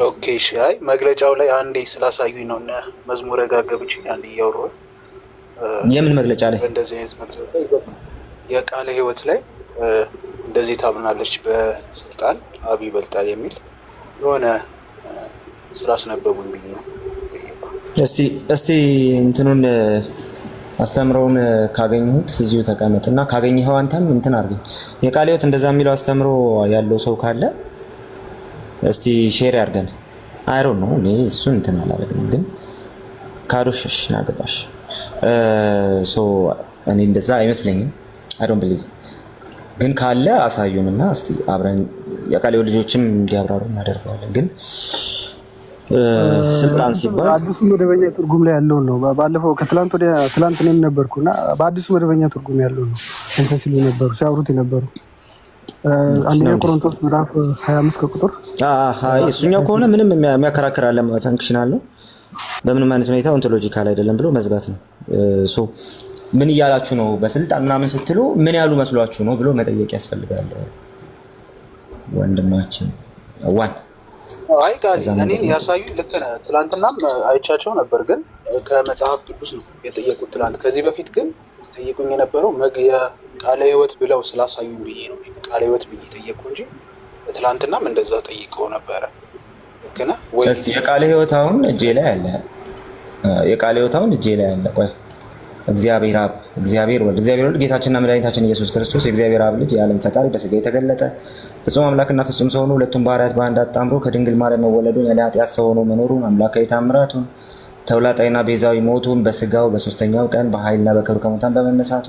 ኦኬ እሺ። አይ መግለጫው ላይ አንዴ ስላሳዩኝ ነው እና መዝሙረ ጋገብች አንዴ እያወራሁ የምን መግለጫ ላይ? በእንደዚህ አይነት መግለጫ የቃለ ሕይወት ላይ እንደዚህ ታምናለች በስልጣን አብ ይበልጣል የሚል የሆነ ስላስነበቡኝ ብዬ ነው። እስቲ እንትኑን አስተምሮውን ካገኘሁት እዚሁ ተቀመጥና ካገኘኸው አንተም እንትን አድርገኝ። የቃለ ሕይወት እንደዛ የሚለው አስተምሮ ያለው ሰው ካለ እስቲ ሼር ያርገን። አይሮን ነው እኔ እሱን እንትን አላደርግም፣ ግን ካዶሽሽ ናገባሽ ሶ እኔ እንደዛ አይመስለኝም። አይዶንት ቢሊቭ ግን ካለ አሳዩንና እስቲ አብረን የቃለ ሕይወት ልጆችም እንዲያብራሩ እናደርጋለን። ግን ስልጣን ሲባል አዲሱ መደበኛ ትርጉም ላይ ያለው ነው። ባለፈው ከትላንት ወዲያ ትላንት እኔም ነበርኩና በአዲሱ መደበኛ ትርጉም ያለው ነው እንትን ሲሉ ነበሩ ሲያወሩት የነበሩ አንደኛ ቆሮንቶስ ምዕራፍ 25 ከቁጥር እሱኛው ከሆነ ምንም የሚያከራክር አለ ፈንክሽናል ነው። በምንም አይነት ሁኔታ ኦንቶሎጂካል አይደለም ብሎ መዝጋት ነው። ሶ ምን እያላችሁ ነው በስልጣን ምናምን ስትሉ ምን ያሉ መስሏችሁ ነው ብሎ መጠየቅ ያስፈልጋል ወንድማችን ዋን። አይ ቃል እኔ ያሳዩ ልክ ነህ። ትላንትናም አይቻቸው ነበር፣ ግን ከመጽሐፍ ቅዱስ ነው የጠየቁት ትላንት። ከዚህ በፊት ግን ጠይቁኝ የነበረው ቃለ ሕይወት ብለው ስላሳዩኝ ብዬ ነው ቃለ ሕይወት ብዬ ጠየቁ እንጂ ትላንትናም እንደዛ ጠይቀው ነበረ። ልክ ነህ ወይ? የቃለ ሕይወት አሁን እጄ ላይ አለ። የቃለ ሕይወት አሁን እጄ ላይ አለ። ቆይ እግዚአብሔር አብ፣ እግዚአብሔር ወልድ፣ እግዚአብሔር ወልድ ጌታችንና መድኃኒታችን ኢየሱስ ክርስቶስ የእግዚአብሔር አብ ልጅ የዓለም ፈጣሪ በሥጋ የተገለጠ ፍጹም አምላክና ፍጹም ሰው ሆኖ ሁለቱም ባህርያት በአንድ አጣምሮ ከድንግል ማርያም መወለዱን ያለ ኃጢአት ሰው ሆኖ መኖሩን አምላካዊ ተአምራቱን ተውላጣዊና ቤዛዊ ሞቱን በሥጋው በሦስተኛው ቀን በኃይልና በክብር ከሙታን በመነሳቱ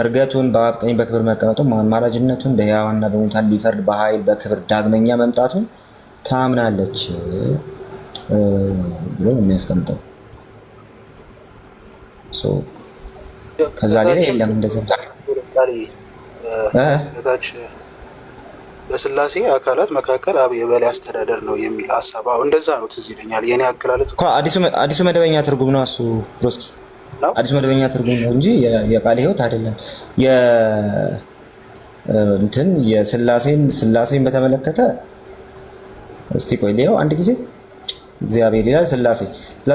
እርገቱን በአብ ቀኝ በክብር መቀመጡን አማላጅነቱን በሕያዋንና በሙታን ሊፈርድ በኃይል በክብር ዳግመኛ መምጣቱን ታምናለች ብሎ የሚያስቀምጠው። ከዛ ላይ የለም እንደዚህ በስላሴ አካላት መካከል አብ የበላይ አስተዳደር ነው የሚል ሀሳብ እንደዛ ነው ትዝ ይለኛል። የኔ አገላለጽ አዲሱ መደበኛ ትርጉም ነው እሱ ሮስኪ አዲሱ መደበኛ ትርጉም ነው እንጂ የቃለ ሕይወት አይደለም። እንትን ስላሴን በተመለከተ እስቲ ቆይ ሊያው አንድ ጊዜ እግዚአብሔር ይላል ስላሴ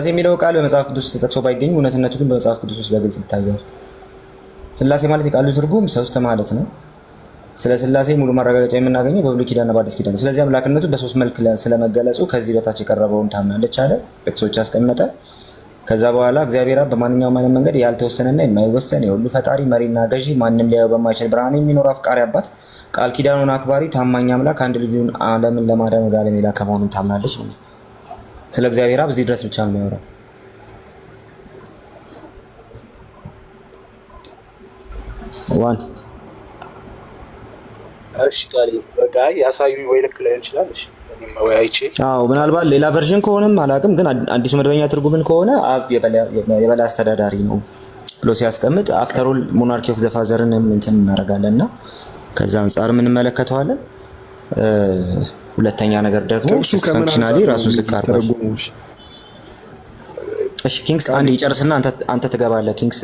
የሚለው ቃል በመጽሐፍ ቅዱስ ተጠቅሶ ባይገኝ እውነትነቱ ግን በመጽሐፍ ቅዱስ ውስጥ በግልጽ ይታያል። ስላሴ ማለት የቃሉ ትርጉም ሶስት ማለት ነው። ስለ ስላሴ ሙሉ ማረጋገጫ የምናገኘው በብሉይ ኪዳንና በአዲስ ኪዳን ነው። ስለዚህ አምላክነቱ በሶስት መልክ ስለመገለጹ ከዚህ በታች የቀረበውን ታምናለች አለ፣ ጥቅሶች ያስቀመጠ። ከዛ በኋላ እግዚአብሔር አብ በማንኛውም አይነት መንገድ ያልተወሰነና የማይወሰን የሁሉ ፈጣሪ መሪና ገዢ ማንም ሊያየው በማይችል ብርሃን የሚኖር አፍቃሪ አባት ቃል ኪዳኑን አክባሪ ታማኝ አምላክ አንድ ልጁን ዓለምን ለማዳን ወደ ዓለም የላከ መሆኑን ታምናለች ነው። ስለ እግዚአብሔር አብ እዚህ ድረስ ብቻ ነው የሚያወራው። ዋን እሺ ቃል በቃ ያሳዩኝ ወይ ልክ ላይ ይችላል። እሺ እኔም ወያይቼ ምናልባት ሌላ ቨርዥን ከሆነም አላውቅም፣ ግን አዲሱ መደበኛ ትርጉምን ከሆነ አብ የበላይ አስተዳዳሪ ነው ብሎ ሲያስቀምጥ አፍተር ኦል ሞናርኪ ኦፍ ዘ ፋዘርን እንትን እናደርጋለንና ከዛ አንፃር ምን እንመለከተዋለን። ሁለተኛ ነገር ደግሞ ፈንክሽናሊ ራሱ ዝካር ነው። እሺ ኪንግስ አንድ ይጨርስና አንተ ትገባለህ። ኪንግስ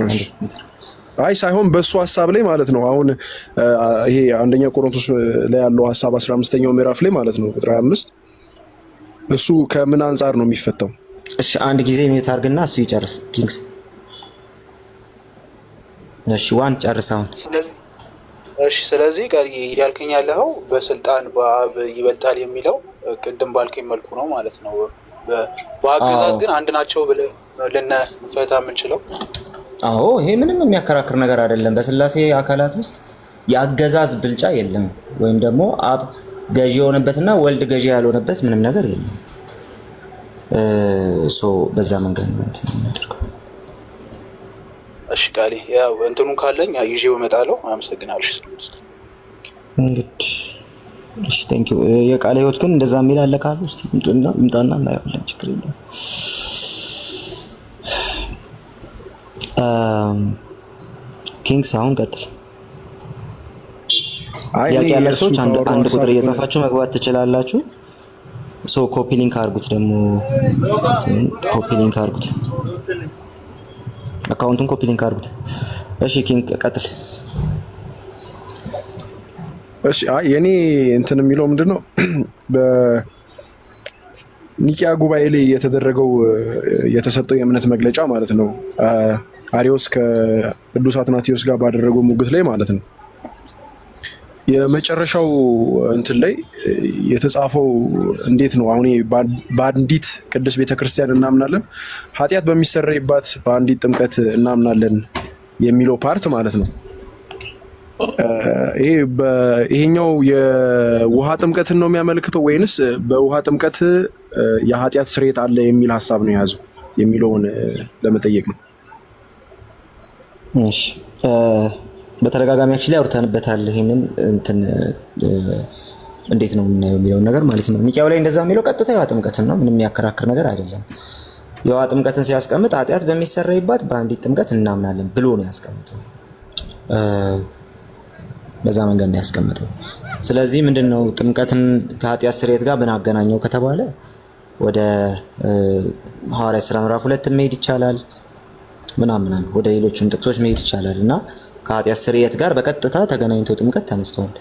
አይ ሳይሆን በሱ ሐሳብ ላይ ማለት ነው። አሁን ይሄ አንደኛ ቆሮንቶስ ላይ ያለው ሐሳብ 15ኛው ምዕራፍ ላይ ማለት ነው ቁጥር 25 እሱ ከምን አንፃር ነው የሚፈታው? እሺ አንድ ጊዜ ሚዩት አድርግና እሱ ይጨርስ ኪንግስ። እሺ ዋን ጨርሰው። እሺ ስለዚህ ያልከኝ ያለው በስልጣን በአብ ይበልጣል የሚለው ቅድም ባልከኝ መልኩ ነው ማለት ነው። በአገዛዝ ግን አንድ ናቸው ብለን ልንፈታ የምንችለው? አዎ ይሄ ምንም የሚያከራክር ነገር አይደለም። በስላሴ አካላት ውስጥ የአገዛዝ ብልጫ የለም፣ ወይም ደግሞ አብ ገዢ የሆነበትና ወልድ ገዢ ያልሆነበት ምንም ነገር የለም። በዛ መንገድ ነው እንትን የሚያደርገው። እሺ ቃሌ ያው እንትኑን ካለኝ ይዤው እመጣለሁ። አመሰግናለሁ። እንግዲህ እሺ ቴንክ ዩ። የቃለ ሕይወት ግን እንደዛ የሚል አለ ካሉ እስቲ ይምጣና እናየዋለን። ችግር የለም። ኪንግስ አሁን ቀጥል። ጥያቄ ያላችሁ ሰዎች አንድ ቁጥር እየጻፋችሁ መግባት ትችላላችሁ። ኮፒ ሊንክ አድርጉት፣ ደግሞ ኮፒ ሊንክ አድርጉት፣ አካውንቱን ኮፒ ሊንክ አድርጉት። እሺ ኪንግ ቀጥል። እሺ የኔ እንትን የሚለው ምንድነው ኒቂያ ጉባኤ ላይ የተሰጠው የእምነት መግለጫ ማለት ነው። አሪዮስ ከቅዱስ አትናቴዎስ ጋር ባደረገው ሙግት ላይ ማለት ነው። የመጨረሻው እንትን ላይ የተጻፈው እንዴት ነው? አሁን በአንዲት ቅድስት ቤተክርስቲያን እናምናለን፣ ኃጢአት በሚሰረይባት በአንዲት ጥምቀት እናምናለን የሚለው ፓርት ማለት ነው። ይሄኛው የውሃ ጥምቀትን ነው የሚያመለክተው ወይንስ በውሃ ጥምቀት የኃጢአት ስርየት አለ የሚል ሀሳብ ነው የያዘው የሚለውን ለመጠየቅ ነው። እሺ በተደጋጋሚ አክቹሊ አውርተንበታል። ይሄንን እንትን እንዴት ነው የምናየው የሚለውን ነገር ማለት ነው። ኒቂያው ላይ እንደዛ የሚለው ቀጥታ የውሃ ጥምቀትን ነው። ምንም የሚያከራክር ነገር አይደለም። የውሃ ጥምቀትን ሲያስቀምጥ ኃጢአት በሚሰረይባት በአንዲት ጥምቀት እናምናለን ብሎ ነው ያስቀምጠው። በዛ መንገድ ነው ያስቀምጠው። ስለዚህ ምንድነው ጥምቀትን ከኃጢአት ስርየት ጋር ብናገናኘው ከተባለ ወደ ሐዋርያት ሥራ ምዕራፍ 2 መሄድ ይቻላል ምናምን ወደ ሌሎችም ጥቅሶች መሄድ ይቻላል እና ከኃጢአት ስርየት ጋር በቀጥታ ተገናኝቶ ጥምቀት ተነስቷል።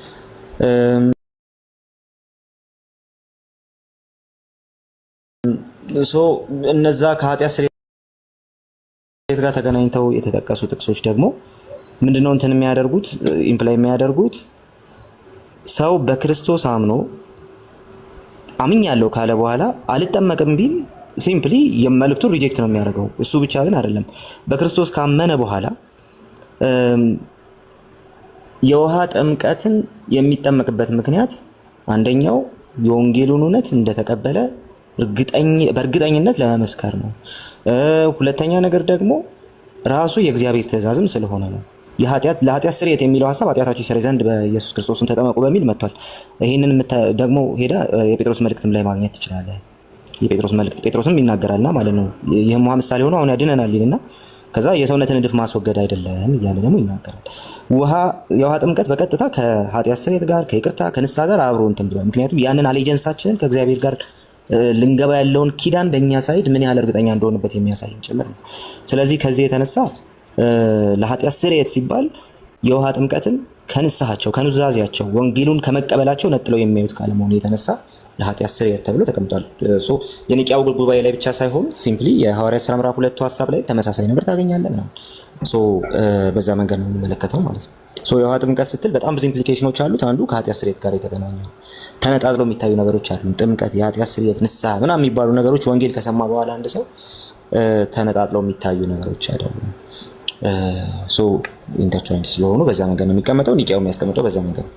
እነዛ ከኃጢአት ስርየት ጋር ተገናኝተው የተጠቀሱ ጥቅሶች ደግሞ ምንድነው እንትን የሚያደርጉት ኢምፕላይ የሚያደርጉት ሰው በክርስቶስ አምኖ አምኛለሁ ካለ በኋላ አልጠመቅም ቢል ሲምፕሊ የመልእክቱን ሪጀክት ነው የሚያደርገው። እሱ ብቻ ግን አይደለም። በክርስቶስ ካመነ በኋላ የውሃ ጥምቀትን የሚጠመቅበት ምክንያት አንደኛው የወንጌሉን እውነት እንደተቀበለ በእርግጠኝነት ለመመስከር ነው። ሁለተኛ ነገር ደግሞ ራሱ የእግዚአብሔር ትእዛዝም ስለሆነ ነው። ለኃጢአት ስርየት የሚለው ሀሳብ ኃጢአታችሁ ይሰረይ ዘንድ በኢየሱስ ክርስቶስም ተጠመቁ በሚል መጥቷል። ይህንን ደግሞ ሄዳ የጴጥሮስ መልእክትም ላይ ማግኘት ትችላለህ። የጴጥሮስ መልእክት ጴጥሮስም ይናገራልና ማለት ነው። ይህም ውሃ ምሳሌ ሆኖ አሁን ያድነናል ይልና ከዛ የሰውነትን እድፍ ማስወገድ አይደለም እያለ ደግሞ ይናገራል። የውሃ ጥምቀት በቀጥታ ከኃጢአት ስርየት ጋር ከይቅርታ ከንስሐ ጋር አብሮ እንትን ብሏል። ምክንያቱም ያንን አሌጀንሳችንን ከእግዚአብሔር ጋር ልንገባ ያለውን ኪዳን በእኛ ሳይድ ምን ያህል እርግጠኛ እንደሆንበት የሚያሳይ ጭምር ነው። ስለዚህ ከዚህ የተነሳ ለኃጢአት ስርየት ሲባል የውሃ ጥምቀትን ከንስሐቸው ከኑዛዜያቸው ወንጌሉን ከመቀበላቸው ነጥለው የሚያዩት ካለመሆኑ የተነሳ ለኃጢአት ስርየት ተብሎ ተቀምጧል። የኒቂያው ጉባኤ ላይ ብቻ ሳይሆን ሲምፕሊ የሐዋርያት ሥራ ምዕራፍ 2 ሀሳብ ላይ ተመሳሳይ ነገር ታገኛለህ ምናምን። በዛ መንገድ ነው የምንመለከተው ማለት ነው። የውሃ ጥምቀት ስትል በጣም ብዙ ኢምፕሊኬሽኖች አሉት። አንዱ ከኃጢአት ስርየት ጋር የተገናኘ ነው። ተነጣጥለው የሚታዩ ነገሮች አሉ። ጥምቀት፣ የኃጢአት ስርየት፣ ንስሐ ምናምን የሚባሉ ነገሮች ወንጌል ከሰማ በኋላ አንድ ሰው ተነጣጥለው የሚታዩ ነገሮች አይደሉም። ኢንተርቻንጅ ስለሆኑ በዛ መንገድ ነው የሚቀመጠው። ኒቂያው የሚያስቀምጠው በዛ መንገድ ነው።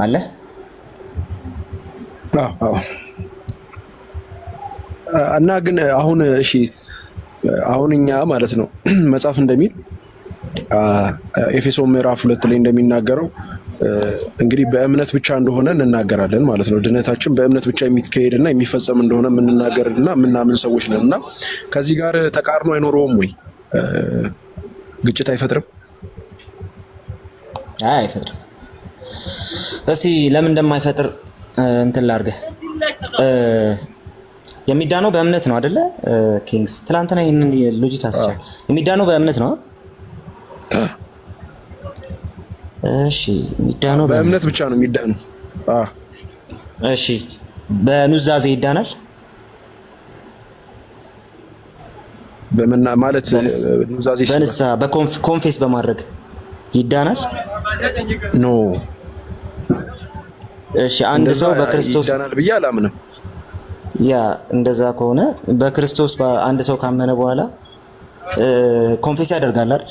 አለ እና ግን አሁን እሺ አሁን እኛ ማለት ነው መጽሐፍ እንደሚል ኤፌሶን ምዕራፍ 2 ላይ እንደሚናገረው እንግዲህ በእምነት ብቻ እንደሆነ እንናገራለን ማለት ነው። ድነታችን በእምነት ብቻ የሚካሄድና የሚፈጸም እንደሆነ የምንናገርና የምናምን ሰዎች ነን እና ከዚህ ጋር ተቃርኖ አይኖረውም ወይ? ግጭት አይፈጥርም? አይፈጥርም። እስቲ ለምን እንደማይፈጥር እንትን ላድርግህ። የሚዳነው በእምነት ነው አይደለ? ኪንግስ ትላንትና ይሄንን ሎጂክ አስቻል። የሚዳነው በእምነት ነው። እሺ የሚዳነው በእምነት ብቻ ነው የሚዳነው። እሺ በኑዛዜ ይዳናል? በመና ማለት ኑዛዜ በንስሐ በኮንፌስ በማድረግ ይዳናል? ኖ። እሺ አንድ ሰው በክርስቶስ ይዳናል ብዬ አላምንም። ያ እንደዛ ከሆነ በክርስቶስ አንድ ሰው ካመነ በኋላ ኮንፌስ ያደርጋል አይደል?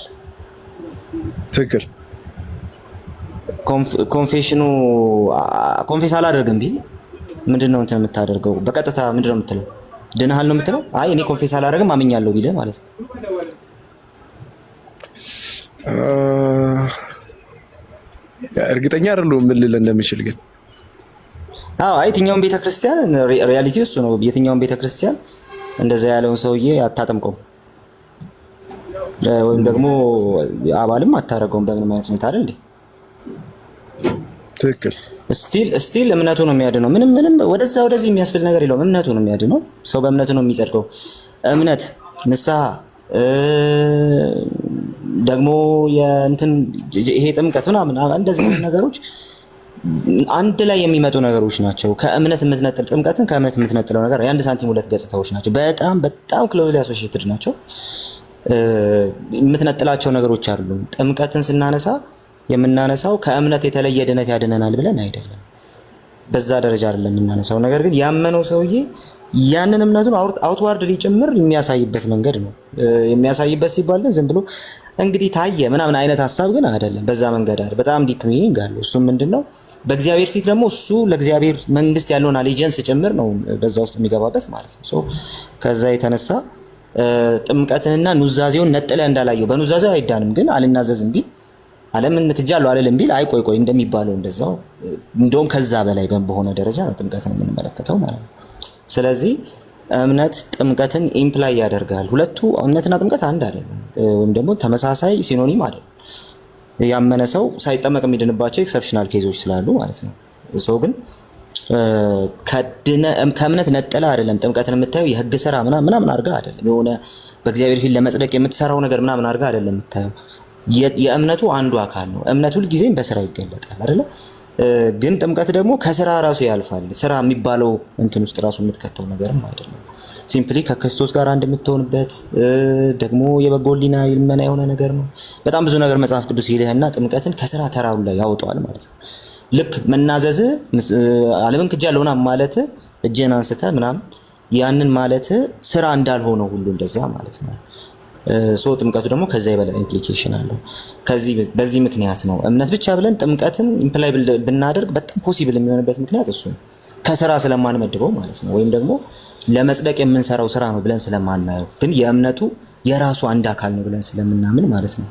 ትክክል። ኮንፌሽኑ ኮንፌስ አላደርግም ቢል ምንድነው እንትን የምታደርገው? በቀጥታ ምንድነው የምትለው? ድነሃል ነው የምትለው? አይ እኔ ኮንፌስ አላደርግም አምኛለሁ ቢል ማለት ነው። እርግጠኛ አይደለሁም ምን ልል እንደምችል ግን የትኛውን ቤተክርስቲያን ሪያሊቲ እሱ ነው። የትኛውን ቤተክርስቲያን እንደዛ ያለውን ሰውዬ አታጠምቀውም ወይም ደግሞ አባልም አታረገውም በምንም አይነት ሁኔታ አይደል? ትክክል። ስቲል እምነቱ ነው የሚያድነው። ምንም ወደዚህ የሚያስብል ነገር የለውም። እምነቱ ነው የሚያድነው። ሰው በእምነቱ ነው የሚጸድቀው። እምነት፣ ንስሐ ደግሞ ይሄ ጥምቀት ምናምን እንደዚህ ነገሮች አንድ ላይ የሚመጡ ነገሮች ናቸው። ከእምነት የምትነጥል ጥምቀትን ከእምነት የምትነጥለው ነገር የአንድ ሳንቲም ሁለት ገጽታዎች ናቸው። በጣም በጣም ክሎዝሊ አሶሺየትድ ናቸው። የምትነጥላቸው ነገሮች አይደሉም። ጥምቀትን ስናነሳ የምናነሳው ከእምነት የተለየ ድነት ያድነናል ብለን አይደለም። በዛ ደረጃ አይደለም የምናነሳው። ነገር ግን ያመነው ሰውዬ ያንን እምነቱን አውትዋርድ ሊጭምር የሚያሳይበት መንገድ ነው። የሚያሳይበት ሲባል ግን ዝም ብሎ እንግዲህ ታየ ምናምን አይነት ሀሳብ ግን አይደለም። በዛ መንገድ አይደል። በጣም ዲፕ ሚኒንግ አለው። እሱም ምንድነው? በእግዚአብሔር ፊት ደግሞ እሱ ለእግዚአብሔር መንግስት ያለውን አሌጀንስ ጭምር ነው በዛ ውስጥ የሚገባበት ማለት ነው። ሶ ከዛ የተነሳ ጥምቀትንና ኑዛዜውን ነጥለ እንዳላየው በኑዛዜው አይዳንም፣ ግን አልናዘዝም ቢል ዓለምን ትጃለሁ አልልም ቢል አይ ቆይ ቆይ እንደሚባለው እንደዛው እንደውም ከዛ በላይ በሆነ ደረጃ ነው ጥምቀትን የምንመለከተው ማለት ነው። ስለዚህ እምነት ጥምቀትን ኢምፕላይ ያደርጋል። ሁለቱ እምነትና ጥምቀት አንድ አይደለም፣ ወይም ደግሞ ተመሳሳይ ሲኖኒም አይደለም። ያመነ ሰው ሳይጠመቅ የሚድንባቸው ኤክሰፕሽናል ኬዞች ስላሉ ማለት ነው። ሰው ግን ከእምነት ነጠለ አይደለም ጥምቀትን የምታየው የህግ ስራ ምናምን አድርጋ አይደለም። የሆነ በእግዚአብሔር ፊት ለመጽደቅ የምትሰራው ነገር ምናምን አድርጋ አይደለም የምታየው። የእምነቱ አንዱ አካል ነው። እምነት ሁልጊዜም በስራ ይገለጣል አይደለ? ግን ጥምቀት ደግሞ ከስራ ራሱ ያልፋል። ስራ የሚባለው እንትን ውስጥ ራሱ የምትከተው ነገርም አይደለም። ሲምፕሊ ከክርስቶስ ጋር አንድ የምትሆንበት ደግሞ የበጎ ሕሊና ልመና የሆነ ነገር ነው። በጣም ብዙ ነገር መጽሐፍ ቅዱስ ይልህና ጥምቀትን ከስራ ተራው ላይ ያወጣዋል ማለት ነው። ልክ መናዘዝ ዓለምን ክጃለሁ ምናምን ማለት እጅን አንስተ ምናምን ያንን ማለት ስራ እንዳልሆነው ሁሉ እንደዛ ማለት ነው። ሶ ጥምቀቱ ደግሞ ከዛ የበለጠ ኢምፕሊኬሽን አለው። በዚህ ምክንያት ነው እምነት ብቻ ብለን ጥምቀትን ኢምፕላይ ብናደርግ በጣም ፖሲብል የሚሆንበት ምክንያት እሱ ነው። ከስራ ስለማንመድበው ማለት ነው። ወይም ደግሞ ለመጽደቅ የምንሰራው ስራ ነው ብለን ስለማናየው፣ ግን የእምነቱ የራሱ አንድ አካል ነው ብለን ስለምናምን ማለት ነው።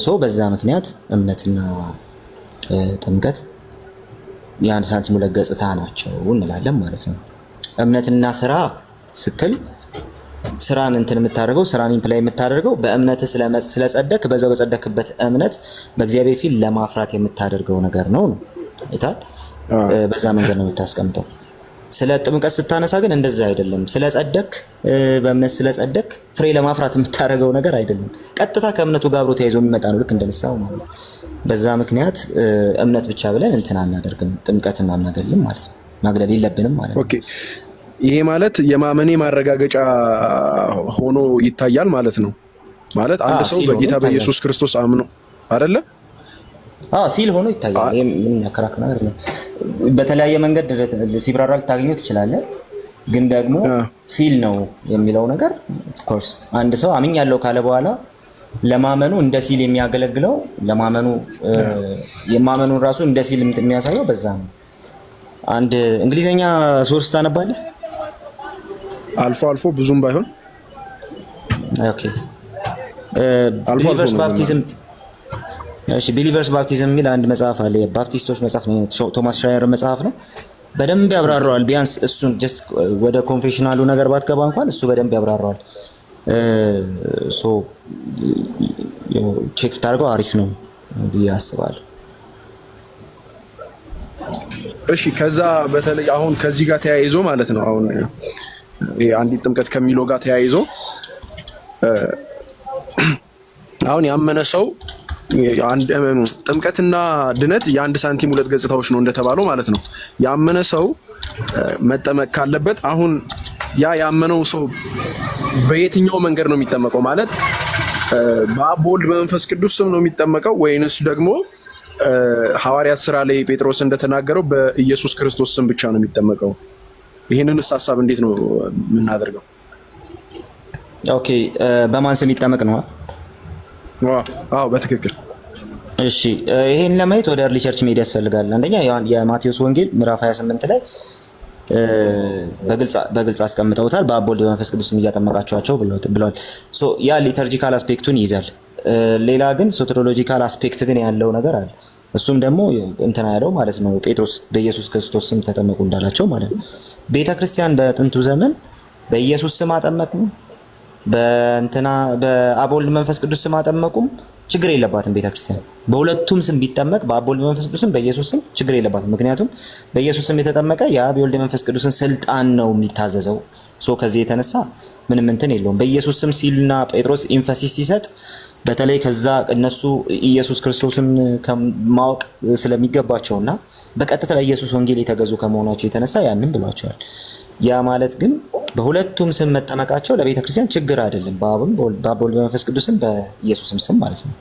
ሶ በዛ ምክንያት እምነትና ጥምቀት የአንድ ሳንቲም ሁለት ገጽታ ናቸው እንላለን ማለት ነው። እምነትና ስራ ስትል ስራን እንትን የምታደርገው ስራን ኢምፕላይ የምታደርገው በእምነት ስለጸደቅ በዛው በጸደቅበት እምነት በእግዚአብሔር ፊት ለማፍራት የምታደርገው ነገር ነው አይታል። በዛ መንገድ ነው የምታስቀምጠው። ስለ ጥምቀት ስታነሳ ግን እንደዛ አይደለም። ስለጸደቅ በእምነት ስለጸደቅ ፍሬ ለማፍራት የምታደርገው ነገር አይደለም። ቀጥታ ከእምነቱ ጋር አብሮ ተያይዞ የሚመጣ ነው፣ ልክ እንደነሳው ማለት ነው። በዛ ምክንያት እምነት ብቻ ብለን እንትን አናደርግም፣ ጥምቀትን አናገልም ማለት ነው። ማግለል የለብንም ማለት ነው። ኦኬ፣ ይሄ ማለት የማመኔ ማረጋገጫ ሆኖ ይታያል ማለት ነው። ማለት አንድ ሰው በጌታ በኢየሱስ ክርስቶስ አምኖ አይደለ? ሲል ሆኖ ይታያል። ይሄ ምን ያከራክራል አይደለም። በተለያየ መንገድ ሲብራራ ልታገኘው ትችላለህ። ግን ደግሞ ሲል ነው የሚለው ነገር ኦፍ ኮርስ አንድ ሰው አምኛለሁ ካለ በኋላ ለማመኑ እንደ ሲል የሚያገለግለው ለማመኑ የማመኑን ራሱ እንደ ሲል የሚያሳየው በዛ ነው። አንድ እንግሊዘኛ ሶርስ ታነባለህ? አልፎ አልፎ ብዙም ባይሆን። ኦኬ ቢሊቨርስ ባፕቲዝም ቢሊቨርስ ባፕቲዝም የሚል አንድ መጽሐፍ አለ። የባፕቲስቶች መጽሐፍ ነው። ቶማስ ሻየር መጽሐፍ ነው። በደንብ ያብራራዋል። ቢያንስ እሱን ጀስት ወደ ኮንፌሽናሉ ነገር ባትገባ እንኳን እሱ በደንብ ያብራራዋል። ሶ ቼክ ታርገው አሪፍ ነው ብዬ አስባለሁ። እሺ፣ ከዛ በተለይ አሁን ከዚህ ጋር ተያይዞ ማለት ነው አሁን አንዲት ጥምቀት ከሚለው ጋር ተያይዞ አሁን ያመነ ሰው ጥምቀትና ድነት የአንድ ሳንቲም ሁለት ገጽታዎች ነው እንደተባለው ማለት ነው። ያመነ ሰው መጠመቅ ካለበት አሁን ያ ያመነው ሰው በየትኛው መንገድ ነው የሚጠመቀው? ማለት በአብ በወልድ በመንፈስ ቅዱስ ስም ነው የሚጠመቀው ወይንስ ደግሞ ሐዋርያት ስራ ላይ ጴጥሮስ እንደተናገረው በኢየሱስ ክርስቶስ ስም ብቻ ነው የሚጠመቀው? ይህንንስ ሀሳብ እንዴት ነው የምናደርገው? ኦኬ፣ በማን ስም ይጠመቅ ነው? አዎ በትክክል። እሺ፣ ይሄን ለማየት ወደ early church መሄድ ያስፈልጋል። አንደኛ የማቴዎስ ወንጌል ምዕራፍ 28 ላይ በግልጽ አስቀምጠውታል። በአብ ወልድ በመንፈስ ቅዱስ እያጠመቃቸዋቸው ብለዋል። ሶ ያ ሊተርጂካል አስፔክቱን ይይዛል። ሌላ ግን ሶቴሮሎጂካል አስፔክት ግን ያለው ነገር አለ። እሱም ደግሞ እንትና ያለው ማለት ነው ጴጥሮስ በኢየሱስ ክርስቶስ ስም ተጠመቁ እንዳላቸው ማለት ነው። ቤተክርስቲያን በጥንቱ ዘመን በኢየሱስ ስም አጠመቁም በአብ ወልድ መንፈስ ቅዱስ ስም አጠመቁም ችግር የለባትም። ቤተክርስቲያን በሁለቱም ስም ቢጠመቅ በአብ ወልድ መንፈስ ቅዱስም በኢየሱስ ስም ችግር የለባትም። ምክንያቱም በኢየሱስ ስም የተጠመቀ የአብ ወልድ መንፈስ ቅዱስን ስልጣን ነው የሚታዘዘው። ሶ ከዚህ የተነሳ ምንም እንትን የለውም። በኢየሱስ ስም ሲልና ጴጥሮስ ኢንፈሲስ ሲሰጥ በተለይ ከዛ እነሱ ኢየሱስ ክርስቶስን ማወቅ ስለሚገባቸውና በቀጥታ ለኢየሱስ ወንጌል የተገዙ ከመሆናቸው የተነሳ ያንን ብሏቸዋል። ያ ማለት ግን በሁለቱም ስም መጠመቃቸው ለቤተ ክርስቲያን ችግር አይደለም። በአብም በወልድ በመንፈስ ቅዱስም በኢየሱስም ስም ማለት ነው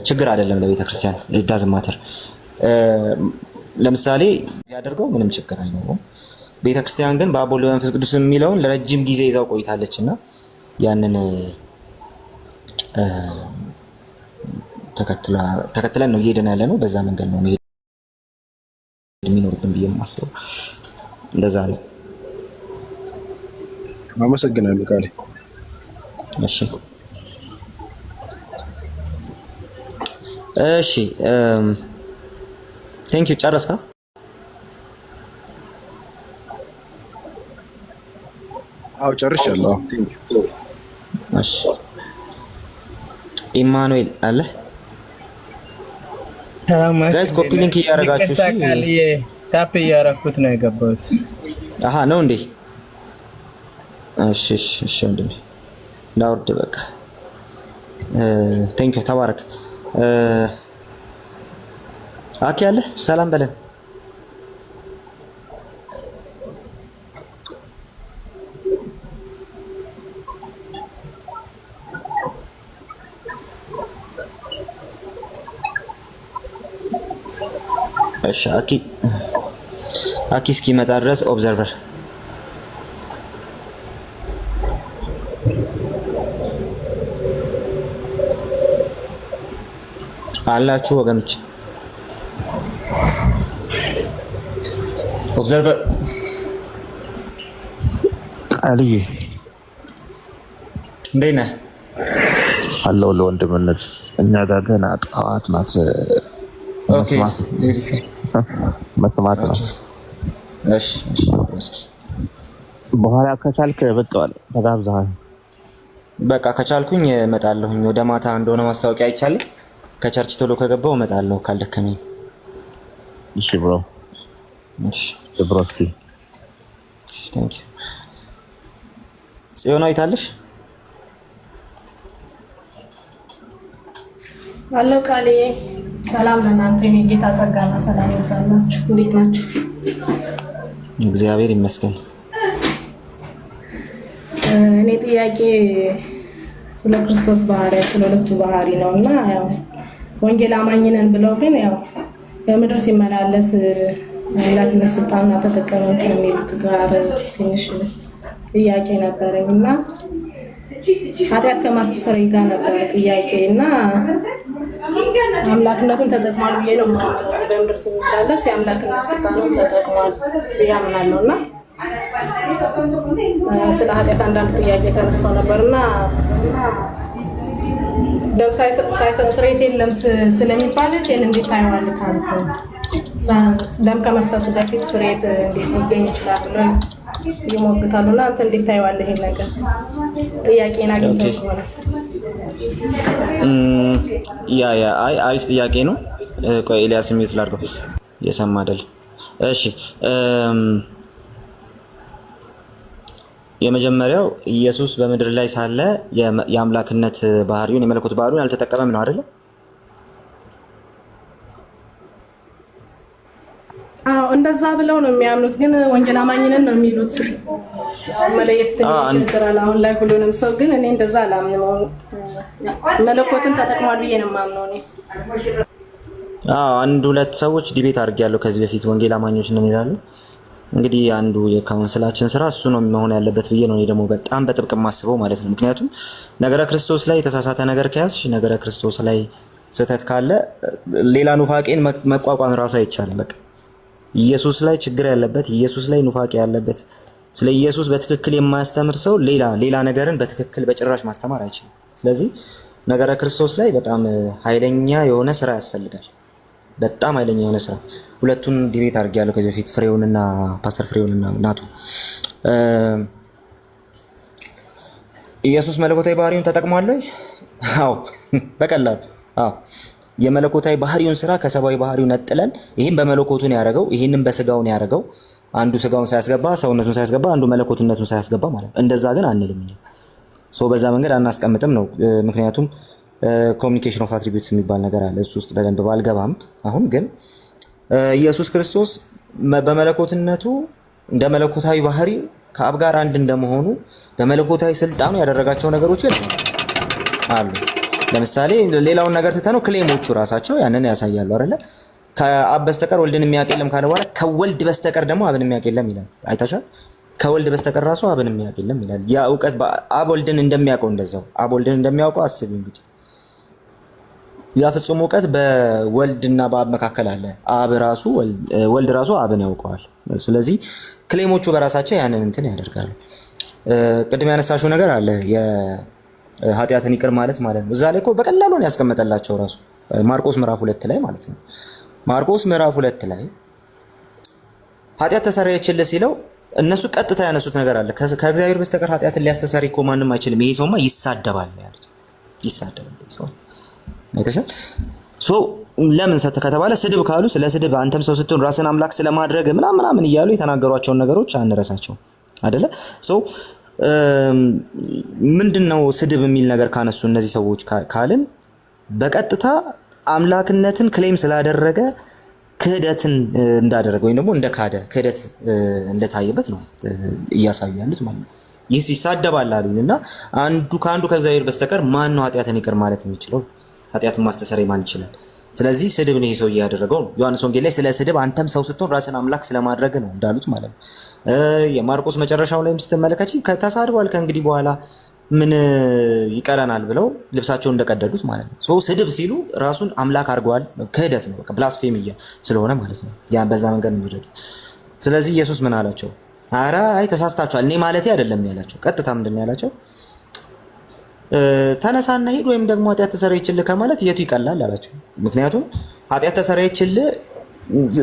ችግር አይደለም ለቤተ ክርስቲያን ዳዝንት ማተር። ለምሳሌ ያደርገው ምንም ችግር አይኖረውም። ቤተ ክርስቲያን ግን በአብ ወልድ በመንፈስ ቅዱስ የሚለውን ለረጅም ጊዜ ይዛው ቆይታለችና ያንን ተከትለን ነው እየሄድን ያለ ነው። በዛ መንገድ ነው መሄድ የሚኖርብን ብዬ የማስበው እንደዛ ነው። አመሰግናለሁ ቃሌ። እሺ እሺ ቴንክ ዩ። ጨረስካ? አዎ ጨርሻለሁ። ቴንክ ዩ። እሺ ኢማኑኤል አለ ጋይስ፣ ኮፒ ሊንክ እያደረጋችሁ እሺ። ታፕ እያደረኩት ነው የገባሁት። አሃ ነው እንዴ? እሺ እሺ እሺ ወንድሜ ላውርድ በቃ። ቴንክ ዩ ተባረክ። አኪ አለ ሰላም በለን። እሺ አኪ እስኪመጣ ድረስ ኦብዘርቨር አላችሁ ወገኖች። ኦብዘርቨር ቃልዬ እንዴት ነህ? አለው ለወንድምነት እኛ ጋር ገና ጠዋት ናት። መስማት ነው። እሺ እሺ እስኪ በኋላ ከቻልክ በቃዋል ተጋብዘሃል። በቃ ከቻልኩኝ እመጣለሁኝ። ወደ ማታ እንደሆነ ማስታወቂያ አይቻልም። ከቸርች ቶሎ ከገባው እመጣለሁ ካልደከመኝ። እሺ ብሮ። እሺ ብሮስቲ። እሺ ታንክ ዩ። ጽዮን አይታለሽ? አለው ቃሌ ሰላም ለእናንተ የጌታ ጸጋና ሰላም ይብዛላችሁ። እንዴት ናችሁ? እግዚአብሔር ይመስገን። እኔ ጥያቄ ስለ ክርስቶስ ባህሪ ስለ ሁለቱ ባህሪ ነውና ያው ወንጌል አማኝ ነን ብለው ግን ያው በምድር ሲመላለስ አምላክነት ስልጣንና ተጠቀመች የሚሉት ጋር ትንሽ ጥያቄ ነበረኝና ኃጢአት ከማስተሰረይ ጋር ነበር ጥያቄና አምላክነቱን ተጠቅሟል ብዬ ነው በምድር ሲመላለስ የአምላክነት ስልጣኑን ተጠቅሟል ብዬ አምናለሁና ስለ ኃጢአት አንዳንድ ጥያቄ ተነስተው ነበርና ደም ሳይፈስ ስርየት የለም ስለሚባል ይሄን እንዴት ታየዋለህ ካንተ? ደም ከመፍሰሱ በፊት ስርየት እንዴት ሊገኝ ይችላል ብለው ይሞግታሉና አንተ እንዴት ታየዋለህ ይሄን ነገር? ጥያቄና አግኝተው ሆነ አይ አሪፍ ጥያቄ ነው። ቆይ ኤልያስ ሚዩት ላድርገው የሰማ አይደል? እሺ የመጀመሪያው ኢየሱስ በምድር ላይ ሳለ የአምላክነት ባህሪውን የመለኮት ባህሪውን አልተጠቀመም ነው አይደል? አዎ እንደዛ ብለው ነው የሚያምኑት፣ ግን ወንጌል አማኝነን ነው የሚሉት። መለየት ትንሽ አሁን ላይ ሁሉንም ሰው ግን እኔ እንደዛ አላምንም። መለኮትን ተጠቅሟል ብዬ ነው የማምነው እኔ። አንድ ሁለት ሰዎች ዲቤት አድርጌያለሁ ከዚህ በፊት ወንጌል አማኞች ነው ይላሉ። እንግዲህ አንዱ የካውንስላችን ስራ እሱ ነው መሆን ያለበት ብዬ ነው እኔ ደግሞ በጣም በጥብቅ ማስበው ማለት ነው። ምክንያቱም ነገረ ክርስቶስ ላይ የተሳሳተ ነገር ከያዝሽ ነገረ ክርስቶስ ላይ ስህተት ካለ ሌላ ኑፋቄን መቋቋም ራሱ አይቻልም። በቃ ኢየሱስ ላይ ችግር ያለበት ኢየሱስ ላይ ኑፋቄ ያለበት ስለ ኢየሱስ በትክክል የማያስተምር ሰው ሌላ ነገርን በትክክል በጭራሽ ማስተማር አይችልም። ስለዚህ ነገረ ክርስቶስ ላይ በጣም ኃይለኛ የሆነ ስራ ያስፈልጋል። በጣም ኃይለኛ የሆነ ስራ። ሁለቱን ዲቤት አድርጌያለሁ ከዚህ በፊት ፍሬውንና ፓስተር ፍሬውንና ናቱ። ኢየሱስ መለኮታዊ ባህሪውን ተጠቅሟል ወይ? አዎ በቀላሉ አዎ። የመለኮታዊ ባህሪውን ስራ ከሰባዊ ባህሪው ነጥለን ይሄን በመለኮቱን ያደረገው ይሄንን በስጋውን ያደረገው አንዱ ስጋውን ሳያስገባ ሰውነቱን ሳያስገባ አንዱ መለኮትነቱን ሳያስገባ ማለት ነው። እንደዛ ግን አንልም። በዛ መንገድ አናስቀምጥም ነው። ምክንያቱም ኮሚኒኬሽን ኦፍ አትሪቢዩትስ የሚባል ነገር አለ። እሱ ውስጥ በደንብ ባልገባም አሁን ግን ኢየሱስ ክርስቶስ በመለኮትነቱ እንደ መለኮታዊ ባህሪ ከአብ ጋር አንድ እንደመሆኑ በመለኮታዊ ስልጣኑ ያደረጋቸው ነገሮች አሉ። ለምሳሌ ሌላውን ነገር ትተነው ክሌሞቹ ራሳቸው ያንን ያሳያሉ አይደለ? ከአብ በስተቀር ወልድን የሚያውቅ የለም ካለ በኋላ ከወልድ በስተቀር ደግሞ አብን የሚያውቅ የለም ይላል። አይታቻል? ከወልድ በስተቀር ራሱ አብን የሚያውቅ የለም ይላል። ያ እውቀት አብ ወልድን እንደሚያውቀው እንደዛው አብ ወልድን እንደሚያውቀው አስቢ እንግዲህ ያ ፍጹም እውቀት በወልድና በአብ መካከል አለ። አብ ራሱ ወልድ ራሱ አብን ያውቀዋል። ስለዚህ ክሌሞቹ በራሳቸው ያንን እንትን ያደርጋሉ። ቅድም ያነሳሽው ነገር አለ የኃጢአትን ይቅር ማለት ነው። እዛ ላይ እኮ በቀላሉ ነው ያስቀመጠላቸው ራሱ ማርቆስ ምዕራፍ 2 ላይ ማለት ነው። ማርቆስ ምዕራፍ 2 ላይ ኃጢአት ተሰረየችልህ ሲለው እነሱ ቀጥታ ያነሱት ነገር አለ። ከእግዚአብሔር በስተቀር ኃጢአትን ሊያስተሰርይ እኮ ማንም አይችልም፣ ይሄ ሰውማ ይሳደባል ያሉት። ይሳደባል ሰው አይተሻል። ለምን ሰተ ከተባለ ስድብ ካሉ ስለ ስድብ አንተም ሰው ስትሆን ራስን አምላክ ስለማድረግ ምናምን እያሉ የተናገሯቸውን ነገሮች አንረሳቸው አይደለ? ምንድነው ስድብ የሚል ነገር ካነሱ እነዚህ ሰዎች ካልን በቀጥታ አምላክነትን ክሌም ስላደረገ ክህደትን እንዳደረገ ወይም ደግሞ እንደካደ ክህደት እንደታየበት ነው እያሳዩ ያሉት ማለት ነው። ይህ ይሳደባል አሉና አንዱ ከአንዱ ከእግዚአብሔር በስተቀር ማን ነው ኃጢአትን ይቅር ማለት የሚችለው? ኃጢአትን ማስተሰረይ ማን ይችላል? ስለዚህ ስድብ ነው ይሄ ሰው ያደረገው ነው። ዮሐንስ ወንጌል ላይ ስለ ስድብ አንተም ሰው ስትሆን ራስን አምላክ ስለማድረግ ነው እንዳሉት ማለት ነው። የማርቆስ መጨረሻው ላይም ስትመለከቺ ተሳድቧል ከእንግዲህ በኋላ ምን ይቀረናል ብለው ልብሳቸውን እንደቀደዱት ማለት ነው። ስድብ ሲሉ ራሱን አምላክ አድርገዋል። ክህደት ነው በቃ ብላስፌሚ ስለሆነ ማለት ነው። ያ በዛ መንገድ ነው የሚሄዱት። ስለዚህ ኢየሱስ ምን አላቸው? ኧረ አይ ተሳስታችኋል፣ እኔ ማለቴ አይደለም ያላቸው። ቀጥታ ምንድን ነው ያላቸው? ተነሳና ሂድ ወይም ደግሞ ኃጢአት ተሰረየችልህ ከማለት የቱ ይቀላል አላቸው። ምክንያቱም ኃጢአት ተሰረየችልህ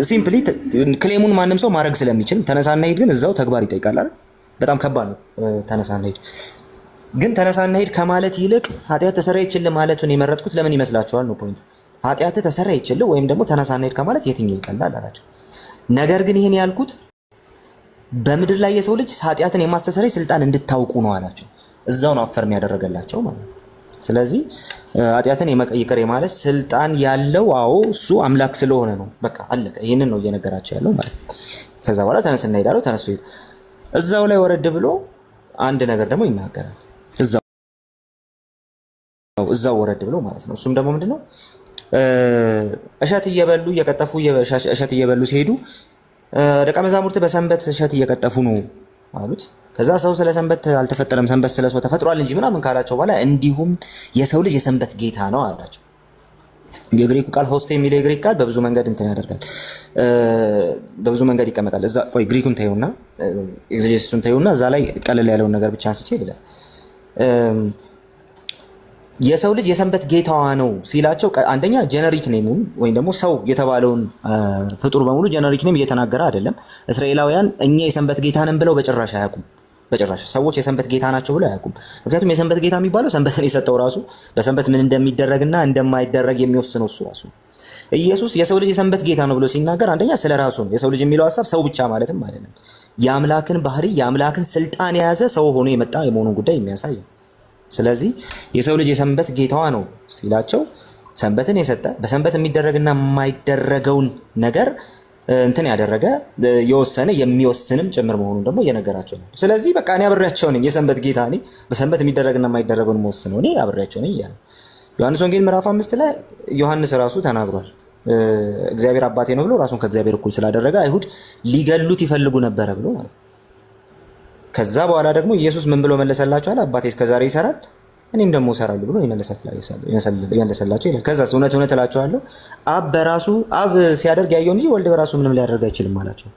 ሲምፕሊ ክሌሙን ማንም ሰው ማድረግ ስለሚችል፣ ተነሳና ሂድ ግን እዛው ተግባር ይጠይቃል አይደል? በጣም ከባድ ነው ተነሳና ሂድ። ግን ተነሳና ሂድ ከማለት ይልቅ ኃጢአት ተሰረየችልህ ማለቱን የመረጥኩት ለምን ይመስላችኋል ነው ፖይንቱ። ኃጢአት ተሰረየችልህ ወይም ደግሞ ተነሳና ሂድ ከማለት የትኛው ይቀላል አላቸው። ነገር ግን ይሄን ያልኩት በምድር ላይ የሰው ልጅ ኃጢአትን የማስተሰረይ ስልጣን እንድታውቁ ነው አላቸው። እዛው ነው አፈርም ያደረገላቸው ማለት ነው። ስለዚህ ኃጢአትን ይቅር ማለት ስልጣን ያለው አዎ እሱ አምላክ ስለሆነ ነው። በቃ አለቀ። ይሄንን ነው እየነገራቸው ያለው ማለት ነው። ከዛ በኋላ ተነስና ሄዳለው ተነስቶ ሄዱ። እዛው ላይ ወረድ ብሎ አንድ ነገር ደግሞ ይናገራል። እዛው ወረድ ብሎ ማለት ነው። እሱም ደግሞ ምንድነው እሸት እየበሉ እየቀጠፉ እሸት እየበሉ ሲሄዱ ደቀ መዛሙርት በሰንበት እሸት እየቀጠፉ ነው አሉት። ከዛ ሰው ስለ ሰንበት አልተፈጠረም ሰንበት ስለ ሰው ተፈጥሯል እንጂ ምናምን ካላቸው በኋላ እንዲሁም የሰው ልጅ የሰንበት ጌታ ነው አላቸው። የግሪኩ ቃል ሆስቴ የሚለው የግሪክ ቃል በብዙ መንገድ እንትን ያደርጋል፣ በብዙ መንገድ ይቀመጣል። እዛ ቆይ ግሪኩን ታዩና ኤግዜጀሲሱን ታዩና እዛ ላይ ቀለል ያለውን ነገር ብቻ አንስቼ ይላል። የሰው ልጅ የሰንበት ጌታዋ ነው ሲላቸው አንደኛ ጀነሪክ ኔሙን ወይም ደግሞ ሰው የተባለውን ፍጡር በሙሉ ጀነሪክ ኔም እየተናገረ አይደለም። እስራኤላውያን እኛ የሰንበት ጌታ ነን ብለው በጭራሽ አያውቁም። በጭራሽ ሰዎች የሰንበት ጌታ ናቸው ብለው አያውቁም። ምክንያቱም የሰንበት ጌታ የሚባለው ሰንበትን የሰጠው ራሱ በሰንበት ምን እንደሚደረግና እንደማይደረግ የሚወስነው እሱ ራሱ። ኢየሱስ የሰው ልጅ የሰንበት ጌታ ነው ብሎ ሲናገር አንደኛ ስለ ራሱ ነው። የሰው ልጅ የሚለው ሐሳብ ሰው ብቻ ማለትም አይደለም። የአምላክን ባህሪ የአምላክን ስልጣን የያዘ ሰው ሆኖ የመጣ የመሆኑን ጉዳይ የሚያሳይ። ስለዚህ የሰው ልጅ የሰንበት ጌታዋ ነው ሲላቸው ሰንበትን የሰጠ በሰንበት የሚደረግና የማይደረገውን ነገር እንትን ያደረገ የወሰነ የሚወስንም ጭምር መሆኑን ደግሞ እየነገራቸው ነው። ስለዚህ በቃ እኔ አብሬያቸው ነኝ፣ የሰንበት ጌታ ነኝ፣ በሰንበት የሚደረግና የማይደረገውን መወስነው እኔ አብሬያቸው ነኝ እያለ ዮሐንስ ወንጌል ምዕራፍ 5 ላይ ዮሐንስ ራሱ ተናግሯል። እግዚአብሔር አባቴ ነው ብሎ ራሱን ከእግዚአብሔር እኩል ስላደረገ አይሁድ ሊገሉት ይፈልጉ ነበረ ብሎ ማለት ነው። ከዛ በኋላ ደግሞ ኢየሱስ ምን ብሎ መለሰላቸዋል? አባቴ እስከዛሬ ይሰራል እኔም ደግሞ እሰራለሁ ብሎ ይመለሰላቸው ይላል። ከዛስ እውነት እውነት እላቸዋለሁ አብ በራሱ አብ ሲያደርግ ያየውን እንጂ ወልድ በራሱ ምንም ሊያደርግ አይችልም አላቸው።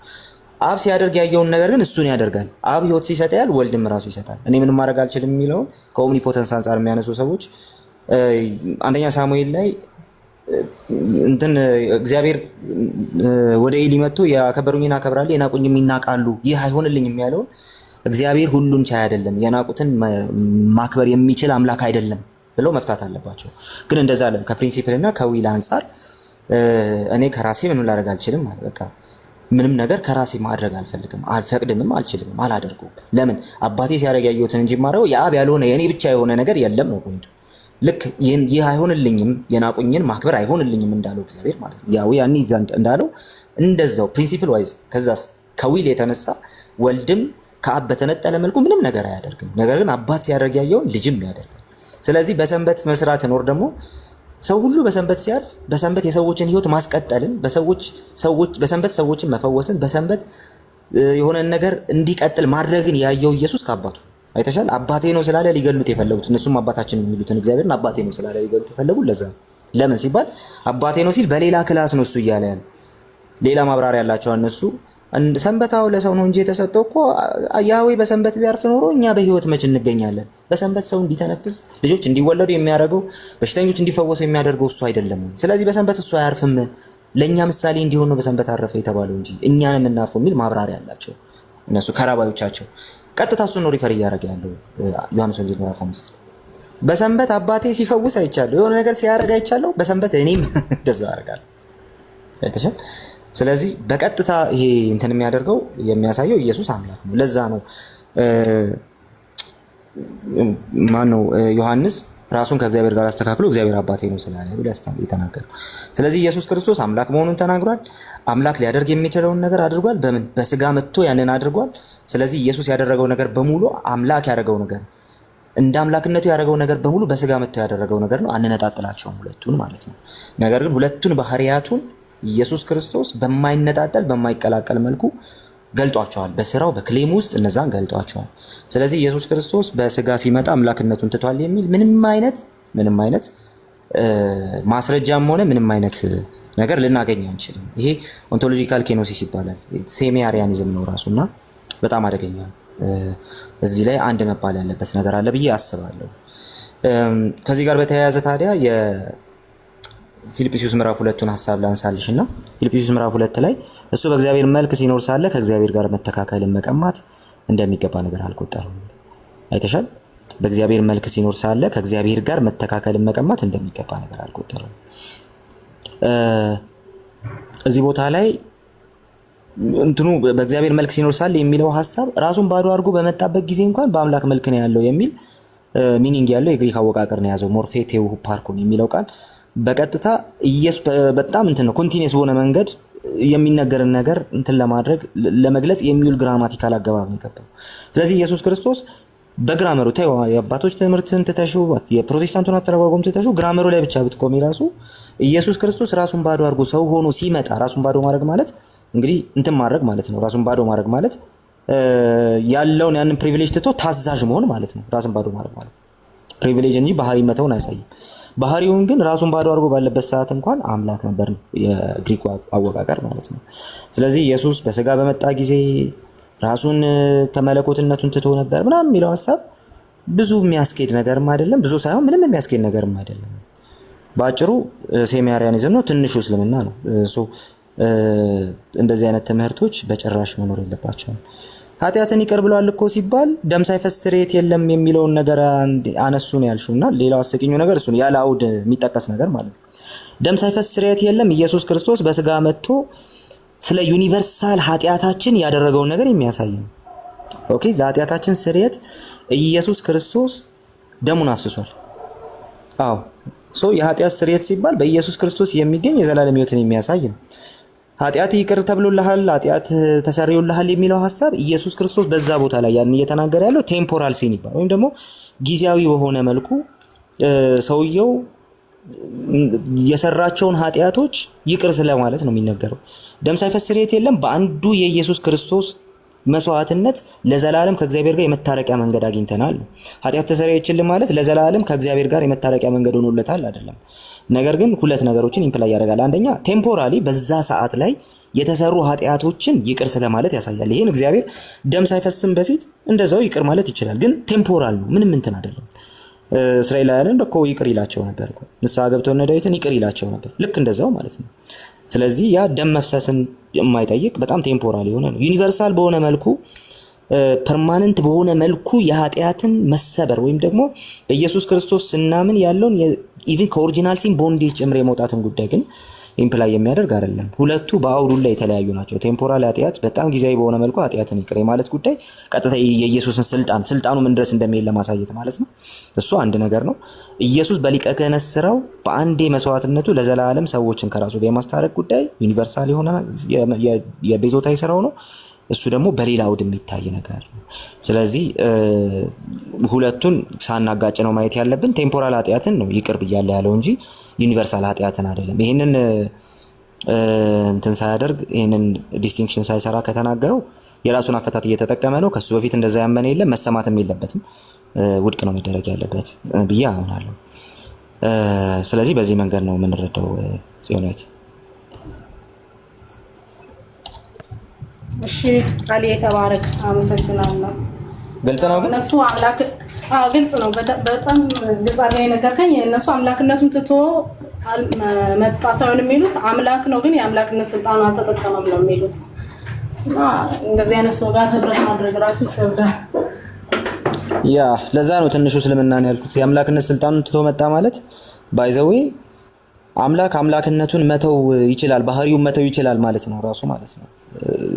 አብ ሲያደርግ ያየውን ነገር ግን እሱን ያደርጋል። አብ ሕይወት ሲሰጥ ያል ወልድም ራሱ ይሰጣል። እኔ ምንም ማድረግ አልችልም የሚለውን ከኦምኒፖተንስ አንጻር የሚያነሱ ሰዎች አንደኛ ሳሙኤል ላይ እንትን እግዚአብሔር ወደ ኤሊ መጥቶ ያከበሩኝን አከብራለሁ የናቁኝም ይናቃሉ ይህ አይሆንልኝም ያለውን እግዚአብሔር ሁሉን ቻይ አይደለም፣ የናቁትን ማክበር የሚችል አምላክ አይደለም ብለው መፍታት አለባቸው። ግን እንደዛ አለ ከፕሪንሲፕልና ከዊል አንጻር እኔ ከራሴ ምንም ላደርግ አልችልም ማለት በቃ ምንም ነገር ከራሴ ማድረግ አልፈልግም፣ አልፈቅድምም፣ አልችልም፣ አላደርገውም። ለምን አባቴ ሲያደርግ ያየሁትን እንጂ ማረው የአብ ያልሆነ የኔ ብቻ የሆነ ነገር የለም ነው ፖይንቱ። ልክ ይህ አይሆንልኝም የናቁኝን ማክበር አይሆንልኝም እንዳለው እግዚአብሔር ማለት ነው። ያው ያኔ እንዳለው እንደዛው ፕሪንሲፕል ዋይዝ ከዛስ ከዊል የተነሳ ወልድም ከአብ በተነጠለ መልኩ ምንም ነገር አያደርግም። ነገር ግን አባት ሲያደርግ ያየውን ልጅም ያደርጋል። ስለዚህ በሰንበት መስራት ኖር ደግሞ ሰው ሁሉ በሰንበት ሲያርፍ በሰንበት የሰዎችን ህይወት ማስቀጠልን በሰንበት ሰዎችን መፈወስን በሰንበት የሆነ ነገር እንዲቀጥል ማድረግን ያየው ኢየሱስ ከአባቱ አይተሻል። አባቴ ነው ስላለ ሊገሉት የፈለጉት እነሱም አባታችን የሚሉትን እግዚአብሔርን አባቴ ነው ስላለ ሊገሉት የፈለጉት ለዛ ለምን ሲባል አባቴ ነው ሲል በሌላ ክላስ ነው እሱ እያለ ያለ ሌላ ማብራሪያ ያላቸው እነሱ ሰንበታው ለሰው ነው እንጂ የተሰጠው እኮ ያህዌ በሰንበት ቢያርፍ ኖሮ እኛ በህይወት መች እንገኛለን? በሰንበት ሰው እንዲተነፍስ ልጆች እንዲወለዱ የሚያደርገው በሽተኞች እንዲፈወሱ የሚያደርገው እሱ አይደለም? ስለዚህ በሰንበት እሱ አያርፍም፣ ለእኛ ምሳሌ እንዲሆን ነው በሰንበት አረፈ የተባለው እንጂ እኛን የምናርፈው የሚል ማብራሪያ ያላቸው እነሱ ከራባዮቻቸው ቀጥታ እሱን ነው ሪፈር እያደረገ ያለው ዮሐንስ ወንጌል ምዕራፍ 5 በሰንበት አባቴ ሲፈውስ አይቻለሁ፣ የሆነ ነገር ሲያደርግ አይቻለሁ፣ በሰንበት እኔም እንደዛ አደርጋለሁ። አይተሻል። ስለዚህ በቀጥታ ይሄ እንትን የሚያደርገው የሚያሳየው ኢየሱስ አምላክ ነው። ለዛ ነው ማነው ዮሐንስ ራሱን ከእግዚአብሔር ጋር አስተካክሎ እግዚአብሔር አባቴ ነው ስላለ ብሎ የተናገረው። ስለዚህ ኢየሱስ ክርስቶስ አምላክ መሆኑን ተናግሯል። አምላክ ሊያደርግ የሚችለውን ነገር አድርጓል። በምን በስጋ መጥቶ ያንን አድርጓል። ስለዚህ ኢየሱስ ያደረገው ነገር በሙሉ አምላክ ያደረገው ነገር እንደ አምላክነቱ ያደረገው ነገር በሙሉ በስጋ መጥቶ ያደረገው ነገር ነው። አንነጣጥላቸውም ሁለቱን ማለት ነው። ነገር ግን ሁለቱን ባህሪያቱን ኢየሱስ ክርስቶስ በማይነጣጠል በማይቀላቀል መልኩ ገልጧቸዋል። በስራው በክሌም ውስጥ እነዛን ገልጧቸዋል። ስለዚህ ኢየሱስ ክርስቶስ በስጋ ሲመጣ አምላክነቱን ትቷል የሚል ምንም አይነት ማስረጃም ሆነ ምንም አይነት ነገር ልናገኝ አንችልም። ይሄ ኦንቶሎጂካል ኬኖሲስ ይባላል። ሴሚያሪያኒዝም ነው ራሱና በጣም አደገኛ ነው። እዚህ ላይ አንድ መባል ያለበት ነገር አለ ብዬ አስባለሁ። ከዚህ ጋር በተያያዘ ታዲያ ፊልጵስዩስ ምዕራፍ 2ን ሐሳብ ላንሳልሽና ፊልጵስዩስ ምዕራፍ 2 ላይ እሱ በእግዚአብሔር መልክ ሲኖር ሳለ ከእግዚአብሔር ጋር መተካከልን መቀማት እንደሚገባ ነገር አልቆጠረም። አይተሻል። በእግዚአብሔር መልክ ሲኖር ሳለ ከእግዚአብሔር ጋር መተካከልን መቀማት እንደሚገባ ነገር አልቆጠረም። እዚህ ቦታ ላይ እንትኑ በእግዚአብሔር መልክ ሲኖር ሳለ የሚለው ሐሳብ ራሱን ባዶ አድርጎ በመጣበት ጊዜ እንኳን በአምላክ መልክ ነው ያለው የሚል ሚኒንግ ያለው የግሪክ አወቃቀር ነው ያዘው። ሞርፌቴው ፓርኮን የሚለው ቃል በቀጥታ ኢየሱስ በጣም እንትን ነው ኮንቲኒየስ በሆነ መንገድ የሚነገርን ነገር እንትን ለማድረግ ለመግለጽ የሚውል ግራማቲካል አገባብ ነው የገባው። ስለዚህ ኢየሱስ ክርስቶስ በግራመሩ ታዩ የአባቶች ትምህርትን ተተሹ የፕሮቴስታንቱን አተረጓጎም ተተሹ ግራመሩ ላይ ብቻ ብትቆሚ ራሱ ኢየሱስ ክርስቶስ ራሱን ባዶ አድርጎ ሰው ሆኖ ሲመጣ ራሱን ባዶ ማድረግ ማለት እንግዲህ እንትን ማድረግ ማለት ነው። ራሱን ባዶ ማድረግ ማለት ያለውን ያንን ፕሪቪሌጅ ትቶ ታዛዥ መሆን ማለት ነው። ራሱን ባዶ ማድረግ ማለት ፕሪቪሌጅ እንጂ ባህሪ መተውን አያሳይም። ባህሪውን ግን ራሱን ባዶ አድርጎ ባለበት ሰዓት እንኳን አምላክ ነበር ነው የግሪክ አወቃቀር ማለት ነው። ስለዚህ ኢየሱስ በስጋ በመጣ ጊዜ ራሱን ከመለኮትነቱን ትቶ ነበር ምናምን የሚለው ሐሳብ ብዙ የሚያስኬድ ነገርም አይደለም፣ ብዙ ሳይሆን ምንም የሚያስኬድ ነገርም አይደለም። ባጭሩ ሴሚያሪያኒዝም ነው፣ ትንሹ እስልምና ነው። እንደዚህ አይነት ትምህርቶች በጭራሽ መኖር የለባቸውም። ኃጢአትን ይቅር ብሏል እኮ ሲባል ደም ሳይፈስ ስርየት የለም የሚለውን ነገር አነሱ ነው ያልሽውና ሌላው አስቂኙ ነገር እሱ ነው ያለ አውድ የሚጠቀስ ነገር ማለት ነው። ደም ሳይፈስ ስርየት የለም ኢየሱስ ክርስቶስ በስጋ መጥቶ ስለ ዩኒቨርሳል ኃጢአታችን ያደረገውን ነገር የሚያሳይ ነው። ኦኬ ለኃጢአታችን ስርየት ኢየሱስ ክርስቶስ ደሙን አፍስሷል። አዎ የኃጢአት ስርየት ሲባል በኢየሱስ ክርስቶስ የሚገኝ የዘላለም ሕይወትን የሚያሳይ ነው። ኃጢአት ይቅር ተብሎልሃል፣ ኃጢአት ተሰርዮልሃል የሚለው ሐሳብ ኢየሱስ ክርስቶስ በዛ ቦታ ላይ ያን እየተናገረ ያለው ቴምፖራል ሲን ይባላል፣ ወይም ደግሞ ጊዜያዊ በሆነ መልኩ ሰውየው የሰራቸውን ኃጢአቶች ይቅር ስለማለት ነው የሚነገረው። ደም ሳይፈስ ስርየት የለም በአንዱ የኢየሱስ ክርስቶስ መስዋዕትነት ለዘላለም ከእግዚአብሔር ጋር የመታረቂያ መንገድ አግኝተናል። ኃጢአት ተሰረየችልን ማለት ለዘላለም ከእግዚአብሔር ጋር የመታረቂያ መንገድ ሆኖለታል አይደለም። ነገር ግን ሁለት ነገሮችን ኢምፕላይ ያደርጋል። አንደኛ ቴምፖራሊ በዛ ሰዓት ላይ የተሰሩ ኃጢአቶችን ይቅር ስለማለት ያሳያል። ይሄን እግዚአብሔር ደም ሳይፈስም በፊት እንደዛው ይቅር ማለት ይችላል፣ ግን ቴምፖራል ነው፣ ምንም እንትን አይደለም። እስራኤላውያንን እኮ ይቅር ይላቸው ነበር እኮ ንስሐ ገብተው እነ ዳዊትን ይቅር ይላቸው ነበር፣ ልክ እንደዛው ማለት ነው። ስለዚህ ያ ደም መፍሰስን የማይጠይቅ በጣም ቴምፖራል የሆነ ነው። ዩኒቨርሳል በሆነ መልኩ ፐርማነንት በሆነ መልኩ የኃጢአትን መሰበር ወይም ደግሞ በኢየሱስ ክርስቶስ ስናምን ያለውን ኢቭን ከኦሪጂናል ሲን ቦንዴጅ ጭምር የመውጣትን ጉዳይ ግን ኢምፕላይ የሚያደርግ አይደለም። ሁለቱ በአውዱ ላይ የተለያዩ ናቸው። ቴምፖራል ኃጢአት በጣም ጊዜያዊ በሆነ መልኩ ኃጢአትን ይቅር ማለት ጉዳይ ቀጥታ የኢየሱስን ስልጣኑ ምን ድረስ እንደሚሄድ ለማሳየት ማለት ነው። እሱ አንድ ነገር ነው። ኢየሱስ በሊቀ ክህነት ስራው በአንዴ መስዋዕትነቱ ለዘላለም ሰዎችን ከራሱ ጋር የማስታረቅ ጉዳይ ዩኒቨርሳል የሆነ የቤዞታዊ ስራው ነው። እሱ ደግሞ በሌላ አውድ የሚታይ ነገር ነው። ስለዚህ ሁለቱን ሳናጋጭ ነው ማየት ያለብን። ቴምፖራል ኃጢአትን ነው ይቅር ብያለሁ ያለው እንጂ ዩኒቨርሳል ኃጢአትን አይደለም። ይሄንን እንትን ሳያደርግ ይሄንን ዲስቲንክሽን ሳይሰራ ከተናገረው የራሱን አፈታት እየተጠቀመ ነው። ከሱ በፊት እንደዛ ያመነ የለም፣ መሰማትም የለበትም፣ ውድቅ ነው መደረግ ያለበት ብዬ አምናለሁ። ስለዚህ በዚህ መንገድ ነው የምንረዳው ጽዮናዊት። እሺ ቃል የተባረክ አመሰግናለሁ። ግልጽ ነው ግን እነሱ አምላክ ግልጽ ነው። በጣም ግልጽ አድርገህ ነገርከኝ። እነሱ አምላክነቱን ትቶ መጣ ሳይሆን የሚሉት አምላክ ነው፣ ግን የአምላክነት ስልጣኑ አልተጠቀመም ነው የሚሉት። እንደዚህ አይነት ሰው ጋር ህብረት ማድረግ ራሱ ይከብዳል። ያ ለዛ ነው ትንሹ እስልምናን ያልኩት። የአምላክነት ስልጣኑን ትቶ መጣ ማለት ባይዘዌ አምላክ አምላክነቱን መተው ይችላል፣ ባህሪውን መተው ይችላል ማለት ነው ራሱ ማለት ነው።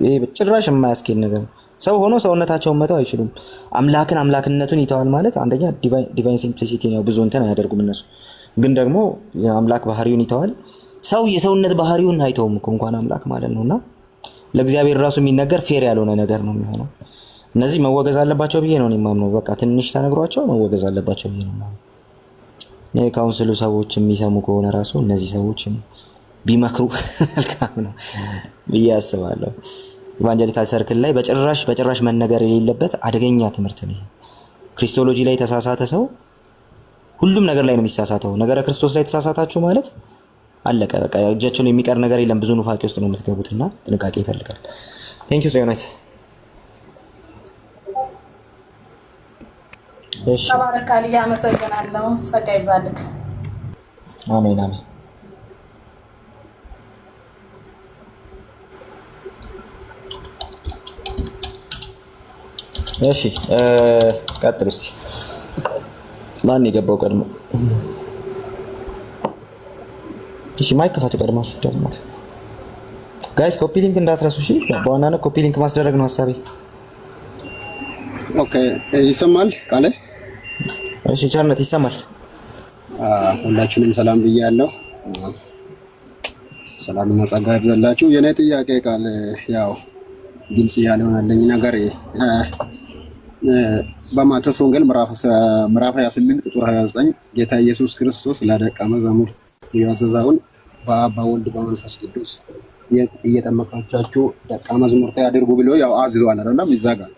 ይሄ ጭራሽ የማያስኬድ ነገር ነው። ሰው ሆኖ ሰውነታቸውን መተው አይችሉም። አምላክን አምላክነቱን ይተዋል ማለት አንደኛ ዲቫይን ሲምፕሊሲቲ ነው፣ ብዙ እንትን አያደርጉም እነሱ። ግን ደግሞ አምላክ ባህሪውን ይተዋል። ሰው የሰውነት ባህሪውን አይተውም እኮ እንኳን አምላክ ማለት ነውና ለእግዚአብሔር ራሱ የሚነገር ፌር ያልሆነ ነገር ነው የሚሆነው። እነዚህ መወገዝ አለባቸው ብዬ ነው የማምነው። በቃ ትንሽ ተነግሯቸው መወገዝ አለባቸው ብዬ ነው የማምነው። የካውንስሉ ሰዎች የሚሰሙ ከሆነ ራሱ እነዚህ ሰዎች ቢመክሩ መልካም ነው ብዬ አስባለሁ። ኢቫንጀሊካል ሰርክል ላይ በጭራሽ መነገር የሌለበት አደገኛ ትምህርት ነው። ክሪስቶሎጂ ላይ የተሳሳተ ሰው ሁሉም ነገር ላይ ነው የሚሳሳተው። ነገረ ክርስቶስ ላይ ተሳሳታችሁ ማለት አለቀ በቃ። እጃችሁን የሚቀር ነገር የለም። ብዙ ኑፋቄ ውስጥ ነው የምትገቡትና ጥንቃቄ ይፈልጋል። ቴንክ ዩ ጽዮናዊት። እሺ ተባረካል። አመሰግናለሁ። ጸጋ ይብዛልክ። አሜን አሜን። እሺ ቀጥል እስቲ። ማን የገባው ቀድሞ? እሺ ማይክ ከፈቱ ቀድማችሁ ደዝማት ጋይስ። ኮፒ ሊንክ እንዳትረሱ እሺ። በዋናነት ኮፒ ሊንክ ማስደረግ ነው ሐሳቤ። ኦኬ ይሰማል ቃለ? እሺ ቸርነት ይሰማል። ሁላችንም ሰላም ብያለሁ። ሰላምና ጸጋ ይብዛላችሁ። የኔ ጥያቄ ቃል ያው ግልጽ ያልሆነልኝ ነገር በማቴዎስ ወንጌል ምዕራፍ 28 ቁጥር 29 ጌታ ኢየሱስ ክርስቶስ ለደቀ መዛሙርቱ ያዘዘውን በአብ በወልድ በመንፈስ ቅዱስ እየጠመቃችሁ ደቀ መዛሙርቴ አድርጉ ብሎ ያው አዝዟል አይደለም? ይዛጋል።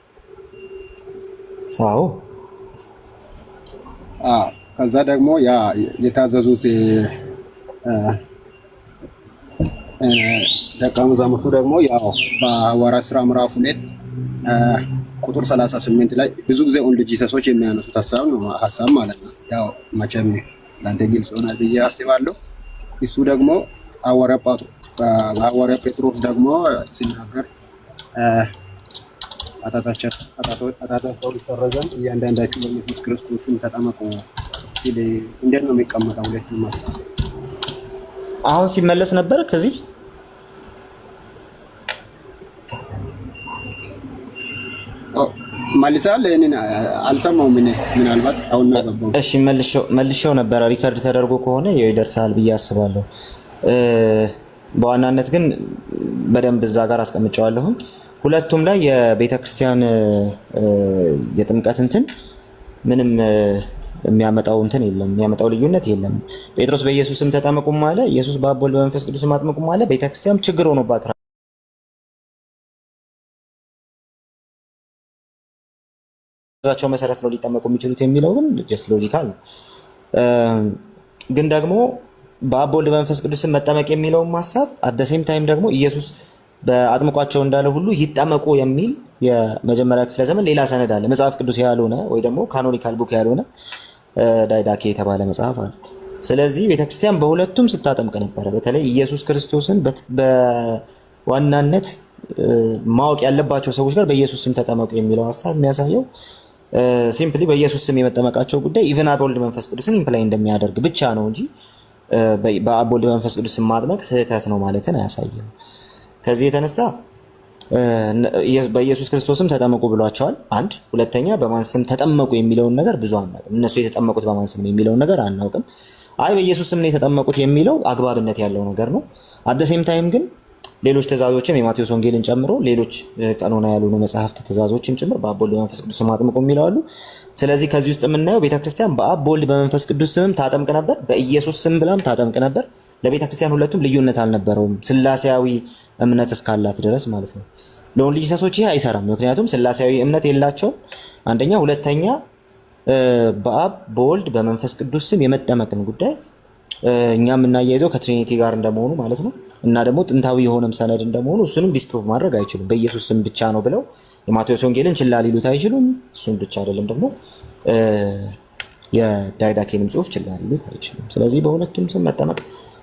አዎ ከዛ ደግሞ ያ የታዘዙት ደቀ መዛሙርቱ ደግሞ ያው በሐዋርያት ሥራ ምዕራፍ 2 ቁጥር 38 ላይ ብዙ ጊዜ ኦንሊ ጂሰሶች የሚያነሱት ሐሳብ ማለት ነው። ያው መቼም ለአንተ ግልጽ ሆናል ብዬ አስባለሁ። እሱ ደግሞ ሐዋርያ ጴጥሮስ ደግሞ ሲናገር ኃጢአታቸው ሊሰረይ ዘንድ እያንዳንዳችሁ በኢየሱስ ክርስቶስ ተጠመቁ ሲል እንዴት ነው የሚቀመጠው? ሁለቱም ሐሳብ አሁን ሲመለስ ነበር ከዚህ መልሳል። እኔ አልሰማሁም። እኔ ምናልባት አሁን ነው ገባው። እሺ መልሼው ነበር። ሪከርድ ተደርጎ ከሆነ ይደርሳል ብዬ አስባለሁ። በዋናነት ግን በደንብ እዛ ጋር አስቀምጨዋለሁ። ሁለቱም ላይ የቤተክርስቲያን የጥምቀት እንትን ምንም የሚያመጣው እንትን የለም፣ የሚያመጣው ልዩነት የለም። ጴጥሮስ በኢየሱስ ስም ተጠመቁም አለ፣ ኢየሱስ በአብ ወልድ በመንፈስ ቅዱስ ስም አጥምቁም አለ። ቤተክርስቲያን ችግር ሆኖባት ዛቸው መሰረት ነው ሊጠመቁ የሚችሉት የሚለው ግን ጀስት ሎጂካል ነው። ግን ደግሞ በአብ ወልድ በመንፈስ ቅዱስ ስም መጠመቅ የሚለውን ሐሳብ አት ዘ ሴም ታይም ደግሞ ኢየሱስ በአጥምቋቸው እንዳለ ሁሉ ይጠመቁ የሚል የመጀመሪያ ክፍለ ዘመን ሌላ ሰነድ አለ። መጽሐፍ ቅዱስ ያልሆነ ወይ ደግሞ ካኖኒካል ቡክ ያልሆነ ዳይዳኬ የተባለ መጽሐፍ አለ። ስለዚህ ቤተክርስቲያን በሁለቱም ስታጠምቅ ነበረ። በተለይ ኢየሱስ ክርስቶስን በዋናነት ማወቅ ያለባቸው ሰዎች ጋር በኢየሱስ ስም ተጠመቁ የሚለው ሐሳብ የሚያሳየው ሲምፕሊ በኢየሱስ ስም የመጠመቃቸው ጉዳይ ኢቭን አብ ወልድ መንፈስ ቅዱስን ኢምፕላይ እንደሚያደርግ ብቻ ነው እንጂ በአብ ወልድ በመንፈስ ቅዱስ ማጥመቅ ስህተት ነው ማለትን አያሳይም። ከዚህ የተነሳ በኢየሱስ ክርስቶስም ተጠመቁ ብሏቸዋል። አንድ ሁለተኛ በማን ስም ተጠመቁ የሚለውን ነገር ብዙ አናውቅም። እነሱ የተጠመቁት በማን ስም ነው የሚለውን ነገር አናውቅም። አይ በኢየሱስ ስም ነው የተጠመቁት የሚለው አግባብነት ያለው ነገር ነው። አደሴም ታይም ግን ሌሎች ትእዛዞችም የማቴዎስ ወንጌልን ጨምሮ ሌሎች ቀኖና ያልሆኑ መጽሐፍት ትእዛዞችም ጭምር በአብ ወልድ በመንፈስ ቅዱስ ስም አጥምቁ የሚለው አሉ። ስለዚህ ከዚህ ውስጥ የምናየው ቤተክርስቲያን በአብ ወልድ በመንፈስ ቅዱስ ስምም ታጠምቅ ነበር፣ በኢየሱስ ስም ብላም ታጠምቅ ነበር። ለቤተክርስቲያን ሁለቱም ልዩነት አልነበረውም፣ ስላሴያዊ እምነት እስካላት ድረስ ማለት ነው። ለወንድ ልጅ ሰሶች ይሄ አይሰራም፣ ምክንያቱም ስላሴያዊ እምነት የላቸውም። አንደኛ። ሁለተኛ በአብ በወልድ በመንፈስ ቅዱስ ስም የመጠመቅን ጉዳይ እኛ የምናያይዘው ከትሪኒቲ ጋር እንደመሆኑ ማለት ነው እና ደግሞ ጥንታዊ የሆነም ሰነድ እንደመሆኑ እሱንም ዲስፕሩቭ ማድረግ አይችሉም። በኢየሱስ ስም ብቻ ነው ብለው የማቴዎስ ወንጌልን ችላ ሊሉት አይችሉም። እሱን ብቻ አይደለም ደግሞ የዳይዳኬንም ጽሑፍ ችላ ሊሉት አይችሉም። ስለዚህ በሁለቱም ስም መጠመቅ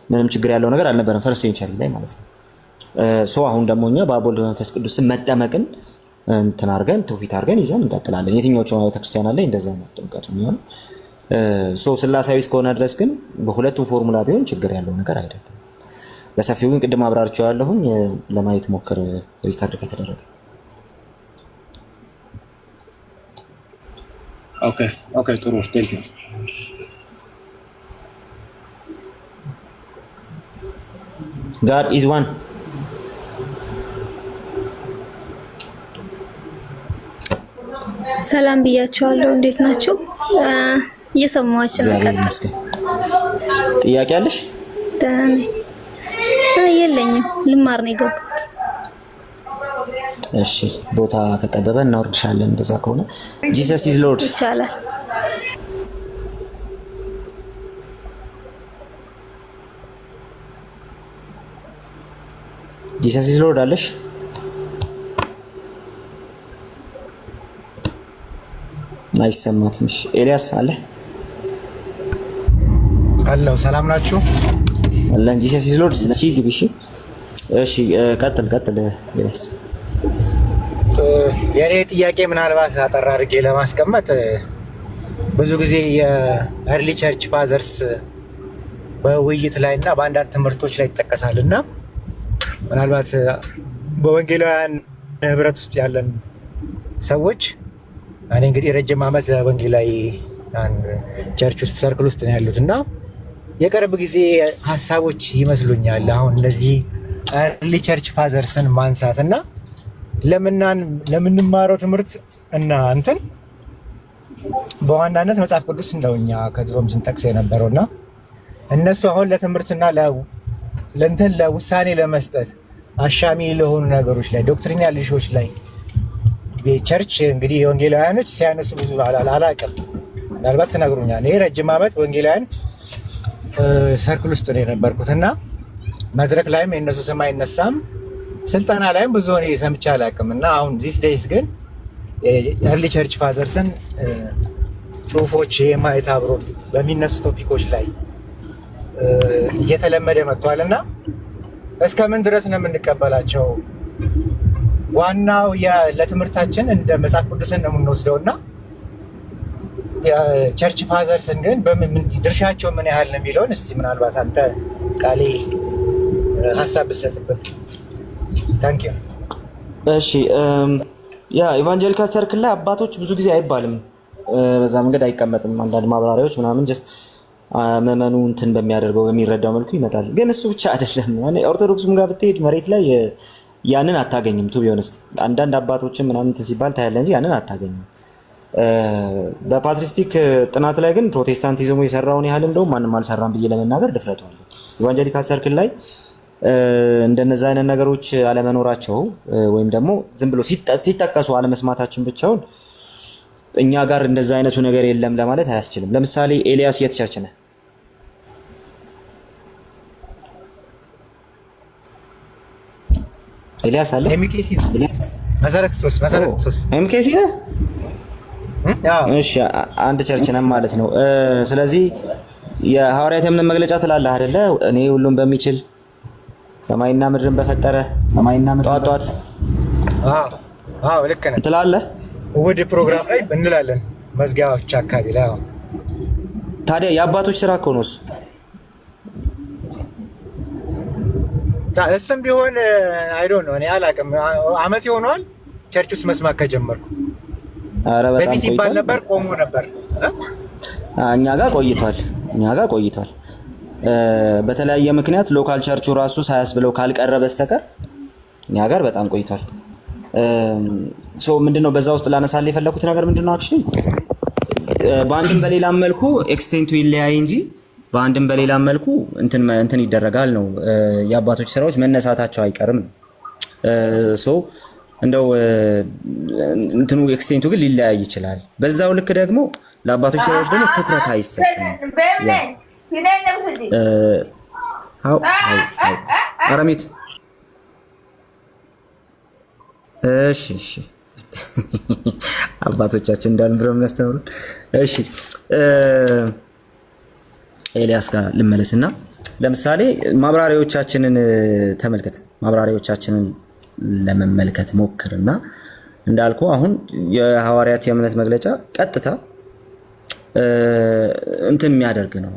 ምንም ችግር ያለው ነገር አልነበረም ፈርስት ሴንቸሪ ላይ ማለት ነው። አሁን ደግሞ እኛ በአብ ወልድ በመንፈስ ቅዱስ ስም መጠመቅን እንትን አድርገን ትውፊት አድርገን ይዘን እንቀጥላለን። የትኞቹ ቤተክርስቲያናት ላይ እንደዛ ነው ጥምቀቱ የሚሆነው። ስላሴያዊ እስከሆነ ድረስ ግን በሁለቱም ፎርሙላ ቢሆን ችግር ያለው ነገር አይደለም። በሰፊው ግን ቅድም አብራርቼዋለሁኝ ለማየት ሞክር ሪካርድ ከተደረገ። ኦኬ ጥሩ ቴንክ ዩ። God is one። ሰላም ብያቸዋለሁ። እንዴት ናችሁ? እየሰማችሁ ነው? ቀጥታ ጥያቄ አለሽ? የለኝም፣ ልማር ነው የገባሁት። እሺ ቦታ ከጠበበ እናወርድሻለን። እንደዛ ከሆነ ጂሰስ ኢዝ ሎርድ ይቻላል። ጂሰስ ኢዝ ሎርድ አለሽ? አይሰማትም። እሺ ኤልያስ አለ አለው። ሰላም ናችሁ? አለን። ጂሰስ ኢዝ ሎርድ ስለዚህ ግቢ። እሺ ቀጥል ኤልያስ። የኔ ጥያቄ ምናልባት አጠር አድርጌ ለማስቀመጥ ብዙ ጊዜ የኤርሊ ቸርች ፋዘርስ በውይይት ላይ እና በአንዳንድ ትምህርቶች ላይ ይጠቀሳል እና ምናልባት በወንጌላውያን ህብረት ውስጥ ያለን ሰዎች እኔ እንግዲህ ረጅም ዓመት ወንጌላዊ ቸርች ውስጥ ሰርክል ውስጥ ነው ያሉት እና የቅርብ ጊዜ ሀሳቦች ይመስሉኛል አሁን እነዚህ ኤርሊ ቸርች ፋዘርስን ማንሳት እና ለምንማረው ትምህርት እና እንትን በዋናነት መጽሐፍ ቅዱስ እንደውኛ ከድሮም ስንጠቅስ የነበረውና እነሱ አሁን ለትምህርትና ለእንትን ለውሳኔ ለመስጠት አሻሚ ለሆኑ ነገሮች ላይ ዶክትሪናል ኢሹዎች ላይ ቸርች እንግዲህ የወንጌላውያኖች ሲያነሱ ብዙ አላውቅም። ምናልባት ትነግሩኛል። ይሄ ረጅም ዓመት ወንጌላውያን ሰርክል ውስጥ ነው የነበርኩት እና መድረክ ላይም የእነሱ ስም አይነሳም፣ ስልጠና ላይም ብዙ እኔ ሰምቼ አላውቅም እና አሁን ዚስ ዴይስ ግን ኤርሊ ቸርች ፋዘርስን ጽሁፎች የማየት አብሮ በሚነሱ ቶፒኮች ላይ እየተለመደ መጥቷል እና እስከምን ድረስ ነው የምንቀበላቸው? ዋናው ለትምህርታችን እንደ መጽሐፍ ቅዱስን ነው የምንወስደው እና የቸርች ፋዘርስን ግን ድርሻቸው ምን ያህል ነው የሚለውን እስቲ ምናልባት አንተ ቃሌ ሀሳብ ብትሰጥበት። ታንክ ዩ። እሺ ኢቫንጀሊካል ሰርክል ላይ አባቶች ብዙ ጊዜ አይባልም፣ በዛ መንገድ አይቀመጥም። አንዳንድ ማብራሪያዎች ምናምን ጀስት መመኑ እንትን በሚያደርገው በሚረዳው መልኩ ይመጣል። ግን እሱ ብቻ አይደለም። ኦርቶዶክስም ጋር ብትሄድ መሬት ላይ ያንን አታገኝም። ቱ ቢሆንስ አንዳንድ አባቶችን ምናምን እንትን ሲባል ታያለ እንጂ ያንን አታገኝም። በፓትሪስቲክ ጥናት ላይ ግን ፕሮቴስታንቲዝሙ የሰራውን ያህል እንደውም ማንም አልሰራም ብዬ ለመናገር ድፍረቱ አለ። ኢቫንጀሊካል ሰርክል ላይ እንደነዛ አይነት ነገሮች አለመኖራቸው ወይም ደግሞ ዝም ብሎ ሲጠቀሱ አለመስማታችን ብቻውን እኛ ጋር እንደዛ አይነቱ ነገር የለም ለማለት አያስችልም። ለምሳሌ ኤልያስ የት ቸርች ነህ? ኤልያስ አለ? መሰረት ክርስቶስ ኤምኬሲ ነህ? እሺ አንድ ቸርች ነን ማለት ነው። ስለዚህ የሐዋርያት የእምነት መግለጫ ትላለህ አይደለ? እኔ ሁሉም በሚችል ሰማይና ምድርን በፈጠረ ጠዋት ልክ ነህ ትላለህ። እሑድ ፕሮግራም ላይ እንላለን መዝጊያዎች አካባቢ ላይ። ታዲያ የአባቶች ስራ እኮ ነው እሱ። እሱም ቢሆን አይ ዶንት ኖ እኔ አላውቅም። አመት ይሆነዋል ቸርች ውስጥ መስማት ከጀመርኩ። ኧረ በጣም በፊት ይባል ነበር፣ ቆሞ ነበር። እኛ ጋር ቆይቷል። በተለያየ ምክንያት ሎካል ቸርቹ ራሱ ሳያስብለው ካልቀረ በስተቀር እኛ ጋር በጣም ቆይቷል። ምንድነው በዛ ውስጥ ላነሳል የፈለኩት ነገር ምንድነው አክቹሊ በአንድም በሌላም መልኩ ኤክስቴንቱ ይለያይ እንጂ በአንድም በሌላም መልኩ እንትን ይደረጋል ነው። የአባቶች ስራዎች መነሳታቸው አይቀርም ነው። እንደው እንትኑ ኤክስቴንቱ ግን ሊለያይ ይችላል። በዛው ልክ ደግሞ ለአባቶች ስራዎች ደግሞ ትኩረት አይሰጥም። አረሚት እሺ አባቶቻችን እንዳልን ብለው የሚያስተምሩ እሺ ኤልያስ ጋር ልመለስና ለምሳሌ ማብራሪያዎቻችንን ተመልከት። ማብራሪያዎቻችንን ለመመልከት ሞክርና እንዳልኩ አሁን የሐዋርያት የእምነት መግለጫ ቀጥታ እንትን የሚያደርግ ነው።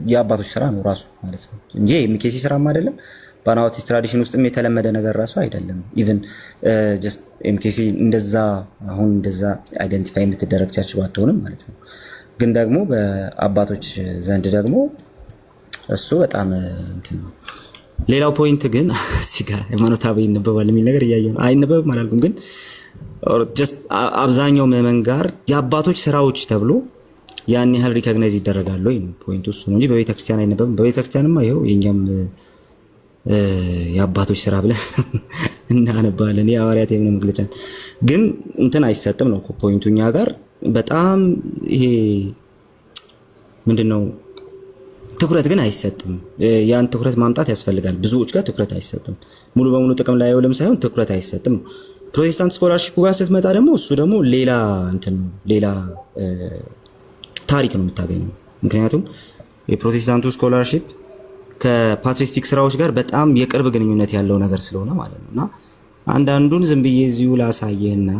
የአባቶች ስራ ነው ራሱ ማለት ነው እንጂ የሚኬሲ ስራም አይደለም። በአናባቲስት ትራዲሽን ውስጥም የተለመደ ነገር ራሱ አይደለም። ኢቭን ጀስት ኤምኬሲ እንደዛ አሁን እንደዛ አይደንቲፋይ የምትደረግ ቸርች ባትሆንም ማለት ነው። ግን ደግሞ በአባቶች ዘንድ ደግሞ እሱ በጣም እንትን ነው። ሌላው ፖይንት ግን እዚህ ጋር ሃይማኖታዊ ይነበባል የሚል ነገር እያየሁ ነው። አይነበብም አላልኩም፣ ግን ጀስት አብዛኛው ምዕመን ጋር የአባቶች ስራዎች ተብሎ ያን ያህል ሪኮግናይዝ ይደረጋል ወይ ነው ፖይንቱ። እሱ ነው እንጂ በቤተክርስቲያን አይነበብም። በቤተክርስቲያንማ ይኸው የኛም የአባቶች ስራ ብለን እናነባለን የሐዋርያት የእምነት መግለጫ፣ ግን እንትን አይሰጥም ነው ፖይንቱ። እኛ ጋር በጣም ይሄ ምንድነው ትኩረት ግን አይሰጥም። ያን ትኩረት ማምጣት ያስፈልጋል። ብዙዎች ጋር ትኩረት አይሰጥም። ሙሉ በሙሉ ጥቅም ላይ አይውልም ሳይሆን ትኩረት አይሰጥም። ፕሮቴስታንት ስኮላርሺፕ ጋር ስትመጣ ደግሞ እሱ ደግሞ ሌላ እንትን ነው፣ ሌላ ታሪክ ነው የምታገኘው። ምክንያቱም የፕሮቴስታንቱ ስኮላርሺፕ ከፓትሪስቲክ ስራዎች ጋር በጣም የቅርብ ግንኙነት ያለው ነገር ስለሆነ ማለት ነውና አንዳንዱን ዝም ብዬ እዚሁ ላሳየህና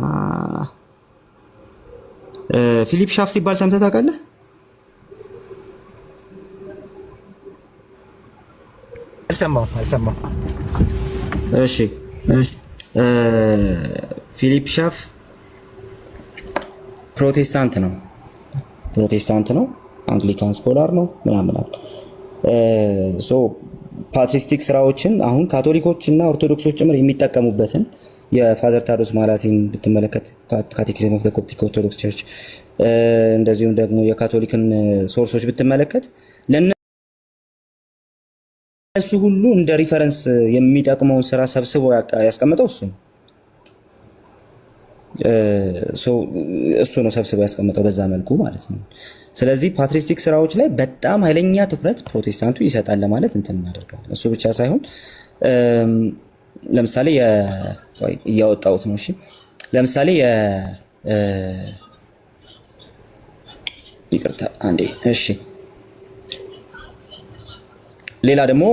ፊሊፕ ሻፍ ሲባል ሰምተህ ታውቃለህ? አልሰማሁም። እሺ ፊሊፕ ሻፍ ፕሮቴስታንት ነው፣ አንግሊካን ስኮላር ነው ምናምን። ፓትሪስቲክ ስራዎችን አሁን ካቶሊኮች እና ኦርቶዶክሶች ጭምር የሚጠቀሙበትን የፋዘር ታዶስ ማላቲን ብትመለከት፣ ካቴኪዝም ኦፍ ዘ ኮፕቲክ ኦርቶዶክስ ቸርች፣ እንደዚሁም ደግሞ የካቶሊክን ሶርሶች ብትመለከት ለነሱ ሁሉ እንደ ሪፈረንስ የሚጠቅመውን ስራ ሰብስቦ ያስቀምጠው እሱ ነው ሰብስቦ ያስቀምጠው በዛ መልኩ ማለት ነው። ስለዚህ ፓትሪስቲክ ስራዎች ላይ በጣም ኃይለኛ ትኩረት ፕሮቴስታንቱ ይሰጣል ለማለት እንትን እናደርጋለን። እሱ ብቻ ሳይሆን ለምሳሌ እያወጣሁት ነው። እሺ ለምሳሌ ይቅርታ አንዴ። እሺ ሌላ ደግሞ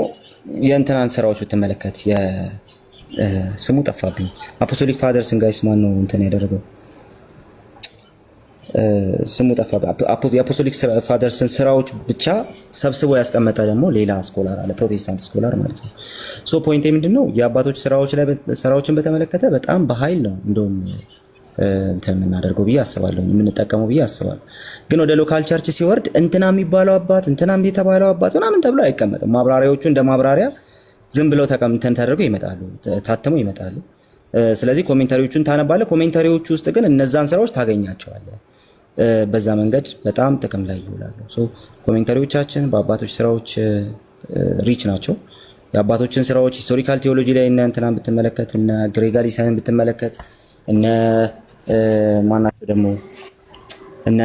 የእንትናን ስራዎች ብትመለከት ስሙ ጠፋብኝ። አፖስቶሊክ ፋደርስን ጋይስ ማን ነው እንትን ያደረገው? ስሙ ጠፋብኝ። የአፖስቶሊክ ፋደርስን ስራዎች ብቻ ሰብስቦ ያስቀመጠ ደግሞ ሌላ ስኮላር አለ፣ ፕሮቴስታንት ስኮላር ማለት ነው። ፖይንቴ ምንድነው? የአባቶች ስራዎችን በተመለከተ በጣም በኃይል ነው እንደውም እንትን የምናደርገው ብዬ አስባለሁ፣ የምንጠቀመው ብዬ አስባለሁ። ግን ወደ ሎካል ቸርች ሲወርድ እንትና የሚባለው አባት እንትናም የተባለው አባት ምናምን ተብሎ አይቀመጥም። ማብራሪያዎቹ እንደ ማብራሪያ ዝም ብለው ተቀምጠን ተደርገው ይመጣሉ፣ ታትመው ይመጣሉ። ስለዚህ ኮሜንታሪዎቹን ታነባለህ። ኮሜንታሪዎቹ ውስጥ ግን እነዛን ስራዎች ታገኛቸዋለህ። በዛ መንገድ በጣም ጥቅም ላይ ይውላሉ። ኮሜንታሪዎቻችን በአባቶች ስራዎች ሪች ናቸው። የአባቶችን ስራዎች ሂስቶሪካል ቴዎሎጂ ላይ እነ እንትናን ብትመለከት፣ እነ ግሬጎሪ ሳይን ብትመለከት፣ እነ ማናቸው ደግሞ እነ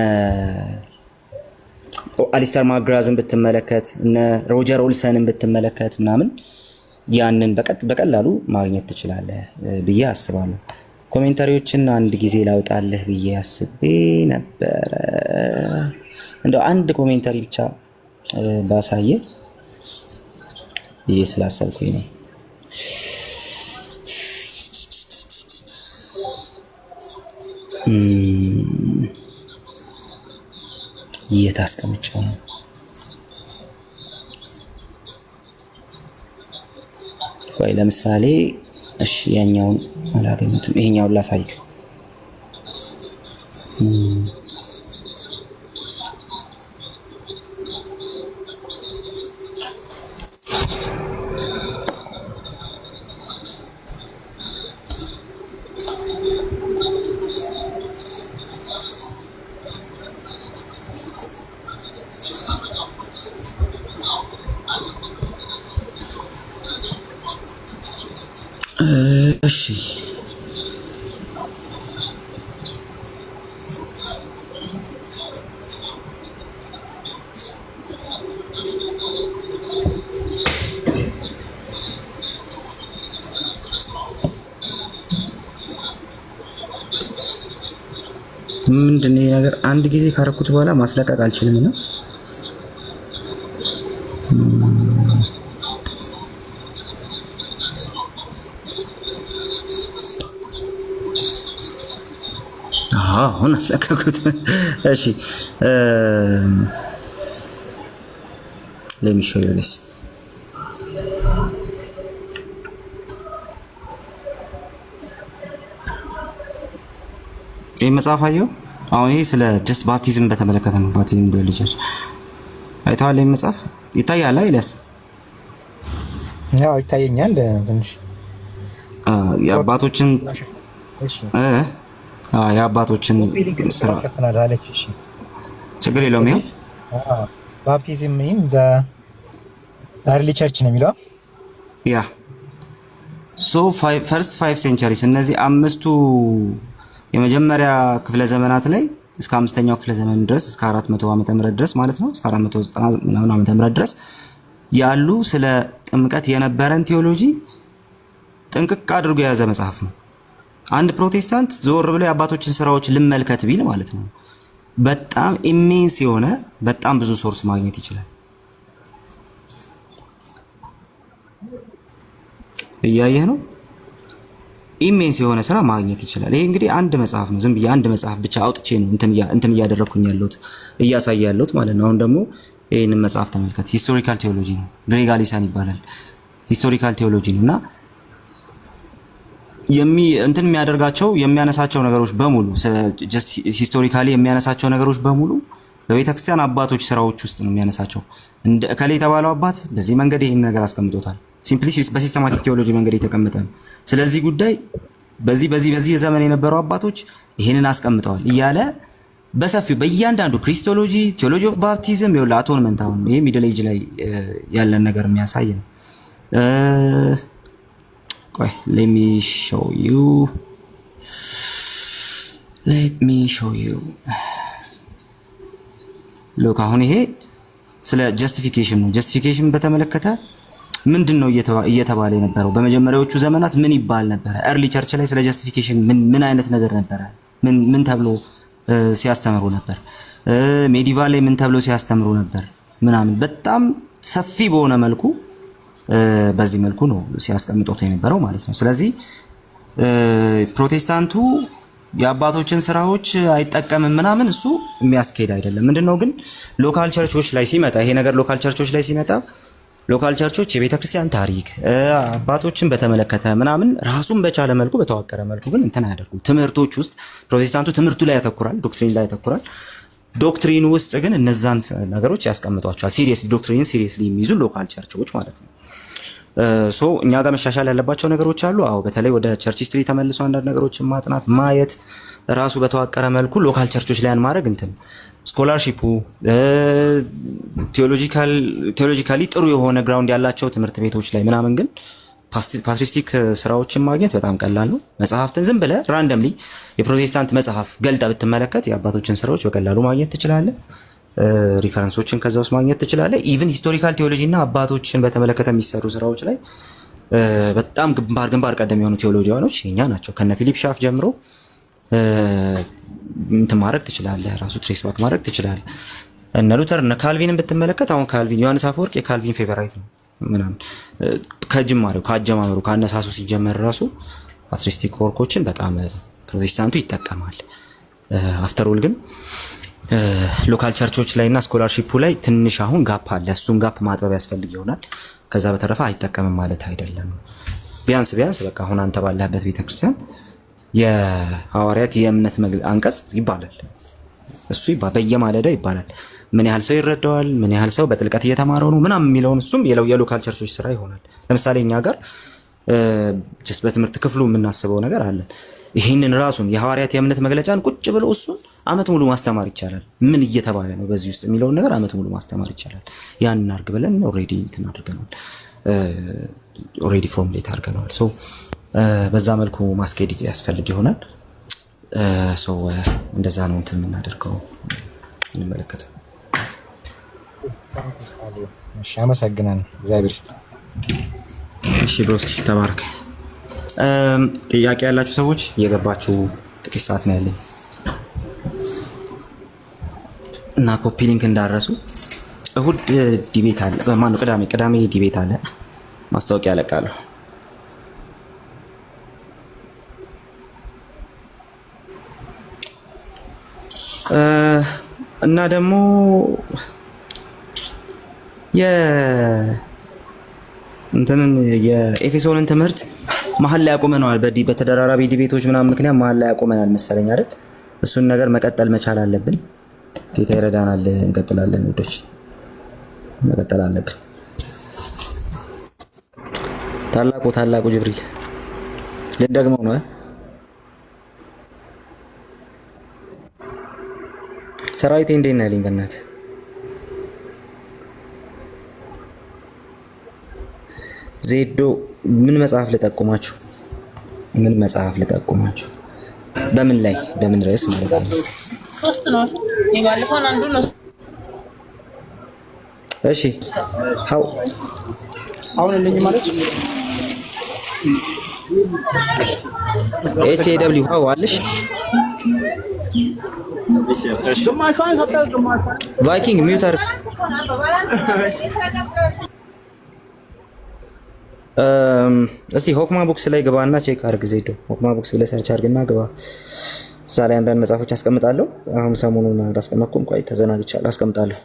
አሊስተር ማግራዝን ብትመለከት፣ እነ ሮጀር ኦልሰንን ብትመለከት ምናምን ያንን በቀላሉ ማግኘት ትችላለህ ብዬ አስባለሁ። ኮሜንታሪዎችን አንድ ጊዜ ላውጣልህ ብዬ አስቤ ነበረ። እንደው አንድ ኮሜንታሪ ብቻ ባሳየ ብዬ ስላሰብኩኝ ነው። የት አስቀምጬው ነው? ቆይ ለምሳሌ እሺ ያኛውን አላገኙትም። ይሄኛውን ላሳይክ። እሺ ምንድነው ነገር አንድ ጊዜ ካረኩት በኋላ ማስለቀቅ አልችልም ነው። አሁን አስለቀቁት። እሺ let me show you this. ይሄ መጽሐፍ አየው። አሁን ይሄ ስለ ጀስት ባፕቲዝም በተመለከተ ነው። ባፕቲዝም ልጆች አይተዋል። ይሄ መጽሐፍ ይታያል አይለስ? ያው ይታየኛል ትንሽ የአባቶችን የአባቶችን ስራ ችግር የለውም። ይሄ ባፕቲዝም ምን አርሊ ቸርች ነው የሚለው ያ ሶ ፈርስት 5 ሴንቸሪስ እነዚህ አምስቱ የመጀመሪያ ክፍለ ዘመናት ላይ እስከ አምስተኛው ክፍለ ዘመን ድረስ እስከ 400 ዓመተ ምህረት ድረስ ማለት ነው እስከ 490 ምናምን ዓመተ ምህረት ድረስ ያሉ ስለ ጥምቀት የነበረን ቴዎሎጂ ጥንቅቅ አድርጎ የያዘ መጽሐፍ ነው። አንድ ፕሮቴስታንት ዞር ብሎ የአባቶችን ስራዎች ልመልከት ቢል ማለት ነው በጣም ኢሜንስ የሆነ በጣም ብዙ ሶርስ ማግኘት ይችላል። እያየህ ነው። ኢሜንስ የሆነ ስራ ማግኘት ይችላል። ይሄ እንግዲህ አንድ መጽሐፍ ነው። ዝም ብዬ አንድ መጽሐፍ ብቻ አውጥቼ ነው እንትን እያደረኩኝ ያለሁት እያሳየ ያለሁት ማለት ነው። አሁን ደግሞ ይሄንን መጽሐፍ ተመልከት። ሂስቶሪካል ቴዎሎጂ ነው። ግሬግ አሊሰን ይባላል። ሂስቶሪካል ቴዎሎጂ ነውና እንትን የሚያደርጋቸው የሚያነሳቸው ነገሮች በሙሉ ጀስት ሂስቶሪካሊ የሚያነሳቸው ነገሮች በሙሉ በቤተክርስቲያን አባቶች ስራዎች ውስጥ ነው የሚያነሳቸው። እንደ እከሌ የተባለው አባት በዚህ መንገድ ይሄን ነገር አስቀምጦታል። ሲምፕሊ በሲስተማቲክ ቴዎሎጂ መንገድ የተቀመጠ ነው። ስለዚህ ጉዳይ በዚህ ዘመን የነበሩ አባቶች ይሄንን አስቀምጠዋል እያለ በሰፊው በእያንዳንዱ ክሪስቶሎጂ፣ ቴዎሎጂ ኦፍ ባፕቲዝም ይኸውልህ አቶንመንት አሁን ይሄ ሚድል ኤጅ ላይ ያለን ነገር የሚያሳይ ነው። ቆይ let me show you ሎክ አሁን ይሄ ስለ ጀስቲፊኬሽን ነው። ጀስቲፊኬሽን በተመለከተ ምንድነው እየተባለ የነበረው? በመጀመሪያዎቹ ዘመናት ምን ይባል ነበር? ኤርሊ ቸርች ላይ ስለ ጀስቲፊኬሽን ምን አይነት ነገር ነበረ? ምን ተብሎ ሲያስተምሩ ነበር? ሜዲቫል ላይ ምን ተብሎ ሲያስተምሩ ነበር? ምናምን በጣም ሰፊ በሆነ መልኩ በዚህ መልኩ ነው ሲያስቀምጡት የነበረው ማለት ነው። ስለዚህ ፕሮቴስታንቱ የአባቶችን ስራዎች አይጠቀምም ምናምን እሱ የሚያስኬድ አይደለም። ምንድነው ግን ሎካል ቸርቾች ላይ ሲመጣ ይሄ ነገር ሎካል ቸርቾች ላይ ሲመጣ ሎካል ቸርቾች የቤተክርስቲያን ታሪክ አባቶችን በተመለከተ ምናምን ራሱን በቻለ መልኩ በተዋቀረ መልኩ ግን እንትን አያደርጉም። ትምህርቶች ውስጥ ፕሮቴስታንቱ ትምህርቱ ላይ ያተኩራል፣ ዶክትሪን ላይ ያተኩራል። ዶክትሪን ውስጥ ግን እነዛን ነገሮች ያስቀምጧቸዋል። ሲሪየስሊ ዶክትሪን ሲሪየስሊ የሚይዙ ሎካል ቸርቾች ማለት ነው። ሶ እኛ ጋር መሻሻል ያለባቸው ነገሮች አሉ። አዎ በተለይ ወደ ቸርች ሂስትሪ ተመልሶ አንዳንድ ነገሮችን ማጥናት ማየት ራሱ በተዋቀረ መልኩ ሎካል ቸርቾች ላይ ማድረግ እንትን ስኮላርሺፑ ቴዎሎጂካሊ ጥሩ የሆነ ግራውንድ ያላቸው ትምህርት ቤቶች ላይ ምናምን ግን ፓትሪስቲክ ስራዎችን ማግኘት በጣም ቀላል ነው። መጽሐፍትን ዝም ብለህ ራንደምሊ የፕሮቴስታንት መጽሐፍ ገልጠህ ብትመለከት የአባቶችን ስራዎች በቀላሉ ማግኘት ትችላለህ። ሪፈረንሶችን ከዛ ውስጥ ማግኘት ትችላለህ። ኢቭን ሂስቶሪካል ቴዎሎጂ እና አባቶችን በተመለከተ የሚሰሩ ስራዎች ላይ በጣም ግንባር ቀደም የሆኑ ቴዎሎጂያኖች እኛ ናቸው። ከነ ፊሊፕ ሻፍ ጀምሮ እንትን ማድረግ ትችላለህ። ራሱ ትሬስ ባክ ማድረግ ትችላለህ። እነ ሉተር እነ ካልቪንን ብትመለከት አሁን ካልቪን ዮሐንስ አፈወርቅ የካልቪን ፌቨራይት ነው ምናምን ከጅማሬው ከአጀማመሩ ከአነሳሱ ሲጀመር ራሱ ፓትሪስቲክ ወርኮችን በጣም ፕሮቴስታንቱ ይጠቀማል። አፍተር ኦል ግን ሎካል ቸርቾች ላይ እና ስኮላርሺፑ ላይ ትንሽ አሁን ጋፕ አለ። እሱን ጋፕ ማጥበብ ያስፈልግ ይሆናል። ከዛ በተረፈ አይጠቀምም ማለት አይደለም። ቢያንስ በቃ አሁን አንተ ባለህበት ቤተክርስቲያን የሐዋርያት የእምነት አንቀጽ ይባላል። እሱ በየማለዳው ይባላል። ምን ያህል ሰው ይረዳዋል፣ ምን ያህል ሰው በጥልቀት እየተማረው ነው ምናምን የሚለውን እሱም የሎካል ቸርቾች ስራ ይሆናል። ለምሳሌ እኛ ጋር በትምህርት ክፍሉ የምናስበው ነገር አለን። ይህንን ራሱን የሐዋርያት የእምነት መግለጫን ቁጭ ብሎ እሱን አመት ሙሉ ማስተማር ይቻላል። ምን እየተባለ ነው በዚህ ውስጥ የሚለውን ነገር አመት ሙሉ ማስተማር ይቻላል። ያንን አድርግ ብለን ኦልሬዲ እንትን አድርገናል። ኦልሬዲ ፎርሙሌት አድርገናል። ሶ በዛ መልኩ ማስኬድ ያስፈልግ ይሆናል። ሶ እንደዛ ነው እንትን የምናደርገው እንመለከተው። እሺ አመሰግናለሁ። እግዚአብሔር ይስጥ። እሺ ብሮስ ተባረክ። ጥያቄ ያላችሁ ሰዎች እየገባችሁ ጥቂት ሰዓት ነው ያለኝ እና ኮፒ ሊንክ እንዳረሱ። እሁድ ዲቤት አለ ማነው? ቅዳሜ ዲቤት አለ። ማስታወቂያ ያለቃለሁ። እና ደግሞ የኤፌሶንን ትምህርት መሀል ላይ ያቆመናል። በተደራራቢ ዲቤቶች ምናምን ምክንያት መሀል ላይ ያቆመናል መሰለኝ አይደል? እሱን ነገር መቀጠል መቻል አለብን። ጌታ ይረዳናል። እንቀጥላለን ውዶች፣ መቀጠል አለብን። ታላቁ ጅብሪል ልንደግመው ነው። ሰራዊቴ እንዴት ነህ? ልኝ በእናትህ ዜዶ ምን መጽሐፍ ልጠቁማችሁ? በምን ርዕስ ማለት ነው? ሶስት ነው የባለፈውን አንዱ ነው። እሺ አሁን እንደኝ ማለት HAW ሃው አለሽ ቫይኪንግ ሚውት አድርግ። እስቲ ሆክማ ቡክስ ላይ ግባና ቼክ አድርግ። ዜዶ ሆክማ ቡክስ ብለህ ሰርች አድርግና ግባ። እዛ ላይ አንዳንድ መጽሐፎች አስቀምጣለሁ። አሁን ሰሞኑን አላስቀመጥኩም። ቆይ ተዘናግቻለሁ፣ አስቀምጣለሁ።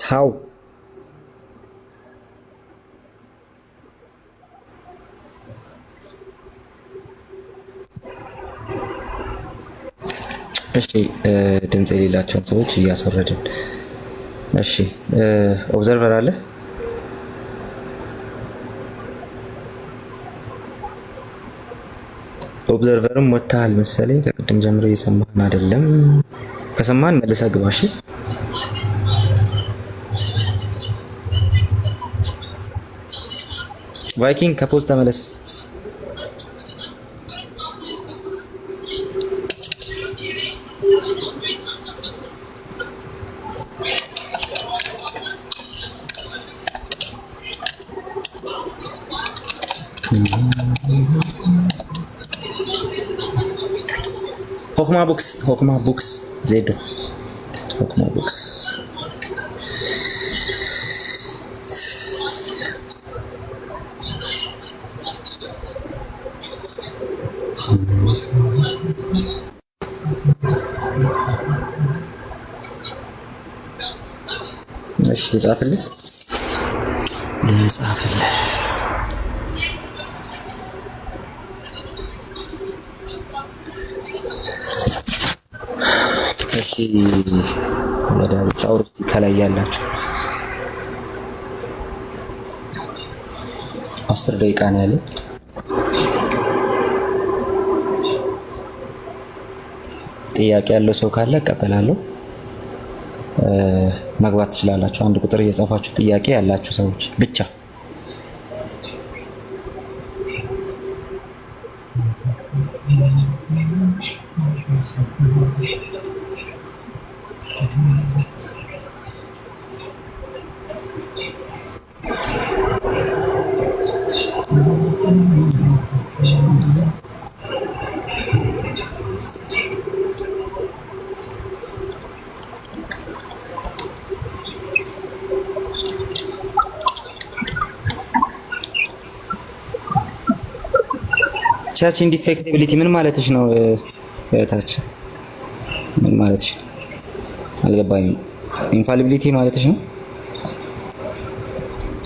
ሃው እሺ ድምጽ የሌላቸውን ሰዎች እያስወረድን። እሺ ኦብዘርቨር አለ። ኦብዘርቨርም ወጥተሃል መሰለኝ። ከቅድም ጀምሮ እየሰማህን አይደለም። ከሰማህን መልሰህ ግባ። እሺ ቫይኪንግ ከፖስት ተመለስ። ሆክማ ቡክስ ዜዶ ሆክማ ቡክስ እሺ ልጻፍልህ ወዳጆች አውሩት ከላይ ያላችሁ 10 ደቂቃ ነው ያለ። ጥያቄ ያለው ሰው ካለ እቀበላለሁ። መግባት ትችላላችሁ። አንድ ቁጥር እየጻፋችሁ ጥያቄ ያላችሁ ሰዎች ብቻ። ቸርች ኢንዲፌክቲቢሊቲ ምን ማለትሽ ነው እህታችን? ምን ማለትሽ አልገባኝም። ኢንፋሊቢሊቲ ማለትሽ ነው?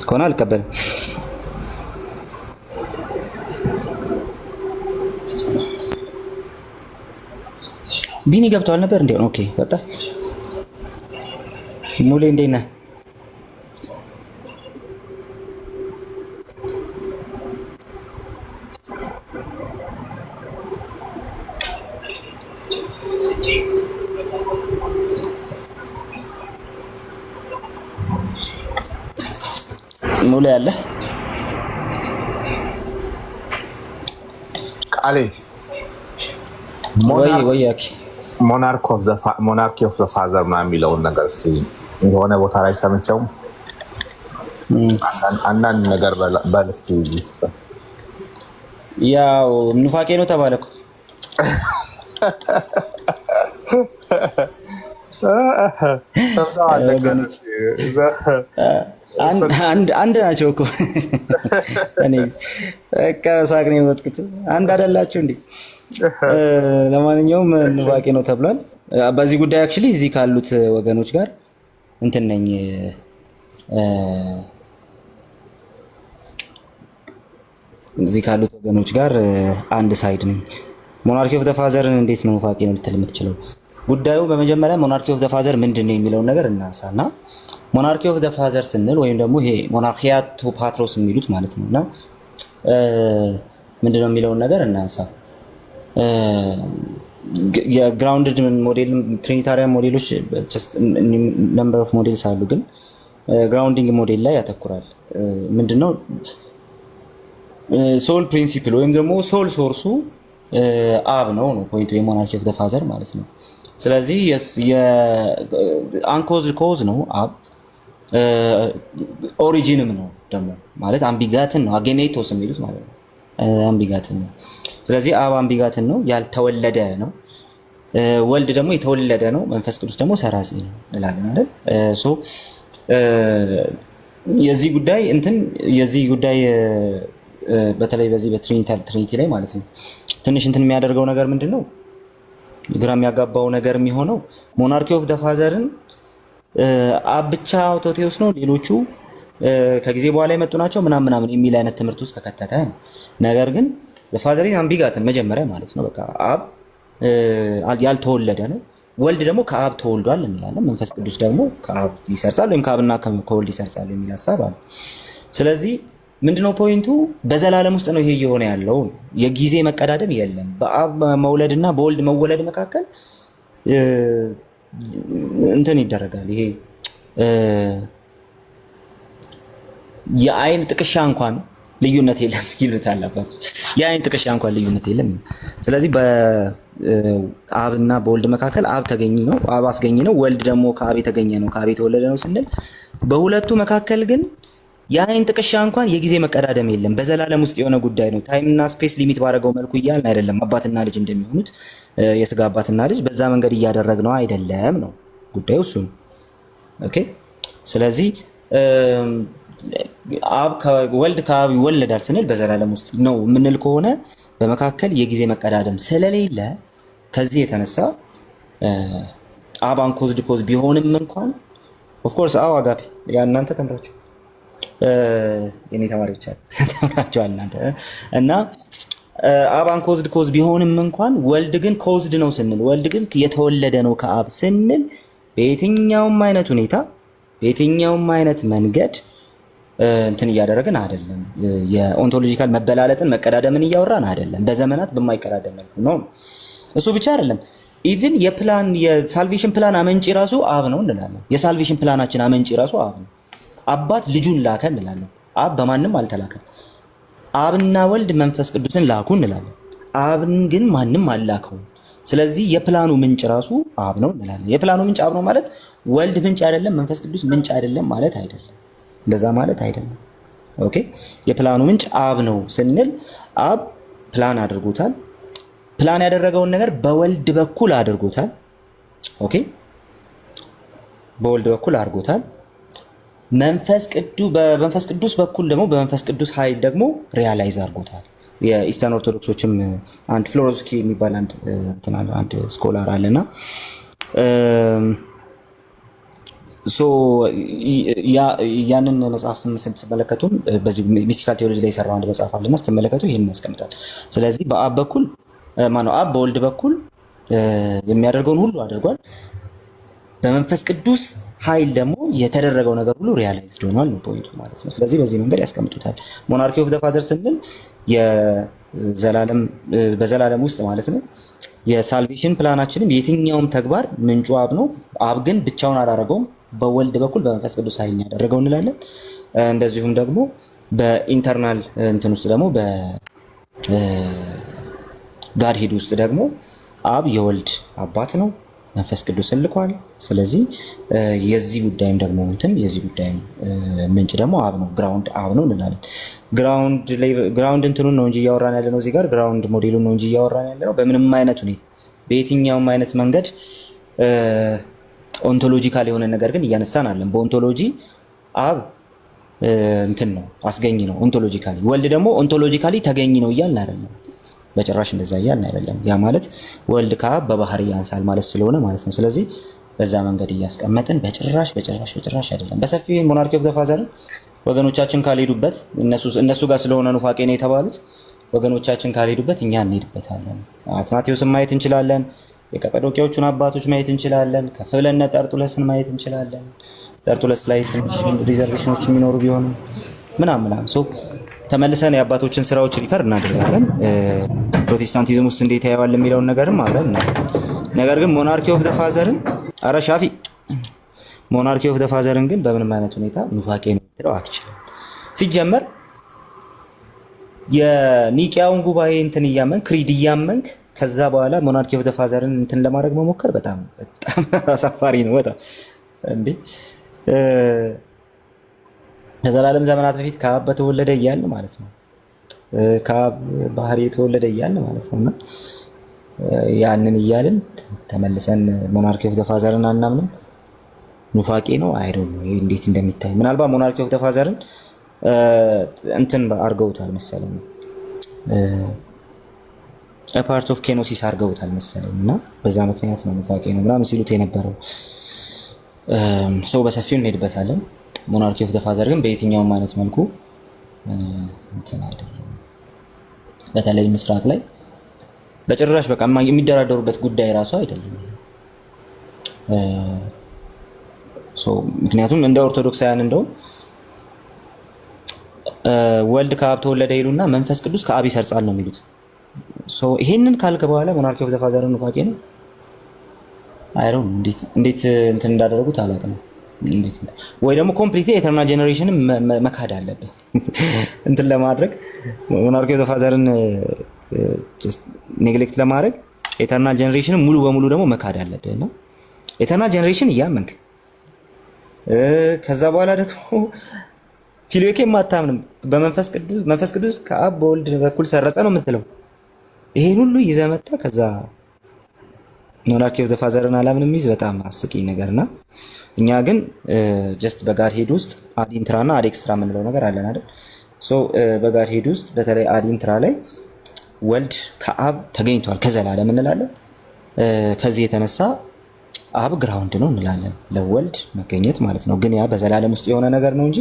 ከሆነ አልቀበልም። ቢኒ ገብቷል ነበር እንዴ? ኦኬ ወጣ። ሙሌ እንዴት ነህ? ሙሌ አለ ቃሌ ሞናርኪ ኦፍ ዘ ፋዘር ምናምን የሚለውን ነገር እስኪ የሆነ ቦታ ላይ ሰምቼው አንዳንድ ነገር በል እስኪ እዚህ ውስጥ ያው ኑፋቄ ነው ተባለ እኮ። አንድ ናቸው እኮ እኔ ከሳቅ ነው የወጥኩት። አንድ አይደላችሁ እንዴ? ለማንኛውም ኑፋቄ ነው ተብሏል። በዚህ ጉዳይ አክቹሊ እዚህ ካሉት ወገኖች ጋር እንትን ነኝ እዚህ ካሉት ወገኖች ጋር አንድ ሳይድ ነኝ። ሞናርኪ ኦፍ ዘ ፋዘርን እንዴት ነው ኑፋቄ ነው ልትል የምትችለው? ጉዳዩ በመጀመሪያ ሞናርኪ ኦፍ ዘ ፋዘር ምንድን ነው የሚለውን ነገር እናንሳና ሞናርኪ ኦፍ ዘ ፋዘር ስንል ወይም ደግሞ ይሄ ሞናርኪያቱ ፓትሮስ የሚሉት ማለት ነውና ምንድነው የሚለውን ነገር እናንሳ። የግራውንድድ ሞዴል ትሪኒታሪያን ሞዴሎች ነምበር ኦፍ ሞዴልስ አሉ፣ ግን ግራውንዲንግ ሞዴል ላይ ያተኩራል። ምንድነው ሶል ፕሪንሲፕል ወይም ደግሞ ሶል ሶርሱ አብ ነው ፖይንቱ የሞናርኪ ኦፍ ዘ ፋዘር ማለት ነው። ስለዚህ አንኮዝድ ኮዝ ነው አብ፣ ኦሪጂንም ነው ደግሞ ማለት አምቢጋትን ነው አጌኔቶስ የሚሉት ማለት ነው። አምቢጋትን ነው። ስለዚህ አብ አምቢጋትን ነው፣ ያልተወለደ ነው። ወልድ ደግሞ የተወለደ ነው። መንፈስ ቅዱስ ደግሞ ሰራጺ ነው እንላለን አይደል? የዚህ ጉዳይ በተለይ በዚህ በትሪኒቲ ላይ ማለት ነው ትንሽ እንትን የሚያደርገው ነገር ምንድን ነው? ግራ የሚያጋባው ነገር የሚሆነው ሞናርኪ ኦፍ ዘ ፋዘርን አብ ብቻ አውቶቴዎስ ነው፣ ሌሎቹ ከጊዜ በኋላ የመጡ ናቸው ምናምን የሚል አይነት ትምህርት ውስጥ ከከተተ ነው። ነገር ግን ፋዘር አምቢጋትን መጀመሪያ ማለት ነው በቃ አብ ያልተወለደ ነው፣ ወልድ ደግሞ ከአብ ተወልዷል እንላለን። መንፈስ ቅዱስ ደግሞ ከአብ ይሰርጻል ወይም ከአብና ከወልድ ይሰርጻል የሚል ሀሳብ አለ። ስለዚህ ምንድነው ፖይንቱ? በዘላለም ውስጥ ነው ይሄ እየሆነ ያለው። የጊዜ መቀዳደም የለም። በአብ መውለድና በወልድ መወለድ መካከል እንትን ይደረጋል። ይሄ የአይን ጥቅሻ እንኳን ልዩነት የለም ይሉታል አባቶች። የአይን ጥቅሻ እንኳን ልዩነት የለም። ስለዚህ በአብና በወልድ መካከል አብ ተገኝ ነው፣ አብ አስገኝ ነው፣ ወልድ ደግሞ ከአብ የተገኘ ነው፣ ከአብ የተወለደ ነው ስንል በሁለቱ መካከል ግን የአይን ጥቅሻ እንኳን የጊዜ መቀዳደም የለም። በዘላለም ውስጥ የሆነ ጉዳይ ነው። ታይምና ስፔስ ሊሚት ባደረገው መልኩ እያልን አይደለም። አባትና ልጅ እንደሚሆኑት የስጋ አባትና ልጅ በዛ መንገድ እያደረግነው አይደለም ነው ጉዳዩ እሱ ነው። ኦኬ። ስለዚህ ወልድ ከአብ ይወለዳል ስንል በዘላለም ውስጥ ነው የምንል ከሆነ በመካከል የጊዜ መቀዳደም ስለሌለ ከዚህ የተነሳ አብ አንኮዝድ ኮዝ ቢሆንም እንኳን ኦፍኮርስ አጋፔ እናንተ ተምራችሁ የኔ ተማሪዎች ተምራችኋል እናንተ እና አብ አንኮዝድ ኮዝ ቢሆንም እንኳን ወልድ ግን ኮዝድ ነው ስንል ወልድ ግን የተወለደ ነው ከአብ ስንል በየትኛውም አይነት ሁኔታ በየትኛውም አይነት መንገድ እንትን እያደረግን አይደለም። የኦንቶሎጂካል መበላለጥን መቀዳደምን እያወራን አይደለም። በዘመናት በማይቀዳደም መልኩ ነው። እሱ ብቻ አይደለም። ኢቭን የሳልቬሽን ፕላን አመንጪ ራሱ አብ ነው እንላለን። የሳልቬሽን ፕላናችን አመንጪ ራሱ አብ ነው። አባት ልጁን ላከ እንላለን። አብ በማንም አልተላከም። አብና ወልድ መንፈስ ቅዱስን ላኩ እንላለን። አብን ግን ማንም አላከው። ስለዚህ የፕላኑ ምንጭ ራሱ አብ ነው እንላለን። የፕላኑ ምንጭ አብ ነው ማለት ወልድ ምንጭ አይደለም፣ መንፈስ ቅዱስ ምንጭ አይደለም ማለት አይደለም። እንደዛ ማለት አይደለም። ኦኬ። የፕላኑ ምንጭ አብ ነው ስንል አብ ፕላን አድርጎታል። ፕላን ያደረገውን ነገር በወልድ በኩል አድርጎታል። ኦኬ። በወልድ በኩል አድርጎታል። በመንፈስ ቅዱስ በኩል ደግሞ በመንፈስ ቅዱስ ኃይል ደግሞ ሪያላይዝ አድርጎታል። የኢስተርን ኦርቶዶክሶችም አንድ ፍሎሮስኪ የሚባል አንድ ስኮላር አለና ያንን መጽሐፍ ስትመለከቱም በዚህ ሚስቲካል ቴዎሎጂ ላይ የሰራው አንድ መጽሐፍ አለና ስትመለከቱ ይሄንን ያስቀምጣል። ስለዚህ በአብ በኩል አብ በወልድ በኩል የሚያደርገውን ሁሉ አድርጓል። በመንፈስ ቅዱስ ኃይል ደግሞ የተደረገው ነገር ሁሉ ሪያላይዝድ ሆኗል ነው ፖይንቱ ማለት ነው። ስለዚህ በዚህ መንገድ ያስቀምጡታል። ሞናርኪ ኦፍ ዘ ፋዘር ስንል በዘላለም ውስጥ ማለት ነው። የሳልቬሽን ፕላናችንም የትኛውም ተግባር ምንጩ አብ ነው። አብ ግን ብቻውን አላደረገውም፣ በወልድ በኩል በመንፈስ ቅዱስ ኃይል ያደረገው እንላለን። እንደዚሁም ደግሞ በኢንተርናል እንትን ውስጥ ደግሞ በጋድ ሄድ ውስጥ ደግሞ አብ የወልድ አባት ነው፣ መንፈስ ቅዱስን ልኳል። ስለዚህ የዚህ ጉዳይም ደግሞ የዚህ ጉዳይም ምንጭ ደግሞ አብ ነው፣ ግራውንድ አብ ነው እንላለን። ግራውንድ እንትኑን ነው እንጂ እያወራን ያለ ነው እዚህ ጋር ግራውንድ ሞዴሉን ነው እንጂ እያወራን ያለ ነው። በምንም አይነት ሁኔታ በየትኛውም አይነት መንገድ ኦንቶሎጂካል የሆነ ነገር ግን እያነሳን አለን። በኦንቶሎጂ አብ እንትን ነው አስገኝ ነው ኦንቶሎጂካሊ፣ ወልድ ደግሞ ኦንቶሎጂካሊ ተገኝ ነው እያልን አይደለም። በጭራሽ እንደዛ እያልን አይደለም። ያ ማለት ወልድ ከአብ በባህሪ ያንሳል ማለት ስለሆነ ማለት ነው። ስለዚህ በዛ መንገድ እያስቀመጥን በጭራሽ አይደለም። በሰፊ ሞናርኪ ኦፍ ዘ ፋዘር ወገኖቻችን ካልሄዱበት እነሱ ጋር ስለሆነ ኑፋቄ ነው የተባሉት። ወገኖቻችን ካልሄዱበት እኛ እንሄድበታለን። አትናቴዎስን ማየት እንችላለን። የቀጰዶቅያዎቹን አባቶች ማየት እንችላለን። ከፍ ብለን ጠርጡለስን ማየት እንችላለን። ጠርጡለስ ላይ ትንሽ ሪዘርቬሽኖች የሚኖሩ ቢሆንም ምናምን ተመልሰን የአባቶችን ስራዎች ሪፈር እናደርጋለን። ፕሮቴስታንቲዝም ውስጥ እንዴት ያየዋል የሚለውን ነገርም አብረን እናያለን። ነገር ግን ሞናርኪ ኦፍ ዘ ፋዘርን ሻፊ ሞናርኪ ኦፍ ዘ ፋዘርን ግን በምንም አይነት ሁኔታ ኑፋቄ ነው ልትለው አትችልም። ሲጀመር የኒቂያውን ጉባኤ እያመንክ ክሪድ እያመንክ ከዛ በኋላ ሞናርኪ ኦፍ ዘ ፋዘርን ለማድረግ መሞከር በጣም አሳፋሪ ነው። በጣም እንዴ ከዘላለም ዘመናት በፊት ከአብ በተወለደ እያልን ማለት ነው። ከአብ ባህሪ የተወለደ እያልን ማለት ነው። እና ያንን እያልን ተመልሰን ሞናርኪ ኦፍ ዘ ፋዘርን አናምንም። ኑፋቄ ነው አይደል? እንዴት እንደሚታይ ምናልባት ሞናርኪ ኦፍ ዘ ፋዘርን አድርገውታል መሰለኝ፣ ፓርት ኦፍ ኬኖሲስ አድርገውታል መሰለኝ። እና በዛ ምክንያት ነው ኑፋቄ ነው ምናምን ሲሉት የነበረው። ሰው በሰፊው እንሄድበታለን። ሞናርኪ ኦፍ ዘ ፋዘር ግን በየትኛውም አይነት መልኩ አይደለም። በተለይ ምስራቅ ላይ በጭራሽ በቃ የሚደራደሩበት ጉዳይ ራሱ አይደለም። ምክንያቱም እንደ ኦርቶዶክሳውያን እንደውም ወልድ ከአብ ተወለደ ይሉና መንፈስ ቅዱስ ከአብ ይሰርጻል ነው የሚሉት። ይሄንን ካልክ በኋላ ሞናርኪ ኦፍ ዘ ፋዘር ኑፋቄ ነው አይደል? እንዴት እንዳደረጉት አላውቅም። ወይ ደግሞ ኮምፕሊትሊ ኤተርናል ጀነሬሽን መካድ አለበት ለማድረግ ሞናርኪ ኦፍ ዘ ፋዘርን ኔግሌክት ለማድረግ ኤተርናል ጀነሬሽን ሙሉ በሙሉ ደግሞ መካድ አለበት እና ኤተርናል ጀነሬሽን እያመንክ ከዛ በኋላ ደግሞ ፊልዮኬ ማታምንም በመንፈስ ቅዱስ ከአብ በወልድ በኩል ሰረጸ ነው የምትለው። ይሄን ሁሉ ይዘህ መጣ ከዛ ሞናርኪ ኦፍ ዘ ፋዘርን አላምንም ይዝ በጣም አስቂኝ ነገርና እኛ ግን ጀስት በጋድ ሄድ ውስጥ አዲንትራ እና አዴክስትራ የምንለው ነገር አለን አይደል? በጋድ ሄድ ውስጥ በተለይ አዲንትራ ላይ ወልድ ከአብ ተገኝቷል ከዘላለም እንላለን። ከዚህ የተነሳ አብ ግራውንድ ነው እንላለን ለወልድ መገኘት ማለት ነው። ግን ያ በዘላለም ውስጥ የሆነ ነገር ነው እንጂ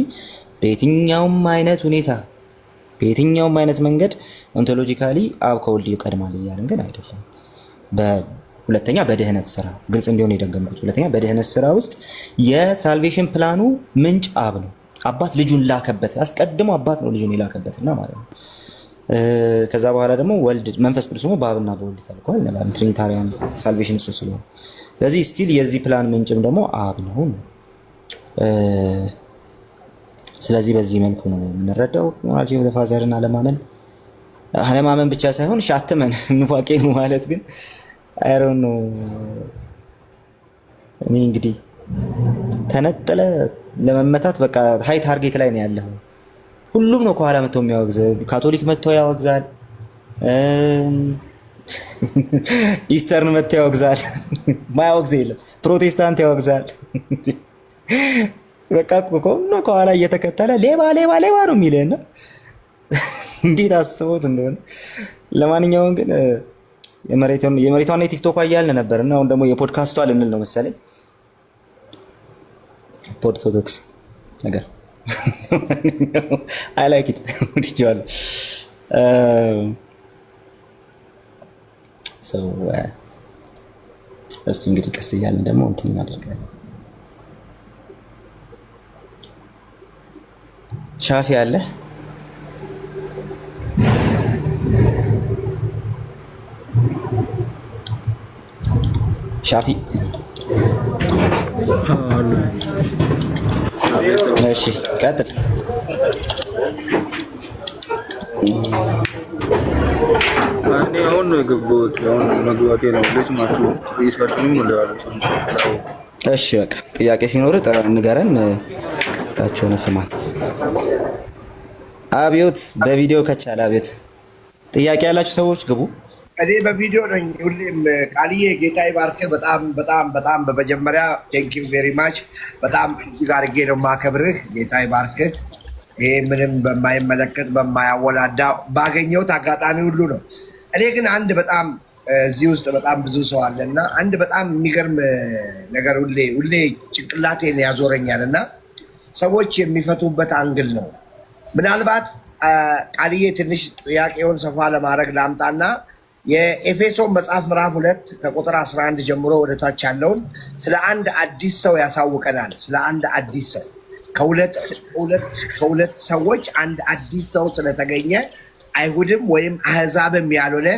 በየትኛውም አይነት ሁኔታ በየትኛውም አይነት መንገድ ኦንቶሎጂካሊ አብ ከወልድ ይቀድማል እያልን ግን አይደለም። ሁለተኛ በድህነት ስራ ግልጽ እንዲሆን የደገምኩት ሁለተኛ በድህነት ስራ ውስጥ የሳልቬሽን ፕላኑ ምንጭ አብ ነው። አባት ልጁን ላከበት፣ አስቀድሞ አባት ነው ልጁን የላከበትና ማለት ነው። ከዛ በኋላ ደግሞ ወልድ መንፈስ ቅዱስ ደግሞ በአብና በወልድ ተልኳል እንላለን። ትሪኒታሪያን ሳልቬሽን እሱ ስለሆነ ስለዚህ ስቲል የዚህ ፕላን ምንጭም ደግሞ አብ ነው። ስለዚህ በዚህ መልኩ ነው የምንረዳው። ሞናርኪ ኦፍ ዘ ፋዘርን አለማመን ብቻ ሳይሆን ሻትመን ኑፋቄ ነው ማለት ግን አይሮን ነው። እኔ እንግዲህ ተነጠለ ለመመታት በቃ ሃይ ታርጌት ላይ ነው ያለው። ሁሉም ነው ከኋላ መጥቶ የሚያወግዝ። ካቶሊክ መጥቶ ያወግዛል፣ ኢስተርን መጥቶ ያወግዛል፣ ማያወግዝ የለም። ፕሮቴስታንት ያወግዛል። በቃ ነው ከኋላ እየተከተለ ሌባ ሌባ ሌባ ነው የሚለና እንዴት አስቦት እንደሆነ። ለማንኛውም ግን የመሬቷና የቲክቶክ እያልን ነበር እና አሁን ደግሞ የፖድካስቷ ልንል ነው መሰለኝ። ኦርቶዶክስ ነገር አይ ላይክ ኢት ወድጄዋለሁ። እስቲ እንግዲህ ቀስ እያልን ደግሞ እንትን እናደርጋለን። ሻፊ አለ ሻፊ እሺ ቀጥል። እኔ አሁን ነው የገባሁት። አሁን መግባቴ ነው። ልስማችሁ ሪሳችሁንም ወለዋለሁ። እሺ በቃ ጥያቄ ሲኖር ንገረን። ታች ሆነ ስማን። አብዮት በቪዲዮ ከቻለ አብዮት ጥያቄ ያላችሁ ሰዎች ግቡ። እኔ በቪዲዮ ነኝ ሁሌም። ቃልዬ ጌታ ይባርክ። በጣም በጣም በጣም በመጀመሪያ ቴንክ ዩ ቬሪ ማች። በጣም እጅግ አድርጌ ነው የማከብርህ። ጌታ ይባርክ። ይሄ ምንም በማይመለከት በማያወላዳ ባገኘሁት አጋጣሚ ሁሉ ነው። እኔ ግን አንድ በጣም እዚህ ውስጥ በጣም ብዙ ሰው አለ እና አንድ በጣም የሚገርም ነገር ሁሌ ጭንቅላቴን ያዞረኛል እና ሰዎች የሚፈቱበት አንግል ነው። ምናልባት ቃልዬ ትንሽ ጥያቄውን ሰፋ ለማድረግ ላምጣና የኤፌሶን መጽሐፍ ምዕራፍ 2 ከቁጥር 11 ጀምሮ ወደ ታች ያለውን ስለ አንድ አዲስ ሰው ያሳውቀናል። ስለ አንድ አዲስ ሰው ከሁለት ሰዎች አንድ አዲስ ሰው ስለተገኘ አይሁድም ወይም አህዛብም ያልሆነ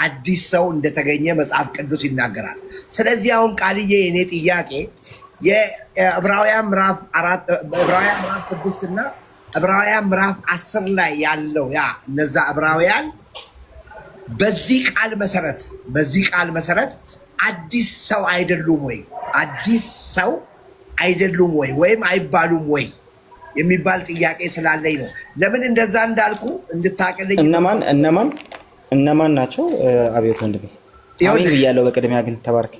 አዲስ ሰው እንደተገኘ መጽሐፍ ቅዱስ ይናገራል። ስለዚህ አሁን ቃልዬ የኔ ጥያቄ የዕብራውያን ምዕራፍ 6 እና ዕብራውያን ምዕራፍ 10 ላይ ያለው እነዛ ዕብራውያን በዚህ ቃል መሰረት አዲስ ሰው አይደሉም ወይ? አዲስ ሰው አይደሉም ወይ ወይም አይባሉም ወይ የሚባል ጥያቄ ስላለኝ ነው። ለምን እንደዛ እንዳልኩ እንድታቀልኝ። እነማን ናቸው? አብዮት ወንድሜ አሜን ብያለሁ። በቅድሚያ ግን ተባረክ።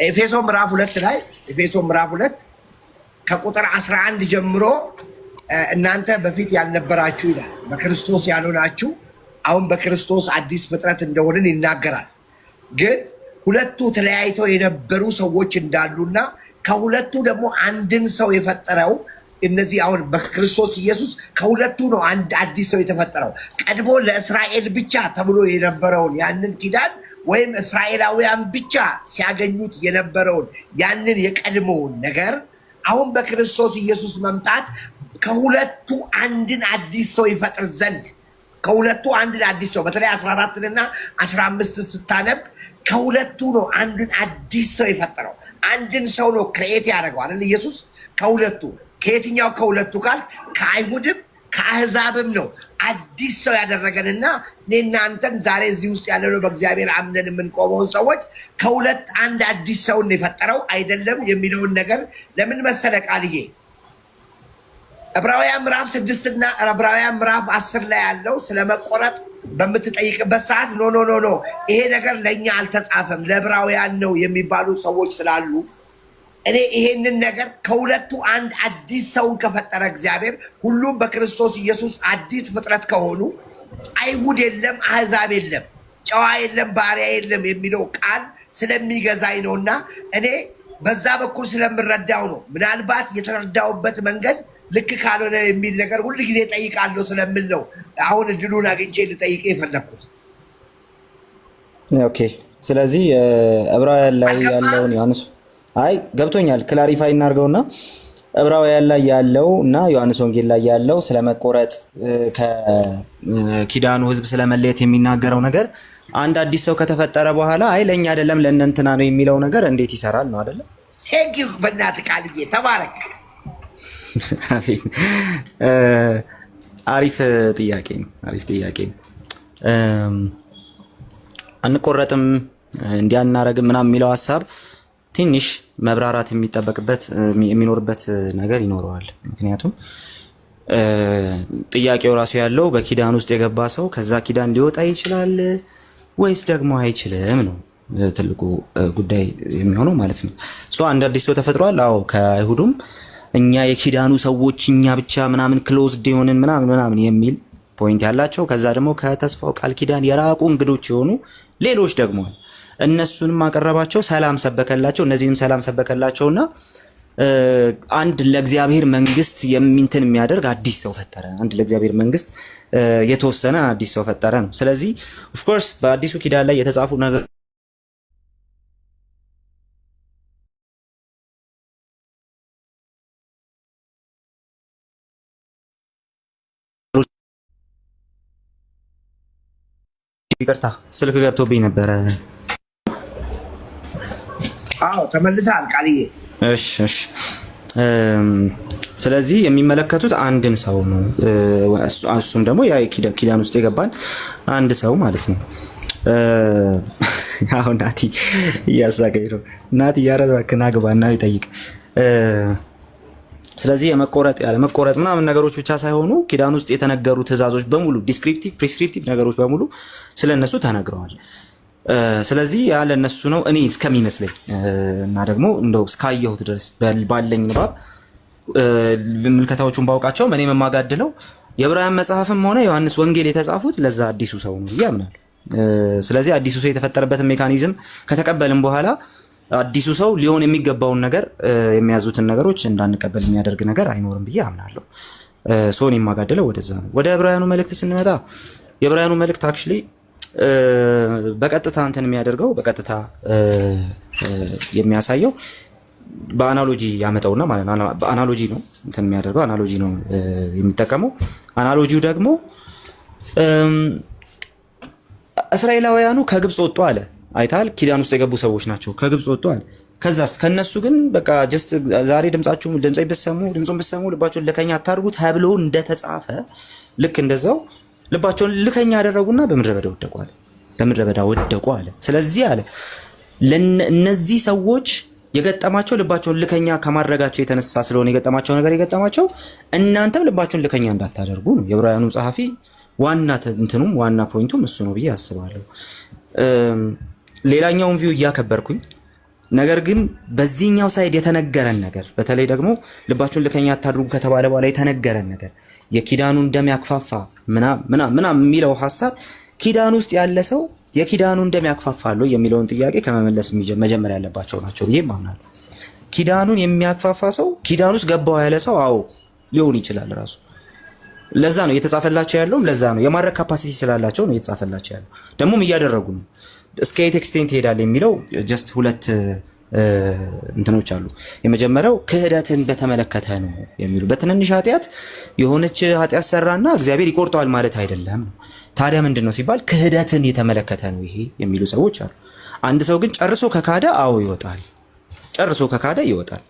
ኤፌሶን ምዕራፍ 2 ላይ ኤፌሶን ምዕራፍ 2 ከቁጥር 11 ጀምሮ እናንተ በፊት ያልነበራችሁ ይላል፣ በክርስቶስ ያልሆናችሁ አሁን በክርስቶስ አዲስ ፍጥረት እንደሆንን ይናገራል። ግን ሁለቱ ተለያይተው የነበሩ ሰዎች እንዳሉና ከሁለቱ ደግሞ አንድን ሰው የፈጠረው እነዚህ አሁን በክርስቶስ ኢየሱስ ከሁለቱ ነው አንድ አዲስ ሰው የተፈጠረው። ቀድሞ ለእስራኤል ብቻ ተብሎ የነበረውን ያንን ኪዳን ወይም እስራኤላውያን ብቻ ሲያገኙት የነበረውን ያንን የቀድሞውን ነገር አሁን በክርስቶስ ኢየሱስ መምጣት ከሁለቱ አንድን አዲስ ሰው ይፈጥር ዘንድ ከሁለቱ አንድን አዲስ ሰው በተለይ 14 እና 15 ስታነብ ከሁለቱ ነው አንድን አዲስ ሰው የፈጠረው። አንድን ሰው ነው ክሬት ያደረገው አይደል ኢየሱስ። ከየትኛው ከሁለቱ ካል ከአይሁድም ከአህዛብም ነው አዲስ ሰው ያደረገንና እኔና አንተን ዛሬ እዚህ ውስጥ ያለነው በእግዚአብሔር አምነን የምንቆመውን ሰዎች ከሁለት አንድ አዲስ ሰው ነው የፈጠረው አይደለም የሚለውን ነገር ለምን መሰለ ቃልዬ ዕብራውያን ምዕራፍ 6 እና ዕብራውያን ምዕራፍ 10 ላይ ያለው ስለመቆረጥ በምትጠይቅበት ሰዓት ኖ ይሄ ነገር ለኛ አልተጻፈም ለዕብራውያን ነው የሚባሉ ሰዎች ስላሉ እኔ ይሄንን ነገር ከሁለቱ አንድ አዲስ ሰውን ከፈጠረ እግዚአብሔር ሁሉም በክርስቶስ ኢየሱስ አዲስ ፍጥረት ከሆኑ አይሁድ የለም አህዛብ የለም ጨዋ የለም ባሪያ የለም የሚለው ቃል ስለሚገዛኝ ነውና እኔ በዛ በኩል ስለምረዳው ነው። ምናልባት የተረዳውበት መንገድ ልክ ካልሆነ የሚል ነገር ሁሉ ጊዜ ጠይቃለሁ ስለምን ነው አሁን እድሉን አግኝቼ ልጠይቅ የፈለኩት። ኦኬ ስለዚህ ዕብራውያን ላይ ያለውን ዮሐንስ ገብቶኛል። ክላሪፋይ እናድርገውና ዕብራውያን ላይ ያለው እና ዮሐንስ ወንጌል ላይ ያለው ስለመቆረጥ ከኪዳኑ ሕዝብ ስለመለየት የሚናገረው ነገር አንድ አዲስ ሰው ከተፈጠረ በኋላ ለኛ አይደለም ለእነንትና ነው የሚለው ነገር እንዴት ይሰራል ነው አይደለም? ቴንክ ዩ በእናትህ ቃልዬ ተባረክ። አሪፍ ጥያቄ ነው። አንቆረጥም እንዲያናረግም ምናምን የሚለው ሀሳብ ትንሽ መብራራት የሚኖርበት ነገር ይኖረዋል። ምክንያቱም ጥያቄው ራሱ ያለው በኪዳን ውስጥ የገባ ሰው ከዛ ኪዳን ሊወጣ ይችላል ወይስ ደግሞ አይችልም ነው ትልቁ ጉዳይ የሚሆነው ማለት ነው። አንድ አዲስ ሰው ተፈጥሯል። አዎ ከአይሁዱም እኛ የኪዳኑ ሰዎች እኛ ብቻ ምናምን ክሎዝድ የሆንን ምናምን የሚል ፖይንት ያላቸው ከዛ ደግሞ ከተስፋው ቃል ኪዳን የራቁ እንግዶች የሆኑ ሌሎች ደግሞ እነሱንም አቀረባቸው፣ ሰላም ሰበከላቸው። እነዚህንም ሰላም ሰበከላቸውና አንድ ለእግዚአብሔር መንግስት የሚንትን የሚያደርግ አዲስ ሰው ፈጠረ። አንድ ለእግዚአብሔር መንግስት የተወሰነ አዲስ ሰው ፈጠረ ነው። ስለዚህ ኦፍ ኮርስ በአዲሱ ኪዳን ላይ የተጻፉ ነገር ይቅርታ ስልክ ገብቶብኝ ነበረ። አዎ ተመልሰሃል ቃልዬ። እሺ ስለዚህ የሚመለከቱት አንድን ሰው ነው። እሱም ደግሞ ያ ኪዳን ውስጥ የገባን አንድ ሰው ማለት ነው። አሁን ናቲ እያሳቀኝ ነው። ናቲ እያረባክና ግባና ይጠይቅ። ስለዚህ የመቆረጥ ያለ መቆረጥ ምናምን ነገሮች ብቻ ሳይሆኑ ኪዳን ውስጥ የተነገሩ ትእዛዞች በሙሉ ዲስክሪፕቲቭ ፕሪስክሪፕቲቭ ነገሮች በሙሉ ስለነሱ ተነግረዋል። ስለዚህ ያለ እነሱ ነው እኔ እስከሚመስለኝ እና ደግሞ እንደው እስካየሁት ድረስ ባለኝ ንባብ ምልከታዎቹን ባውቃቸውም እኔ የማጋድለው የዕብራውያን መጽሐፍም ሆነ ዮሐንስ ወንጌል የተጻፉት ለዛ አዲሱ ሰው ነው ብዬ አምናለሁ። ስለዚህ አዲሱ ሰው የተፈጠረበትን ሜካኒዝም ከተቀበልን በኋላ አዲሱ ሰው ሊሆን የሚገባውን ነገር የሚያዙትን ነገሮች እንዳንቀበል የሚያደርግ ነገር አይኖርም ብዬ አምናለሁ። ሶን የማጋድለው ወደዛ ነው። ወደ ዕብራውያኑ መልእክት ስንመጣ የዕብራውያኑ መልእክት አክቹሊ በቀጥታ እንትን የሚያደርገው በቀጥታ የሚያሳየው በአናሎጂ ያመጣውና ማለት ነው። በአናሎጂ ነው እንትን የሚያደርገው አናሎጂ ነው የሚጠቀመው። አናሎጂው ደግሞ እስራኤላውያኑ ከግብፅ ወጡ አለ። አይታል ኪዳን ውስጥ የገቡ ሰዎች ናቸው። ከግብፅ ወጡ አለ። ከዛስ ከነሱ ግን በቃ ጀስት ዛሬ ድምጹን ብትሰሙ ልባቸውን ልከኛ አታርጉ ተብሎ እንደተጻፈ ልክ እንደዛው ልባቸውን ልከኛ ያደረጉና በምድረ በዳ ወደቁ አለ። ስለዚህ አለ ለነዚህ ሰዎች የገጠማቸው ልባቸውን ልከኛ ከማድረጋቸው የተነሳ ስለሆነ የገጠማቸው ነገር የገጠማቸው እናንተም ልባቸውን ልከኛ እንዳታደርጉ ነው። የዕብራውያኑ ጸሐፊ ዋና እንትኑም ዋና ፖይንቱም እሱ ነው ብዬ አስባለሁ። ሌላኛውን ቪው እያከበርኩኝ ነገር ግን በዚህኛው ሳይድ የተነገረን ነገር በተለይ ደግሞ ልባቸውን ልከኛ አታድርጉ ከተባለ በኋላ የተነገረን ነገር የኪዳኑን ደም ያክፋፋ ምናምን የሚለው ሐሳብ ኪዳን ውስጥ ያለ ሰው የኪዳኑን ደም ያክፋፋሉ የሚለውን ጥያቄ ከመመለስ መጀመር ያለባቸው ናቸው ብዬ አምናለሁ። ኪዳኑን የሚያክፋፋ ሰው ኪዳን ውስጥ ገባው ያለ ሰው አዎ ሊሆን ይችላል ራሱ። ለዛ ነው የተጻፈላቸው ያለውም ለዛ ነው የማድረግ ካፓሲቲ ስላላቸው ነው የተጻፈላቸው ያለው። ደግሞም እያደረጉ ነው። እስከ የት ኤክስቴንት ይሄዳል የሚለው ጀስት ሁለት እንትኖች አሉ። የመጀመሪያው ክህደትን በተመለከተ ነው የሚሉ በትንንሽ ኃጢአት የሆነች ኃጢአት ሰራና እግዚአብሔር ይቆርጠዋል ማለት አይደለም። ታዲያ ምንድነው ሲባል ክህደትን የተመለከተ ነው ይሄ የሚሉ ሰዎች አሉ። አንድ ሰው ግን ጨርሶ ከካደ አዎ ይወጣል፣ ጨርሶ ከካደ ይወጣል።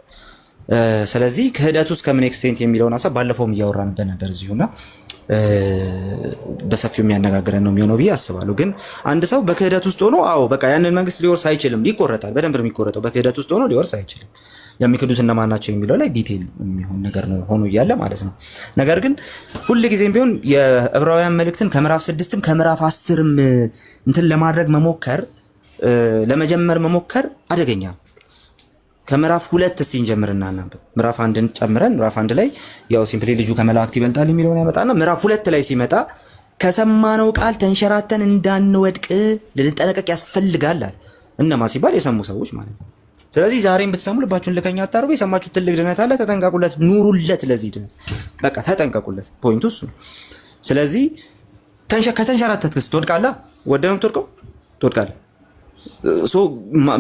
ስለዚህ ክህደት ውስጥ ከምን ኤክስቴንት የሚለውን ሐሳብ ባለፈውም እያወራንበት ነበር እዚሁና በሰፊው የሚያነጋግረን ነው የሚሆነው ብዬ አስባለሁ። ግን አንድ ሰው በክህደት ውስጥ ሆኖ አዎ በቃ ያንን መንግስት ሊወርስ አይችልም፣ ይቆረጣል። በደንብ ነው የሚቆረጠው። በክህደት ውስጥ ሆኖ ሊወርስ አይችልም። የሚክዱት እነማን ናቸው የሚለው ላይ ዲቴይል የሚሆን ነገር ነው ሆኖ እያለ ማለት ነው። ነገር ግን ሁልጊዜም ቢሆን የዕብራውያን መልእክትን ከምዕራፍ 6ም ከምዕራፍ 10ም እንትን ለማድረግ መሞከር ለመጀመር መሞከር አደገኛ። ከምዕራፍ 2 እስቲ እንጀምርና እናንብብ። ምዕራፍ 1ን ጨምረን ምዕራፍ 1 ላይ ያው ሲምፕሊ ልጁ ከመላእክት ይበልጣል የሚለውን ያመጣና ምዕራፍ 2 ላይ ሲመጣ ከሰማነው ቃል ተንሸራተን እንዳንወድቅ ልንጠነቀቅ ያስፈልጋል አለ። እነማ ሲባል የሰሙ ሰዎች ማለት ነው። ስለዚህ ዛሬም ብትሰሙ ልባችሁን ልከኛ አታርጉ። የሰማችሁት ትልቅ ድነት አለ፣ ተጠንቀቁለት፣ ኑሩለት። ለዚህ ድነት በቃ ተጠንቀቁለት። ፖይንቱ እሱ ነው። ስለዚህ ከተንሸራተትክስ ትወድቃለህ። ወደ ነው የምትወድቀው፣ ትወድቃለህ።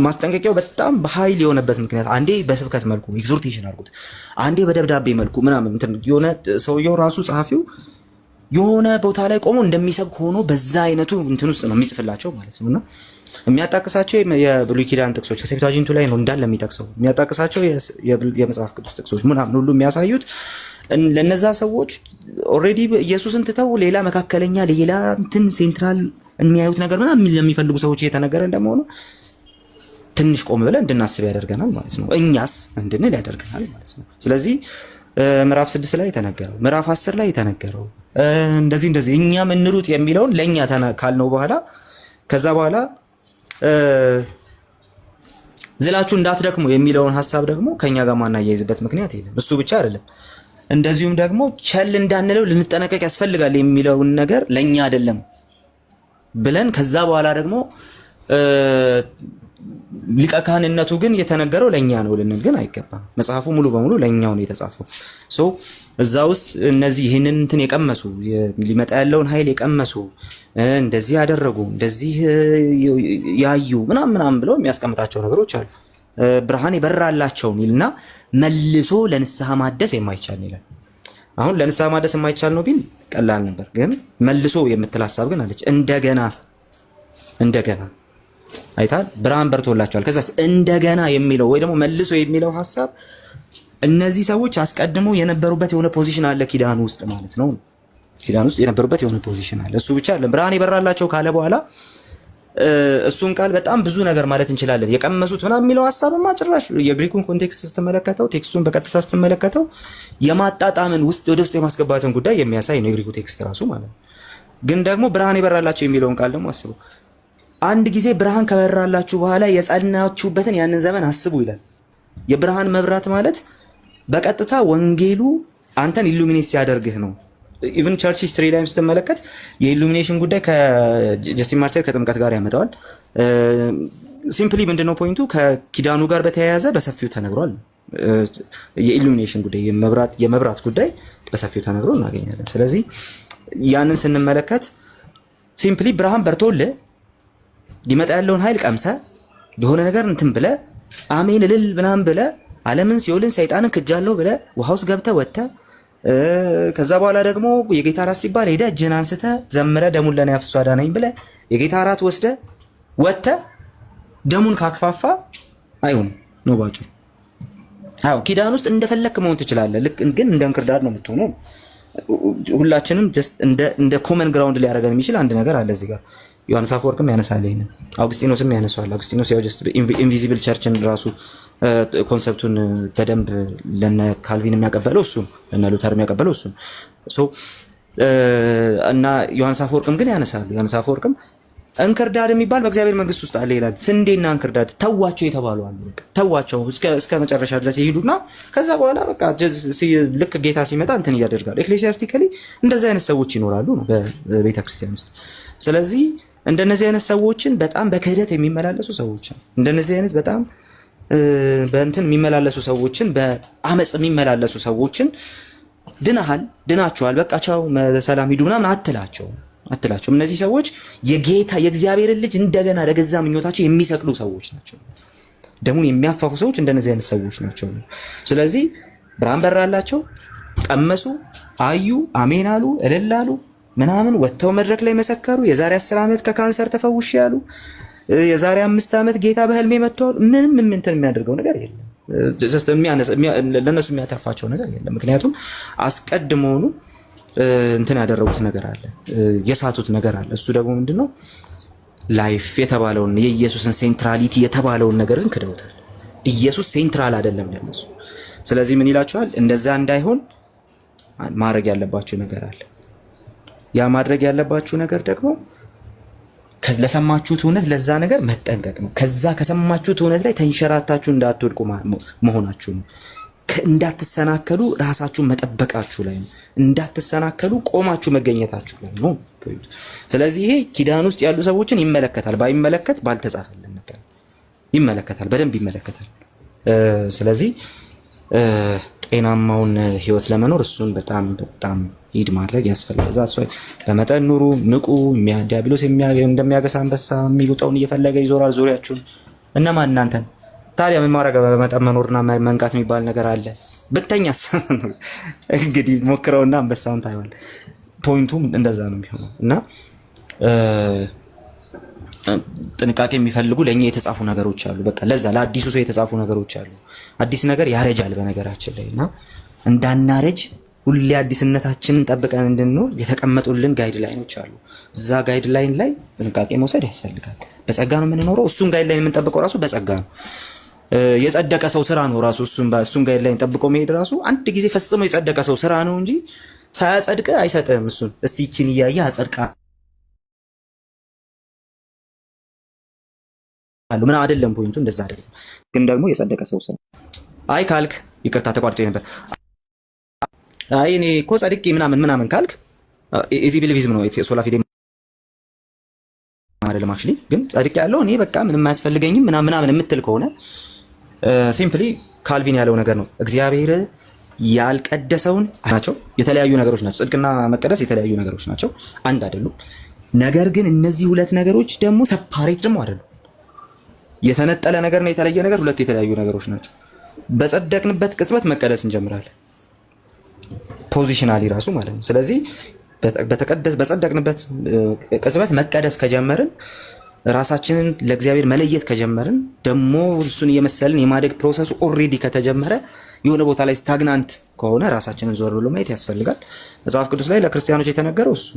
ማስጠንቀቂያው በጣም በኃይል የሆነበት ምክንያት አንዴ በስብከት መልኩ ኤግዞርቴሽን አድርጉት፣ አንዴ በደብዳቤ መልኩ ምናምን የሆነ ሰውየው ራሱ ጸሐፊው የሆነ ቦታ ላይ ቆሞ እንደሚሰብክ ሆኖ በዛ አይነቱ እንትን ውስጥ ነው የሚጽፍላቸው ማለት ነውና የሚያጣቅሳቸው የብሉይ ኪዳን ጥቅሶች ከሴፕቱአጂንቱ ላይ ነው እንዳለ የሚጠቅሰው የሚያጣቅሳቸው የመጽሐፍ ቅዱስ ጥቅሶች ምናምን ሁሉ የሚያሳዩት ለነዛ ሰዎች ኦልሬዲ ኢየሱስን ትተው ሌላ መካከለኛ ሌላ እንትን ሴንትራል የሚያዩት ነገር ምናምን ለሚፈልጉ ሰዎች እየተነገረ እንደመሆኑ ትንሽ ቆም ብለን እንድናስብ ያደርገናል ማለት ነው። እኛስ እንድንል ያደርገናል ማለት ነው። ስለዚህ ምዕራፍ 6 ላይ የተነገረው ምዕራፍ 10 ላይ የተነገረው እንደዚህ እኛም እንሩጥ የሚለውን ለኛ ካልነው በኋላ ከዛ በኋላ ዝላችሁ እንዳትደክሙ የሚለውን ሐሳብ ደግሞ ከኛ ጋር ማናያይዝበት ምክንያት የለም። እሱ ብቻ አይደለም፣ እንደዚሁም ደግሞ ቸል እንዳንለው ልንጠነቀቅ ያስፈልጋል የሚለውን ነገር ለኛ አይደለም ብለን ከዛ በኋላ ደግሞ ሊቀ ካህንነቱ ግን የተነገረው ለኛ ነው ልንል ግን አይገባም። መጽሐፉ ሙሉ በሙሉ ለኛው ነው የተጻፈው። ሶ እዛ ውስጥ እነዚህ ይህንን እንትን የቀመሱ ሊመጣ ያለውን ኃይል የቀመሱ እንደዚህ ያደረጉ እንደዚህ ያዩ ምናምን ብለው የሚያስቀምጣቸው ነገሮች አሉ። ብርሃን የበራላቸውን ይልና መልሶ ለንስሐ ማደስ የማይቻል ይላል። አሁን ለንስሐ ማደስ የማይቻል ነው ቢል ቀላል ነበር፣ ግን መልሶ የምትል ሐሳብ ግን አለች። እንደገና አይታል ብርሃን በርቶላቸዋል። ከዛስ እንደገና የሚለው ወይ ደግሞ መልሶ የሚለው ሐሳብ እነዚህ ሰዎች አስቀድመው የነበሩበት የሆነ ፖዚሽን አለ ኪዳን ውስጥ ማለት ነው። ኪዳን ውስጥ የነበሩበት የሆነ ፖዚሽን አለ። እሱ ብቻ አይደለም። ብርሃን የበራላቸው ካለ በኋላ እሱን ቃል በጣም ብዙ ነገር ማለት እንችላለን። የቀመሱት ምናምን የሚለው ሐሳብማ ጭራሽ የግሪኩን ኮንቴክስት ስትመለከተው፣ ቴክስቱን በቀጥታ ስትመለከተው የማጣጣምን ወደ ውስጥ የማስገባትን ጉዳይ የሚያሳይ ነው የግሪኩ ቴክስት ራሱ ማለት ነው። ግን ደግሞ ብርሃን የበራላቸው የሚለውን ቃል ደግሞ አስቡ። አንድ ጊዜ ብርሃን ከበራላችሁ በኋላ የጸናችሁበትን ያንን ዘመን አስቡ ይላል። የብርሃን መብራት ማለት በቀጥታ ወንጌሉ አንተን ኢሉሚኔት ሲያደርግህ ነው። ኢቭን ቸርች ሂስትሪ ላይ ስትመለከት የኢሉሚኔሽን ጉዳይ ከጀስቲን ማርቲር ከጥምቀት ጋር ያመጣዋል። ሲምፕሊ ምንድነው ፖይንቱ? ከኪዳኑ ጋር በተያያዘ በሰፊው ተነግሯል። የኢሉሚኔሽን ጉዳይ የመብራት ጉዳይ በሰፊው ተነግሮ እናገኛለን። ስለዚህ ያንን ስንመለከት ሲምፕሊ ብርሃን በርቶልህ ሊመጣ ያለውን ኃይል ቀምሰ የሆነ ነገር እንትን ብለ አሜን እልል ምናምን ብለ ዓለምን ሲኦልን ሰይጣንን ክጃለሁ ብለ ውሃ ውስጥ ገብተ ወጥተ ከዛ በኋላ ደግሞ የጌታ ራት ሲባል ሄደ እጅህን አንስተ ዘምረ ደሙን ለኔ አፍስሶ አዳነኝ ብለ የጌታ ራት ወስደ ወጥተ ደሙን ካክፋፋ አይሆንም ነው ባጭሩ። አዎ ኪዳን ውስጥ እንደፈለክ መሆን ትችላለህ። ልክ ግን እንደ እንክርዳድ ነው የምትሆነው። ሁላችንም ጀስት እንደ ኮመን ግራውንድ ሊያደርገን የሚችል አንድ ነገር አለ እዚህ ጋር። ዮሐንስ አፈወርቅም ያነሳል ይሄንን፣ አውግስቲኖስም ያነሳዋል። አውግስቲኖስ ያው ጀስት ኢንቪዚብል ቸርችን ራሱ ኮንሰፕቱን በደንብ ለነ ካልቪን የሚያቀበለው እሱ ለነ ሉተር የሚያቀበለው እሱ እና ዮሐንስ አፈወርቅም ግን ያነሳሉ። ዮሐንስ አፈወርቅም እንክርዳድ የሚባል በእግዚአብሔር መንግስት ውስጥ አለ ይላል። ስንዴና እንክርዳድ ተዋቸው የተባሉ አሉ። ተዋቸው እስከ መጨረሻ ድረስ ይሄዱና ከዛ በኋላ በቃ ልክ ጌታ ሲመጣ እንትን ያደርጋሉ። ኤክሌሲያስቲካሊ እንደዚህ አይነት ሰዎች ይኖራሉ ነው በቤተክርስቲያን ውስጥ። ስለዚህ እንደነዚህ አይነት ሰዎችን በጣም በክህደት የሚመላለሱ ሰዎች እንደነዚህ አይነት በጣም በእንትን የሚመላለሱ ሰዎችን በአመጽ የሚመላለሱ ሰዎችን ድናቸዋል፣ በቃ ቻው ሰላም ሂዱ ምናምን አትላቸውም። እነዚህ ሰዎች የጌታ የእግዚአብሔርን ልጅ እንደገና ለገዛ ምኞታቸው የሚሰቅሉ ሰዎች ናቸው። ደሙን የሚያክፋፉ ሰዎች እንደነዚህ አይነት ሰዎች ናቸው። ስለዚህ ብርሃን በራላቸው፣ ቀመሱ፣ አዩ፣ አሜን አሉ፣ እልል አሉ ምናምን ወጥተው መድረክ ላይ መሰከሩ። የዛሬ 10 ዓመት ከካንሰር ተፈውሽ ያሉ፣ የዛሬ 5 ዓመት ጌታ በህልሜ መጥቷል። ምንም እንትን የሚያደርገው ነገር የለም። ለነሱ የሚያተርፋቸው ነገር የለም። ምክንያቱም አስቀድመውኑ እንትን ያደረጉት ነገር አለ፣ የሳቱት ነገር አለ። እሱ ደግሞ ምንድነው? ላይፍ የተባለውን የኢየሱስን ሴንትራሊቲ የተባለውን ነገርን ክደውታል። ኢየሱስ ሴንትራል አይደለም ለነሱ። ስለዚህ ምን ይላቸዋል? እንደዛ እንዳይሆን ማድረግ ያለባችሁ ነገር አለ። ያ ማድረግ ያለባችሁ ነገር ደግሞ ለሰማችሁት እውነት ለዛ ነገር መጠንቀቅ ነው። ከዛ ከሰማችሁት እውነት ላይ ተንሸራታችሁ እንዳትወድቁ መሆናችሁ ነው። እንዳትሰናከሉ ራሳችሁን መጠበቃችሁ ላይ ነው። እንዳትሰናከሉ ቆማችሁ መገኘታችሁ ላይ ነው። ስለዚህ ይሄ ኪዳን ውስጥ ያሉ ሰዎችን ይመለከታል። ባይመለከት ባልተጻፈልን ነበር። ይመለከታል፣ በደንብ ይመለከታል። ስለዚህ ጤናማውን ህይወት ለመኖር እሱን በጣም ሂድ ማድረግ ያስፈልጋል። እዛ በመጠን ኑሩ፣ ንቁ። ዲያብሎስ እንደሚያገሳ አንበሳ የሚውጠውን እየፈለገ ይዞራል ዙሪያችሁን። እነማን? እናንተን። ታዲያ ምን ማድረግ? በመጠን መኖርና መንቃት የሚባል ነገር አለ። ብተኛስ እንግዲህ ሞክረውና አንበሳውን ታይዋል። ፖይንቱም እንደዛ ነው የሚሆነው እና ጥንቃቄ የሚፈልጉ ለኛ የተጻፉ ነገሮች አሉ። በቃ ለዛ ለአዲሱ ሰው የተጻፉ ነገሮች አሉ። አዲስ ነገር ያረጃል በነገራችን ላይ እና እንዳናረጅ ሁሌ አዲስነታችንን ጠብቀን እንድንኖር የተቀመጡልን ጋይድ ላይኖች አሉ። እዛ ጋይድ ላይን ላይ ጥንቃቄ መውሰድ ያስፈልጋል። በጸጋ ነው የምንኖረው። እሱን ጋይድ ላይን የምንጠብቀው ራሱ በጸጋ ነው። የጸደቀ ሰው ስራ ነው ራሱ። እሱን ጋይድ ላይን ጠብቆ መሄድ ራሱ አንድ ጊዜ ፈጽሞ የጸደቀ ሰው ስራ ነው እንጂ ሳያጸድቅ አይሰጥም። እሱን እስቲ ይችን እያየ አጸድቃ ምን አይደለም። ፖይንቱ እንደዛ አይደለም። ግን ደግሞ የጸደቀ ሰው ስራ አይ ካልክ ይቅርታ ተቋርጬ ነበር። አይ እኔ እኮ ጸድቄ ምናምን ካልክ ኢዚ ቢሊቪዝም ነው ሶላ ፊዴ አይደለም አክቹሊ ግን ጻድቅ ያለው እኔ በቃ ምንም አያስፈልገኝም ምናምን የምትል ከሆነ ሲምፕሊ ካልቪን ያለው ነገር ነው። እግዚአብሔር ያልቀደሰውን ናቸው የተለያዩ ነገሮች ናቸው። ጽድቅና መቀደስ የተለያዩ ነገሮች ናቸው፣ አንድ አይደሉም። ነገር ግን እነዚህ ሁለት ነገሮች ደግሞ ሰፓሬት ደግሞ አይደሉም። የተነጠለ ነገር ነው የተለየ ነገር፣ ሁለት የተለያዩ ነገሮች ናቸው። በጸደቅንበት ቅጽበት መቀደስ እንጀምራለን፣ ፖዚሽናሊ ራሱ ማለት ነው። ስለዚህ በጸደቅንበት ቅጽበት መቀደስ ከጀመርን ራሳችንን ለእግዚአብሔር መለየት ከጀመርን ደግሞ እሱን እየመሰልን የማደግ ፕሮሰሱ ኦልሬዲ ከተጀመረ የሆነ ቦታ ላይ ስታግናንት ከሆነ ራሳችንን ዞር ብሎ ማየት ያስፈልጋል። መጽሐፍ ቅዱስ ላይ ለክርስቲያኖች የተነገረው እሱ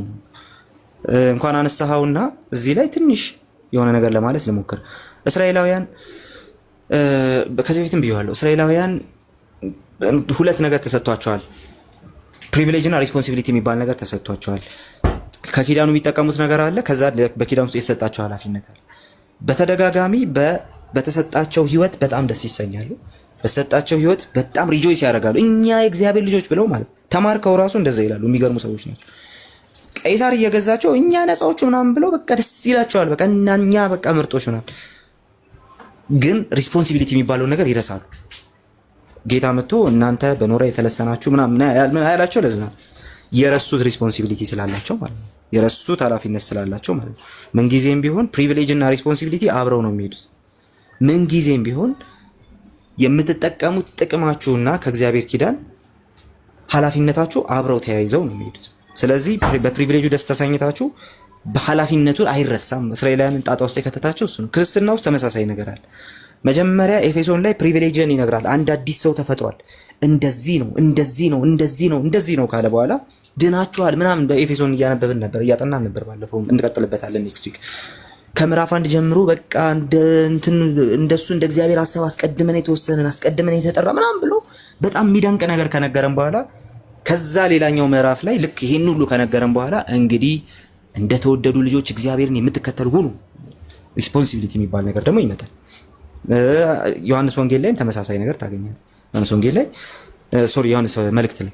እንኳን አነሳኸውና እዚህ ላይ ትንሽ የሆነ ነገር ለማለት ልሞክር። እስራኤላውያን ከዚህ በፊትም ብየዋለሁ። እስራኤላውያን ሁለት ነገር ተሰጥቷቸዋል። ፕሪቪሌጅ እና ሪስፖንሲቢሊቲ የሚባል ነገር ተሰጥቷቸዋል። ከኪዳኑ የሚጠቀሙት ነገር አለ፣ ከዛ በኪዳኑ ውስጥ የተሰጣቸው ኃላፊነት አለ። በተደጋጋሚ በተሰጣቸው ህይወት በጣም ደስ ይሰኛሉ። በተሰጣቸው ህይወት በጣም ሪጆይስ ያደርጋሉ። እኛ የእግዚአብሔር ልጆች ብለው ማለት ተማርከው ራሱ እንደዛ ይላሉ። የሚገርሙ ሰዎች ናቸው። ቀይሳር እየገዛቸው እኛ ነፃዎቹ ምናምን ብለው በቃ ደስ ይላቸዋል። በቃ እኛ በቃ ምርጦች ምናምን። ግን ሪስፖንሲቢሊቲ የሚባለው ነገር ይረሳሉ። ጌታ መጥቶ እናንተ በኖራ የተለሰናችሁ ምናምን ያላቸው ለዛ የረሱት ሪስፖንሲቢሊቲ ስላላቸው ማለት ነው። የረሱት ኃላፊነት ስላላቸው ማለት ነው። ምንጊዜም ቢሆን ፕሪቪሌጅ እና ሪስፖንሲቢሊቲ አብረው ነው የሚሄዱት። ምንጊዜም ቢሆን የምትጠቀሙት ጥቅማችሁና ከእግዚአብሔር ኪዳን ኃላፊነታችሁ አብረው ተያይዘው ነው የሚሄዱት። ስለዚህ በፕሪቪሌጁ ደስ ተሰኝታችሁ በኃላፊነቱ አይረሳም። እስራኤላውያንን ጣጣ ውስጥ የከተታቸው እሱ ነው። ክርስትና ውስጥ ተመሳሳይ ነገር አለ። መጀመሪያ ኤፌሶን ላይ ፕሪቪሌጅን ይነግራል። አንድ አዲስ ሰው ተፈጥሯል። እንደዚህ ነው እንደዚህ ነው እንደዚህ ነው እንደዚህ ነው ካለ በኋላ ድናችኋል ምናምን በኤፌሶን እያነበብን ነበር፣ እያጠናን ነበር። ባለፈው እንቀጥልበታለን ኔክስት ዊክ። ከምዕራፍ 1 ጀምሮ በቃ እንደሱ እንደ እግዚአብሔር ሐሳብ አስቀድመን የተወሰነን አስቀድመን የተጠራ ምናምን ብሎ በጣም የሚደንቅ ነገር ከነገረን በኋላ ከዛ ሌላኛው ምዕራፍ ላይ ልክ ይሄን ሁሉ ከነገረን በኋላ እንግዲህ እንደተወደዱ ልጆች እግዚአብሔርን የምትከተሉ ሁኑ። ሪስፖንሲቢሊቲ የሚባል ነገር ደግሞ ይመጣል። ዮሐንስ ወንጌል ላይም ተመሳሳይ ነገር ታገኛለህ። ዮሐንስ ወንጌል ላይ ዮሐንስ መልእክት ላይ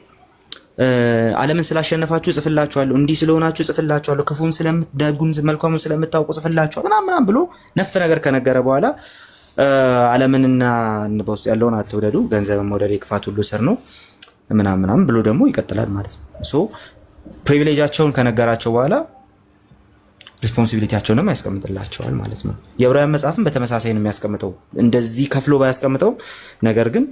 ዓለምን ስላሸነፋችሁ ጽፍላችኋለሁ፣ እንዲህ ስለሆናችሁ ጽፍላችኋለሁ፣ ክፉን ስለምትደጉን መልካሙን ስለምታውቁ ጽፍላችኋለሁ ምናምን ብሎ ነፍ ነገር ከነገረ በኋላ ዓለምንና በውስጥ ያለውን አትውደዱ፣ ገንዘብን መውደድ የክፋት ሁሉ ስር ነው ምናምን ብሎ ደግሞ ይቀጥላል ማለት ነው። ሶ ፕሪቪሌጃቸውን ከነገራቸው በኋላ ሪስፖንሲቢሊቲያቸውንም ያስቀምጥላቸዋል ማለት ነው። የዕብራውያን መጽሐፍን በተመሳሳይ ነው የሚያስቀምጠው፣ እንደዚህ ከፍሎ ባያስቀምጠውም ነገር ግን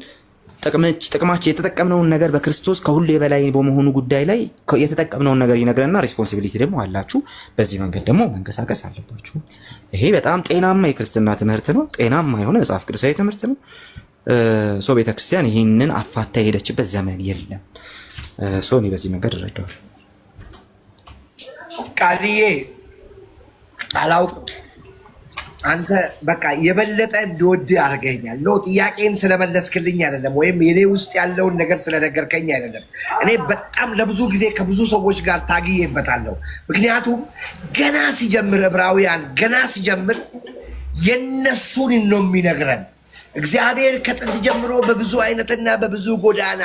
ጥቅማችን የተጠቀምነውን ነገር በክርስቶስ ከሁሉ የበላይ በመሆኑ ጉዳይ ላይ የተጠቀምነውን ነገር ይነግረንና ሪስፖንሲቢሊቲ ደግሞ አላችሁ፣ በዚህ መንገድ ደግሞ መንቀሳቀስ አለባችሁ። ይሄ በጣም ጤናማ የክርስትና ትምህርት ነው። ጤናማ የሆነ መጽሐፍ ቅዱሳዊ ትምህርት ነው። ሶ ቤተክርስቲያን ይህንን አፋታ የሄደችበት ዘመን የለም። ሶ እኔ በዚህ መንገድ እረዳዋለሁ። ቃልዬ አላውቅም፣ አንተ በቃ የበለጠ እንድወድ አድርገኛል። ነው ጥያቄን ስለመለስክልኝ አይደለም፣ ወይም የኔ ውስጥ ያለውን ነገር ስለነገርከኝ አይደለም። እኔ በጣም ለብዙ ጊዜ ከብዙ ሰዎች ጋር ታግዬበታለሁ። ምክንያቱም ገና ሲጀምር ዕብራውያን ገና ሲጀምር የነሱን ነው የሚነግረን። እግዚአብሔር ከጥንት ጀምሮ በብዙ አይነትና በብዙ ጎዳና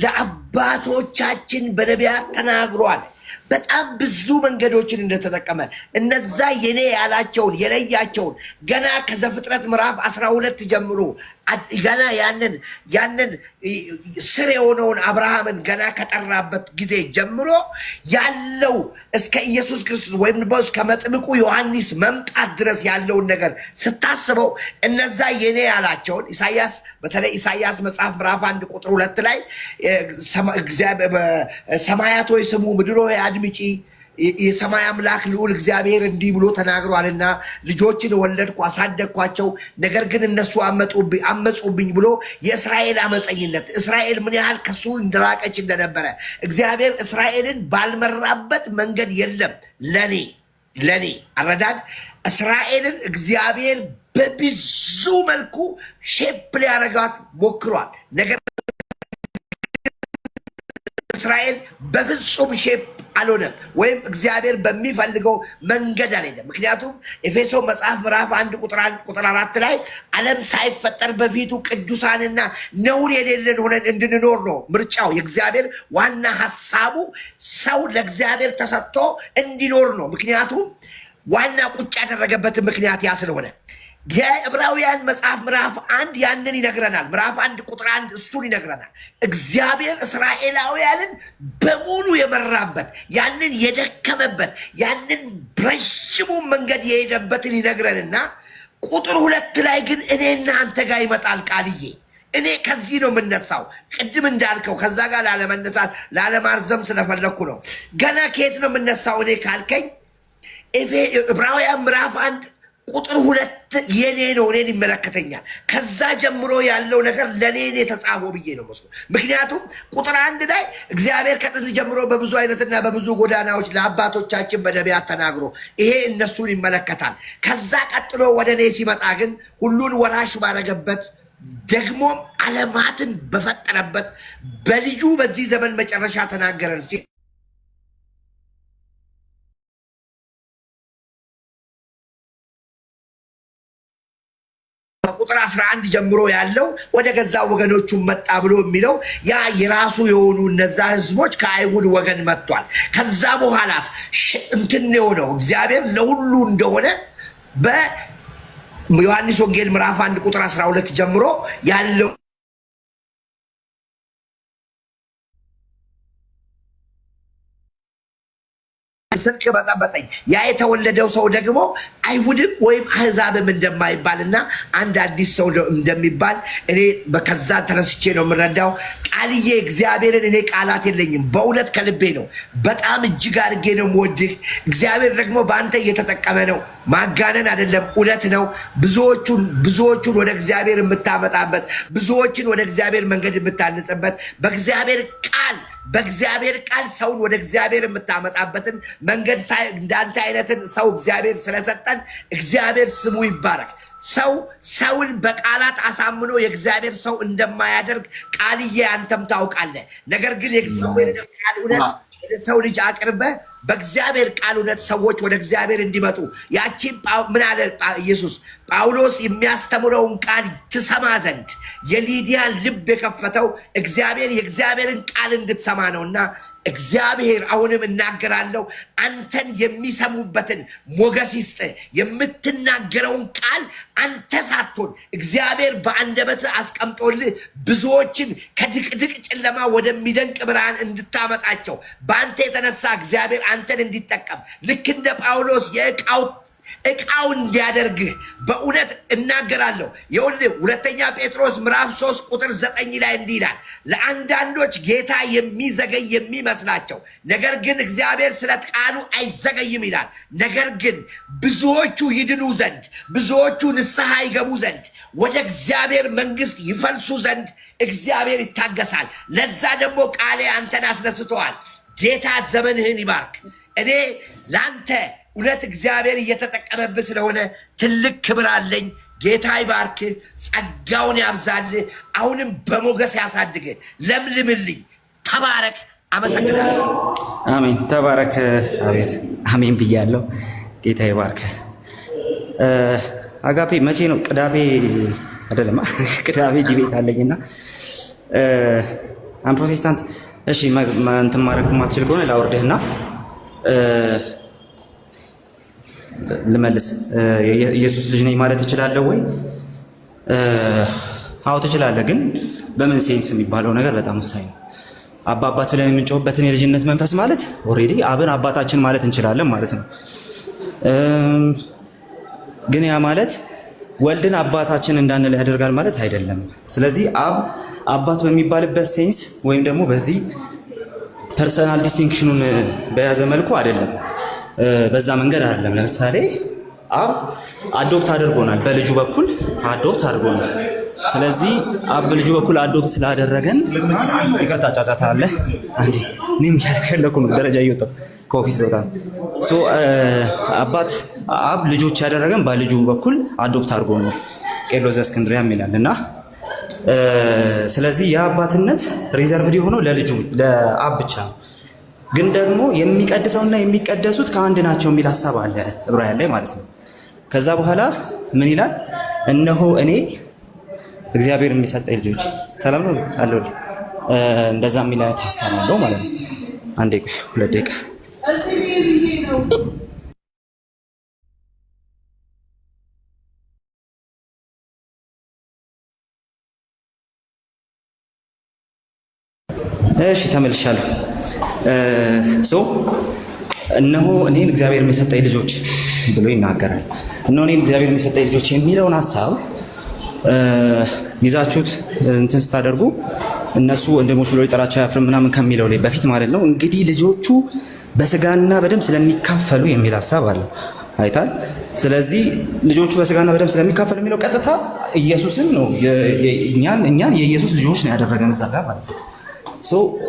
ለአባቶቻችን በነቢያት ተናግሯል። በጣም ብዙ መንገዶችን እንደተጠቀመ እነዛ የኔ ያላቸውን የለያቸውን ገና ከዘፍጥረት ምዕራፍ 12 ጀምሮ ገና ያንን ስር የሆነውን አብርሃምን ገና ከጠራበት ጊዜ ጀምሮ ያለው እስከ ኢየሱስ ክርስቶስ ወይም እስከ መጥምቁ ዮሐንስ መምጣት ድረስ ያለውን ነገር ስታስበው እነዛ የኔ ያላቸውን ኢሳያስ በተለይ ኢሳያስ መጽሐፍ ምዕራፍ 1 ቁጥር 2 ላይ ሰማያት ሆይ ስሙ፣ ምድር ሆይ አድምጪ፣ የሰማይ አምላክ ልዑል እግዚአብሔር እንዲህ ብሎ ተናግሯልና ልጆችን ወለድኩ አሳደግኳቸው፣ ነገር ግን እነሱ አመፁብኝ ብሎ የእስራኤል አመፀኝነት እስራኤል ምን ያህል ከሱ እንደራቀች እንደነበረ እግዚአብሔር እስራኤልን ባልመራበት መንገድ የለም። ለኔ አረዳድ እስራኤልን እግዚአብሔር በብዙ መልኩ ሼፕ ሊያረጋት ሞክሯል። ነገር እስራኤል በፍጹም ሼፕ አልሆነም፣ ወይም እግዚአብሔር በሚፈልገው መንገድ አልሄደም። ምክንያቱም ኤፌሶ መጽሐፍ ምዕራፍ 1 ቁጥር 4 ላይ ዓለም ሳይፈጠር በፊቱ ቅዱሳንና ነውር የሌለን ሆነን እንድንኖር ነው ምርጫው። የእግዚአብሔር ዋና ሀሳቡ ሰው ለእግዚአብሔር ተሰጥቶ እንዲኖር ነው። ምክንያቱም ዋና ቁጭ ያደረገበት ምክንያት ያ ስለሆነ የዕብራውያን መጽሐፍ ምዕራፍ 1 ያንን ይነግረናል። ምዕራፍ 1 ቁጥር 1 እሱን ይነግረናል። እግዚአብሔር እስራኤላውያንን በሙሉ የመራበት ያንን የደከመበት ያንን ረጅሙ መንገድ የሄደበትን ይነግረንና ቁጥር 2 ላይ ግን እኔና አንተ ጋር ይመጣል ቃልዬ። እኔ ከዚህ ነው የምነሳው። ቅድም እንዳልከው ከዛ ጋር ላለመነሳት ላለማርዘም ስለፈለኩ ነው። ገና ከየት ነው የምነሳው እኔ ካልከኝ ዕብራውያን ምዕራፍ 1 ቁጥር 2 የኔ ነው፣ እኔን ይመለከተኛል። ከዛ ጀምሮ ያለው ነገር ለኔ የተጻፈው ብዬ ነው መስሎ። ምክንያቱም ቁጥር 1 ላይ እግዚአብሔር ከጥንት ጀምሮ በብዙ አይነትና በብዙ ጎዳናዎች ለአባቶቻችን በነቢያት ተናግሮ ይሄ እነሱን ይመለከታል። ከዛ ቀጥሎ ወደ እኔ ሲመጣ ግን ሁሉን ወራሽ ባረገበት ደግሞም ዓለማትን በፈጠረበት በልጁ በዚህ ዘመን መጨረሻ ተናገረን። ቁጥር 11 ጀምሮ ያለው ወደ ገዛ ወገኖቹ መጣ ብሎ የሚለው ያ የራሱ የሆኑ እነዛ ህዝቦች ከአይሁድ ወገን መጥቷል። ከዛ በኋላ እንትን የሆነው እግዚአብሔር ለሁሉ እንደሆነ በዮሐንስ ወንጌል ምዕራፍ 1 ቁጥር 12 ጀምሮ ያለው ስልክ በጠበጠኝ ያ የተወለደው ሰው ደግሞ አይሁድም ወይም አህዛብም እንደማይባልና አንድ አዲስ ሰው እንደሚባል እኔ በከዛ ተነስቼ ነው የምረዳው። ቃልዬ እግዚአብሔርን እኔ ቃላት የለኝም፣ በእውነት ከልቤ ነው። በጣም እጅግ አድርጌ ነው የምወድህ። እግዚአብሔር ደግሞ በአንተ እየተጠቀመ ነው። ማጋነን አይደለም፣ እውነት ነው። ብዙዎቹን ወደ እግዚአብሔር የምታመጣበት፣ ብዙዎችን ወደ እግዚአብሔር መንገድ የምታንጽበት በእግዚአብሔር ቃል ሰውን ወደ እግዚአብሔር የምታመጣበትን መንገድ እንዳንተ አይነትን ሰው እግዚአብሔር ስለሰጠን እግዚአብሔር ስሙ ይባረክ። ሰውን በቃላት አሳምኖ የእግዚአብሔር ሰው እንደማያደርግ ቃልዬ አንተም ታውቃለህ። ነገር ግን የእግዚአብሔር ቃል እውነት ሰው ልጅ አቅርበ በእግዚአብሔር ቃል እውነት ሰዎች ወደ እግዚአብሔር እንዲመጡ ያቺ ምን አለ ኢየሱስ? ጳውሎስ የሚያስተምረውን ቃል ትሰማ ዘንድ የሊዲያን ልብ የከፈተው እግዚአብሔር የእግዚአብሔርን ቃል እንድትሰማ ነውና እግዚአብሔር አሁንም እናገራለሁ፣ አንተን የሚሰሙበትን ሞገስ ይስጥ። የምትናገረውን ቃል አንተ ሳትሆን እግዚአብሔር በአንደበት አስቀምጦልህ ብዙዎችን ከድቅድቅ ጨለማ ወደሚደንቅ ብርሃን እንድታመጣቸው በአንተ የተነሳ እግዚአብሔር አንተን እንዲጠቀም ልክ እንደ ጳውሎስ ዕቃው እንዲያደርግህ በእውነት እናገራለሁ። ይኸውልህ ሁለተኛ ጴጥሮስ ምዕራፍ 3 ቁጥር 9 ላይ እንዲህ ይላል፣ ለአንዳንዶች ጌታ የሚዘገይ የሚመስላቸው ነገር ግን እግዚአብሔር ስለ ቃሉ አይዘገይም ይላል። ነገር ግን ብዙዎቹ ይድኑ ዘንድ ብዙዎቹ ንስሐ ይገቡ ዘንድ ወደ እግዚአብሔር መንግሥት ይፈልሱ ዘንድ እግዚአብሔር ይታገሳል። ለዛ ደግሞ ቃሌ አንተን አስነስተዋል። ጌታ ዘመንህን ይባርክ። እኔ ለአንተ እውነት እግዚአብሔር እየተጠቀመብህ ስለሆነ ትልቅ ክብር አለኝ። ጌታ ይባርክህ፣ ጸጋውን ያብዛልህ፣ አሁንም በሞገስ ያሳድግህ። ለምልምልኝ። ተባረክ። አመሰግናለሁ። አሜን። ተባረክ። አቤት አሜን ብያለሁ። ጌታ ይባርክህ። አጋፔ መቼ ነው? ቅዳሜ አይደለም? ቅዳሜ ዲቤት አለኝና አን ፕሮቴስታንት። እሺ እንትን ማድረግ ማትችል ከሆነ ላውርድህና ልመልስ። ኢየሱስ ልጅ ነኝ ማለት እችላለሁ ወይ? አዎ ትችላለህ። ግን በምን ሴንስ የሚባለው ነገር በጣም ወሳኝ ነው። አባት ብለን የምንጮህበትን የልጅነት መንፈስ ማለት ኦልሬዲ አብን አባታችን ማለት እንችላለን ማለት ነው። ግን ያ ማለት ወልድን አባታችን እንዳንል ያደርጋል ማለት አይደለም። ስለዚህ አባት በሚባልበት ሴንስ ወይም ደግሞ በዚህ ፐርሰናል ዲስቲንክሽኑን በያዘ መልኩ አይደለም፣ በዛ መንገድ አይደለም። ለምሳሌ አብ አዶፕት አድርጎናል፣ በልጁ በኩል አዶፕት አድርጎናል። ስለዚህ አብ በልጁ በኩል አዶፕት ስላደረገን ይቅርታ፣ ጫጫታ አለ አንዴ። እኔም ያልከለኩ ነው፣ ደረጃ እየወጣሁ ከኦፊስ ቦታ። አብ ልጆች ያደረገን በልጁ በኩል አዶፕት አድርጎ ነው፣ ቄርሎስ ዘእስክንድርያ ይላል። እና ስለዚህ የአባትነት ሪዘርቭድ የሆነው ለልጁ ለአብ ብቻ ነው። ግን ደግሞ የሚቀድሰውና የሚቀደሱት ከአንድ ናቸው የሚል ሀሳብ አለ ዕብራውያን ላይ ማለት ነው። ከዛ በኋላ ምን ይላል? እነሆ እኔ እግዚአብሔር የሚሰጠኝ ልጆች ሰላም ነው አለው። እንደዛ የሚል አይነት ሀሳብ አለው ማለት ነው። አንዴ ቆይ፣ 2 ደቂቃ እሺ ተመልሻለሁ። እነሆ እኔን እግዚአብሔር የሰጠኝ ልጆች ብሎ ይናገራል። እነሆ እኔን እግዚአብሔር የሰጠኝ ልጆች የሚለውን ሐሳብ ይዛችሁት እንትን ስታደርጉ እነሱ ወንድሞች ብሎ ይጠራቸው አያፍርም ምናምን ከሚለው ላይ በፊት ማለት ነው እንግዲህ ልጆቹ በስጋና በደም ስለሚካፈሉ የሚል ሐሳብ አለ አይታል። ስለዚህ ልጆቹ በስጋና በደም ስለሚካፈሉ የሚለው ቀጥታ ኢየሱስን ነው እኛን የኢየሱስ ልጆች ነው ያደረገን እዛ ጋር ማለት ነው።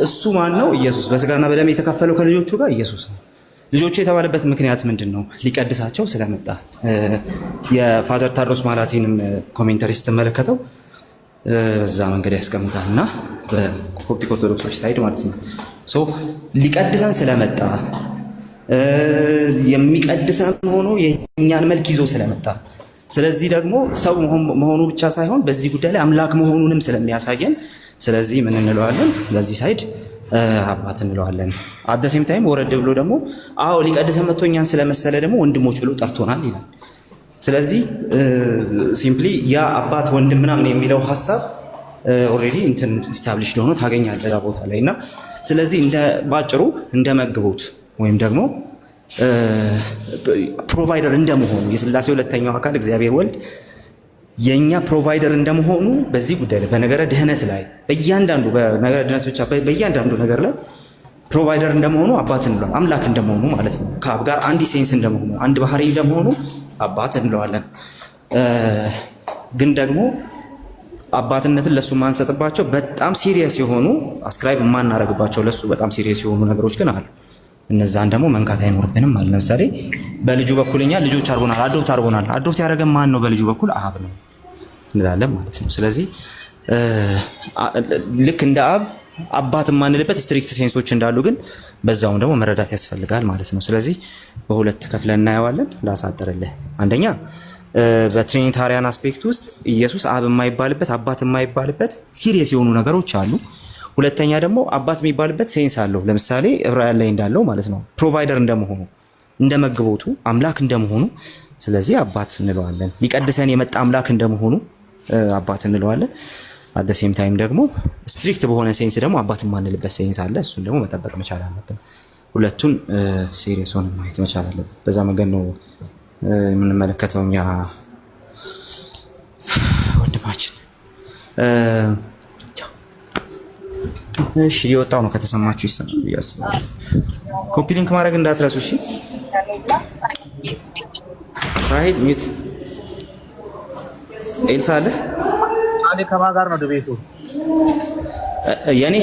እሱ ማን ነው? ኢየሱስ በስጋና በደም የተካፈለው ከልጆቹ ጋር ኢየሱስ ነው። ልጆቹ የተባለበት ምክንያት ምንድን ነው? ሊቀድሳቸው ስለመጣ። የፋዘር ታድሮስ ማላቲንም ኮሜንተሪ ስትመለከተው በዛ መንገድ ያስቀምጣል እና በኮፕቲክ ኦርቶዶክሶች ሳይድ ማለት ነው ሊቀድሰን ስለመጣ የሚቀድሰን ሆኖ የእኛን መልክ ይዞ ስለመጣ ስለዚህ ደግሞ ሰው መሆኑ ብቻ ሳይሆን በዚህ ጉዳይ ላይ አምላክ መሆኑንም ስለሚያሳየን ስለዚህ ምን እንለዋለን? በዚህ ሳይድ አባት እንለዋለን። አደሴም ታይም ወረድ ብሎ ደግሞ አዎ ሊቀድሰን መጥቶ እኛን ስለመሰለ ደግሞ ወንድሞች ብሎ ጠርቶናል ይላል። ስለዚህ ሲምፕሊ ያ አባት ወንድም ምናምን የሚለው ሐሳብ ኦልሬዲ እንትን ኢስታብሊሽድ ሆኖ ታገኛለህ ያ ቦታ ላይ እና ስለዚህ እንደ ባጭሩ እንደ መግቦት ወይም ደግሞ ፕሮቫይደር እንደመሆኑ የሥላሴ ሁለተኛው አካል እግዚአብሔር ወልድ የኛ ፕሮቫይደር እንደመሆኑ በዚህ ጉዳይ ላይ በነገረ ድህነት ላይ በእያንዳንዱ በነገረ ድህነት ብቻ በእያንዳንዱ ነገር ላይ ፕሮቫይደር እንደመሆኑ አባት እንለዋለን። አምላክ እንደመሆኑ ማለት ነው። ከአብ ጋር አንድ ሴንስ እንደመሆኑ አንድ ባህሪ እንደመሆኑ አባት እንለዋለን። ግን ደግሞ አባትነትን ለሱ ማንሰጥባቸው በጣም ሲሪየስ የሆኑ አስክራይብ የማናረግባቸው ለሱ በጣም ሲሪየስ የሆኑ ነገሮች ግን አሉ። እነዛን ደግሞ መንካት አይኖርብንም ማለት ለምሳሌ በልጁ በኩልኛ ልጆች አድርጎናል፣ አዶፕት አድርጎናል። አዶፕት ያደረገን ማን ነው? በልጁ በኩል አብ ነው እንላለን ማለት ነው። ስለዚህ ልክ እንደ አብ አባት የማንልበት ስትሪክት ሴንሶች እንዳሉ ግን በዛውም ደግሞ መረዳት ያስፈልጋል ማለት ነው። ስለዚህ በሁለት ከፍለን እናየዋለን። ላሳጥርልህ። አንደኛ በትሪኒታሪያን አስፔክት ውስጥ ኢየሱስ አብ የማይባልበት አባት የማይባልበት ሲሪየስ የሆኑ ነገሮች አሉ። ሁለተኛ ደግሞ አባት የሚባልበት ሴንስ አለው። ለምሳሌ ዕብራውያን ላይ እንዳለው ማለት ነው ፕሮቫይደር እንደመሆኑ እንደመግቦቱ አምላክ እንደመሆኑ ስለዚህ አባት እንለዋለን። ሊቀድሰን የመጣ አምላክ እንደመሆኑ አባት እንለዋለን። አት ሴም ታይም ደግሞ ስትሪክት በሆነ ሴንስ ደግሞ አባት የማንልበት ሴንስ አለ። እሱን ደግሞ መጠበቅ መቻል አለብን። ሁለቱን ሲሪየስ ሆነን ማየት መቻል አለብን። በዛ መንገድ ነው የምንመለከተው እኛ ወንድማችን። እሺ እየወጣው ነው ከተሰማችሁ ይሰማል ያስባል። ኮፒ ሊንክ ማድረግ እንዳትረሱ እሺ። ራሂል ሚት ኤልሳ አለ አንዴ ከማን ጋር ነው ድቤቱ? የኔ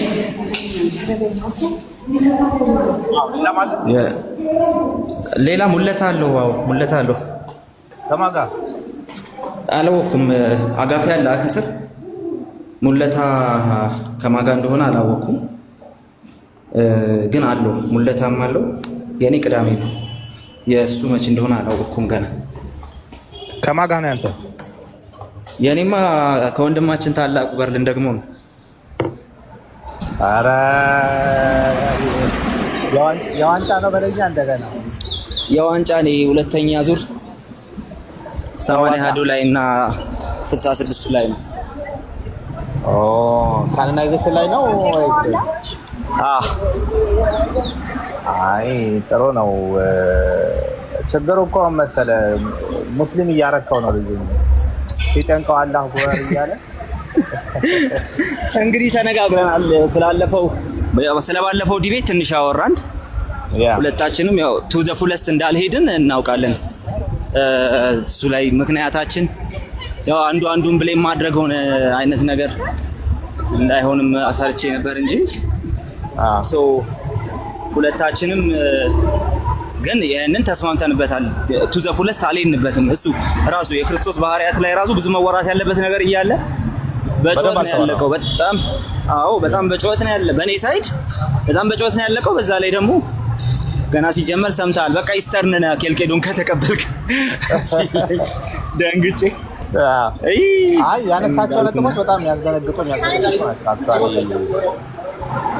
ሌላ ሙለታ አለው። ዋው ሙለታ አለው። ከማን ጋር አላወኩም። አጋፔ አለ ከስር ሙለታ ከማጋ እንደሆነ አላወኩም፣ ግን አለው ሙለታም አለው። የኔ ቅዳሜ ነው፣ የእሱ መች እንደሆነ አላወኩም ገና። ከማጋ ነው ያንተ? የኔማ ከወንድማችን ታላቁ ጋር ልንደግሞ ነው። አረ የዋንጫ ነው በለኛ። እንደገና የዋንጫ ነው ሁለተኛ ዙር 80 ላይ እና 66 ላይ ነው። ካናናይዜሽን ላይ ነው ወይ? አይ ጥሩ ነው። ችግሩ እኮ መሰለ ሙስሊም እያረከው ነው ልጅ ሲጠንቀው አላህ ጎር እያለ እንግዲህ ተነጋግረናል። ስለባለፈው ዲቤት ትንሽ አወራን። ሁለታችንም ያው ቱ ዘ ፉለስት እንዳልሄድን እናውቃለን። እሱ ላይ ምክንያታችን ያው አንዱን ብሌም ማድረግ ሆነ አይነት ነገር እንዳይሆንም አሳርቼ ነበር እንጂ ሁለታችንም ግን ይሄንን ተስማምተንበታል። ቱ ዘ ፉለስት አልሄድንበትም። እሱ ራሱ የክርስቶስ ባህሪያት ላይ ራሱ ብዙ መወራት ያለበት ነገር እያለ በጮት ነው ያለቀው። በጣም በጮት ነው ያለ። በኔ ሳይድ በጣም በጮት ነው ያለቀው። በዛ ላይ ደግሞ ገና ሲጀመር ሰምታል። በቃ ኢስተርን ኬልቄዶን ከተቀበልክ ደንግጬ አይ ያነሳቸው ነጥቦች በጣም ያስደነግጡኛል።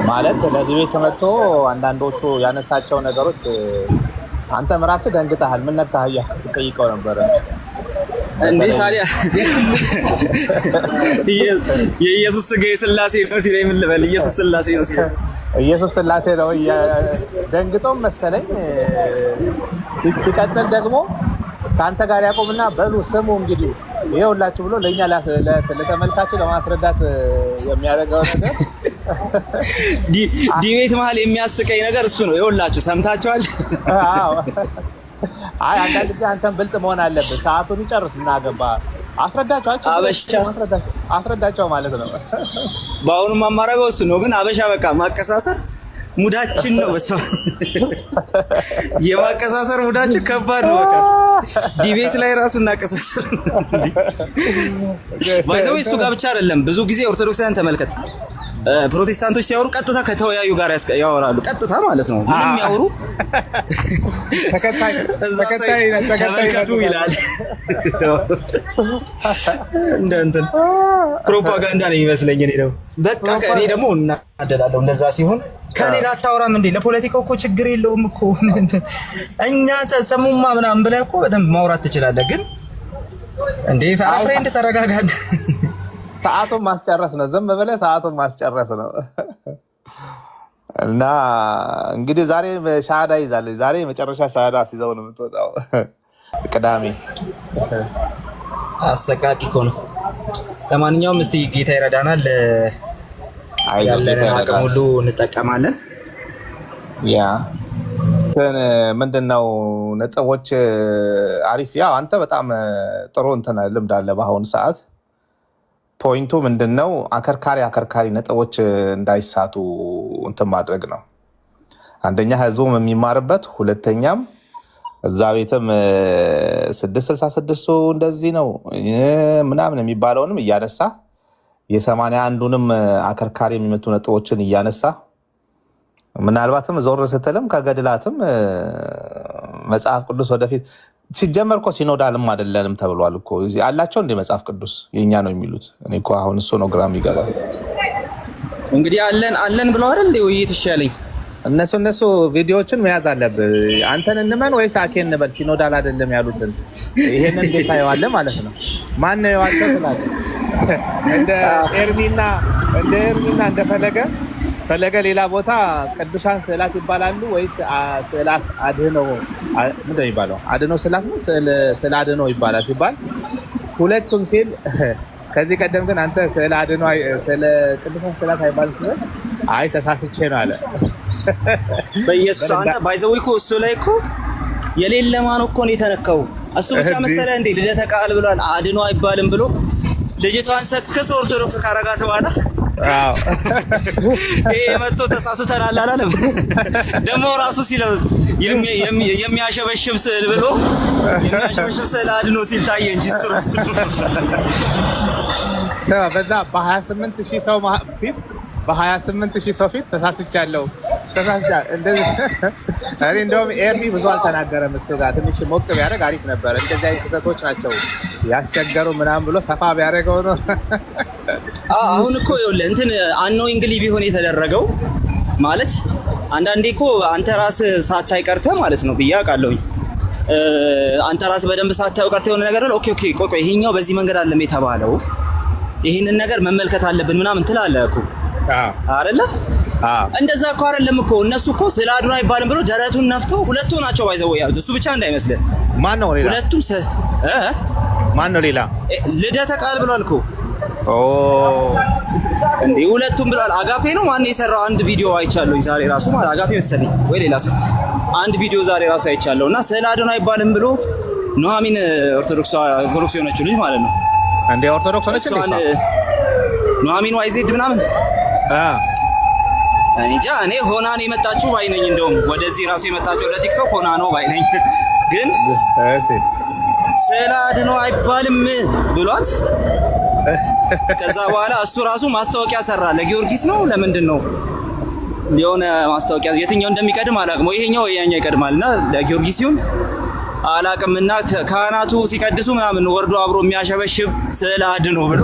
ማለት ለዲቤት ተመጥቶ አንዳንዶቹ ያነሳቸው ነገሮች አንተም ራስህ ደንግጠሃል። ምን ነካህ እያልክ ትጠይቀው ነበር። እንዴ ታዲያ የኢየሱስ ሥጋ የሥላሴ ነው ሲለኝ ምን ልበል? ኢየሱስ ሥላሴ ነው ሲለኝ ኢየሱስ ሥላሴ ነው ደንግጦም መሰለኝ። ሲቀጥል ደግሞ ከአንተ ጋር ያቆምና በሉ ስሙ እንግዲህ ይኸውላችሁ ብሎ ለእኛ ለተመልካቹ ለማስረዳት የሚያደርገው ነገር ዲቤት መሀል የሚያስቀኝ ነገር እሱ ነው። ይኸውላችሁ ሰምታችኋል። አይ አንዳንድ ጊዜ አንተም ብልጥ መሆን አለብህ። ሰዓቱን ይጨርስ እና ገባ አስረዳቸው ማለት ነው። በአሁኑም አማራጭው እሱ ነው። ግን አበሻ በቃ ማቀሳሰር ሙዳችን ነው። በሰው የማቀሳሰር ሙዳችን ከባድ ነው። በቃ ዲቤት ላይ ራሱ እናቀሳሰር ባይዘው እሱ ጋር ብቻ አይደለም። ብዙ ጊዜ ኦርቶዶክሳውያን ተመልከት፣ ፕሮቴስታንቶች ሲያወሩ ቀጥታ ከተወያዩ ጋር ያወራሉ። ቀጥታ ማለት ነው። ምንም ያወሩ ተመልከቱ ይላል። እንደ እንትን ፕሮፓጋንዳ ነው ይመስለኝ። እኔ ነው በቃ እኔ ደግሞ እናደዳለሁ እንደዛ ሲሆን። ከኔ ጋር አታወራም እንዴ? ለፖለቲካው እኮ ችግር የለውም እኮ እኛ ተሰሙማ ምናምን ብለህ እኮ በደንብ ማውራት ትችላለህ። ግን እንዴ ፍሬንድ ተረጋጋ። ሰዓቱን ማስጨረስ ነው። ዝም ብለህ ሰዓቱን ማስጨረስ ነው። እና እንግዲህ ዛሬ ሻሃዳ ይዛል። ዛሬ የመጨረሻ ሻሃዳ ሲዘው ነው የምትወጣው። ቅዳሜ አሰቃቂ እኮ ነው። ለማንኛውም እስቲ ጌታ ይረዳናል። ያለንን አቅም ሁሉ እንጠቀማለን። ያ ምንድነው ነጥቦች አሪፍ። ያው አንተ በጣም ጥሩ እንትን ልምድ አለ በአሁኑ ሰዓት። ፖይንቱ ምንድነው? አከርካሪ ነጥቦች እንዳይሳቱ እንትን ማድረግ ነው። አንደኛ ህዝቡም የሚማርበት፣ ሁለተኛም እዛ ቤትም 666 እንደዚህ ነው ምናምን የሚባለውንም እያነሳ የ81ዱንም አከርካሪ የሚመቱ ነጥቦችን እያነሳ ምናልባትም ዞር ስትልም ከገድላትም መጽሐፍ ቅዱስ ወደፊት ሲጀመር እኮ ሲኖዳልም አይደለንም ተብሏል እኮ አላቸው እንደ መጽሐፍ ቅዱስ የኛ ነው የሚሉት። እኔ እኮ አሁን እሱ ነው ግራም ይገባል። እንግዲህ አለን ብለው አይደል እንዴ ውይይት ይሻለኝ። እነሱ ቪዲዮዎችን መያዝ አለብህ። አንተን እንመን ወይስ አኬን እንበል? ሲኖዳል አይደለም ያሉትን ይሄንን ጌታ ይዋለ ማለት ነው። ማን ነው ያዋለው ስላለ እንደ ኤርሚና ፈለገ ሌላ ቦታ ቅዱሳን ስዕላት ይባላሉ ወይስ ስዕላት አድኖ ምንድን ነው የሚባለው? አድኖ ስዕላት ነው ስዕል አድኖ ይባላል ሲባል ሁለቱም ሲል ከዚህ ቀደም ግን አንተ ስዕል አድኖ ስዕል ቅዱሳን ስዕላት አይባልም ሲል አይ ተሳስቼ ነው አለ። በኢየሱስ አንተ ባይዘው እኮ እሱ ላይ እኮ የሌለ ማን እኮ ነው የተነካው? እሱ ብቻ መሰለ እንዴ ልደተ ቃል ብሏል አድኖ አይባልም ብሎ ልጅቷን ሰክስ ኦርቶዶክስ ካረጋት በኋላ ይሄ መጥቶ ተሳስተናል አላለም። ደግሞ ራሱ ሲለው የሚያሸበሽብ ስዕል ብሎ የሚያሸበሽብ ስዕል አድኖ ሲል ታየ እንጂ እሱ ራሱ በዛ በ28000 ሰው ፊት በ28000 ሰው ፊት ተሳስቻለሁ። እንደዚህ እኔ እንደውም ኤርሚ ብዙ አልተናገረም። እሱ ጋር ትንሽ ሞቅ ቢያደርግ አሪፍ ነበር። እንደዚህ አይነት ስህተቶች ናቸው ያስቸገሩ ምናምን ብሎ ሰፋ ቢያደርገው ነው። አሁን እኮ ይኸውልህ እንትን አንኖይንግሊ ቢሆን የተደረገው ማለት አንዳንዴ እኮ አንተ ራስህ ሳታይ ቀርተህ ማለት ነው ብዬ አውቃለሁኝ። አንተ ራስህ በደንብ ሳታየው ቀርተህ የሆነ ነገር ኦኬ ቆይ ይሄኛው በዚህ መንገድ አለም የተባለው ይሄንን ነገር መመልከት አለብን ምናምን ትላለህ እኮ አይደለ? እንደዛ እኮ አይደለም እኮ እነሱ እኮ ስለ አድኖ አይባልም ብሎ ደረቱን ነፍተው ሁለቱ ናቸው ባይዘው ያሉት። እሱ ብቻ እንዳይመስልህ። ማን ነው ሌላ? ሁለቱም ማን ነው ሌላ? ልደተ ቃል ብሏል እኮ እንዴ ሁለቱም ብሏል። አጋፔ ነው ማን የሰራው? አንድ ቪዲዮ አይቻለሁ ዛሬ ራሱ ማለት አጋፔ መሰለኝ ወይ ሌላ ሰው አንድ ቪዲዮ ዛሬ ራሱ አይቻለሁ። እና ስለ አድኖ አይባልም ብሎ ኑሐሚን ኦርቶዶክስ የሆነችው ልጅ ማለት ነው እንዴ ኦርቶዶክስ ሆነች እንዴ ኑሐሚን ዋይዜድ ምናምን እንጃ እኔ ሆና ነው የመጣችው ባይነኝ። እንደውም ወደዚህ ራሱ የመጣችው ለቲክቶክ ሆና ነው ባይነኝ። ግን ስለ አድኖ አይባልም ብሏት ከዛ በኋላ እሱ ራሱ ማስታወቂያ ሰራ። ለጊዮርጊስ ነው ለምንድን ነው የሆነ ማስታወቂያ የትኛው እንደሚቀድም አላውቅም። ይሄኛው ያኛው ይቀድማልና ለጊዮርጊስ ይሁን አላውቅምና ካህናቱ ሲቀድሱ ምናምን ወርዶ አብሮ የሚያሸበሽብ ስለ አድኖ ብሎ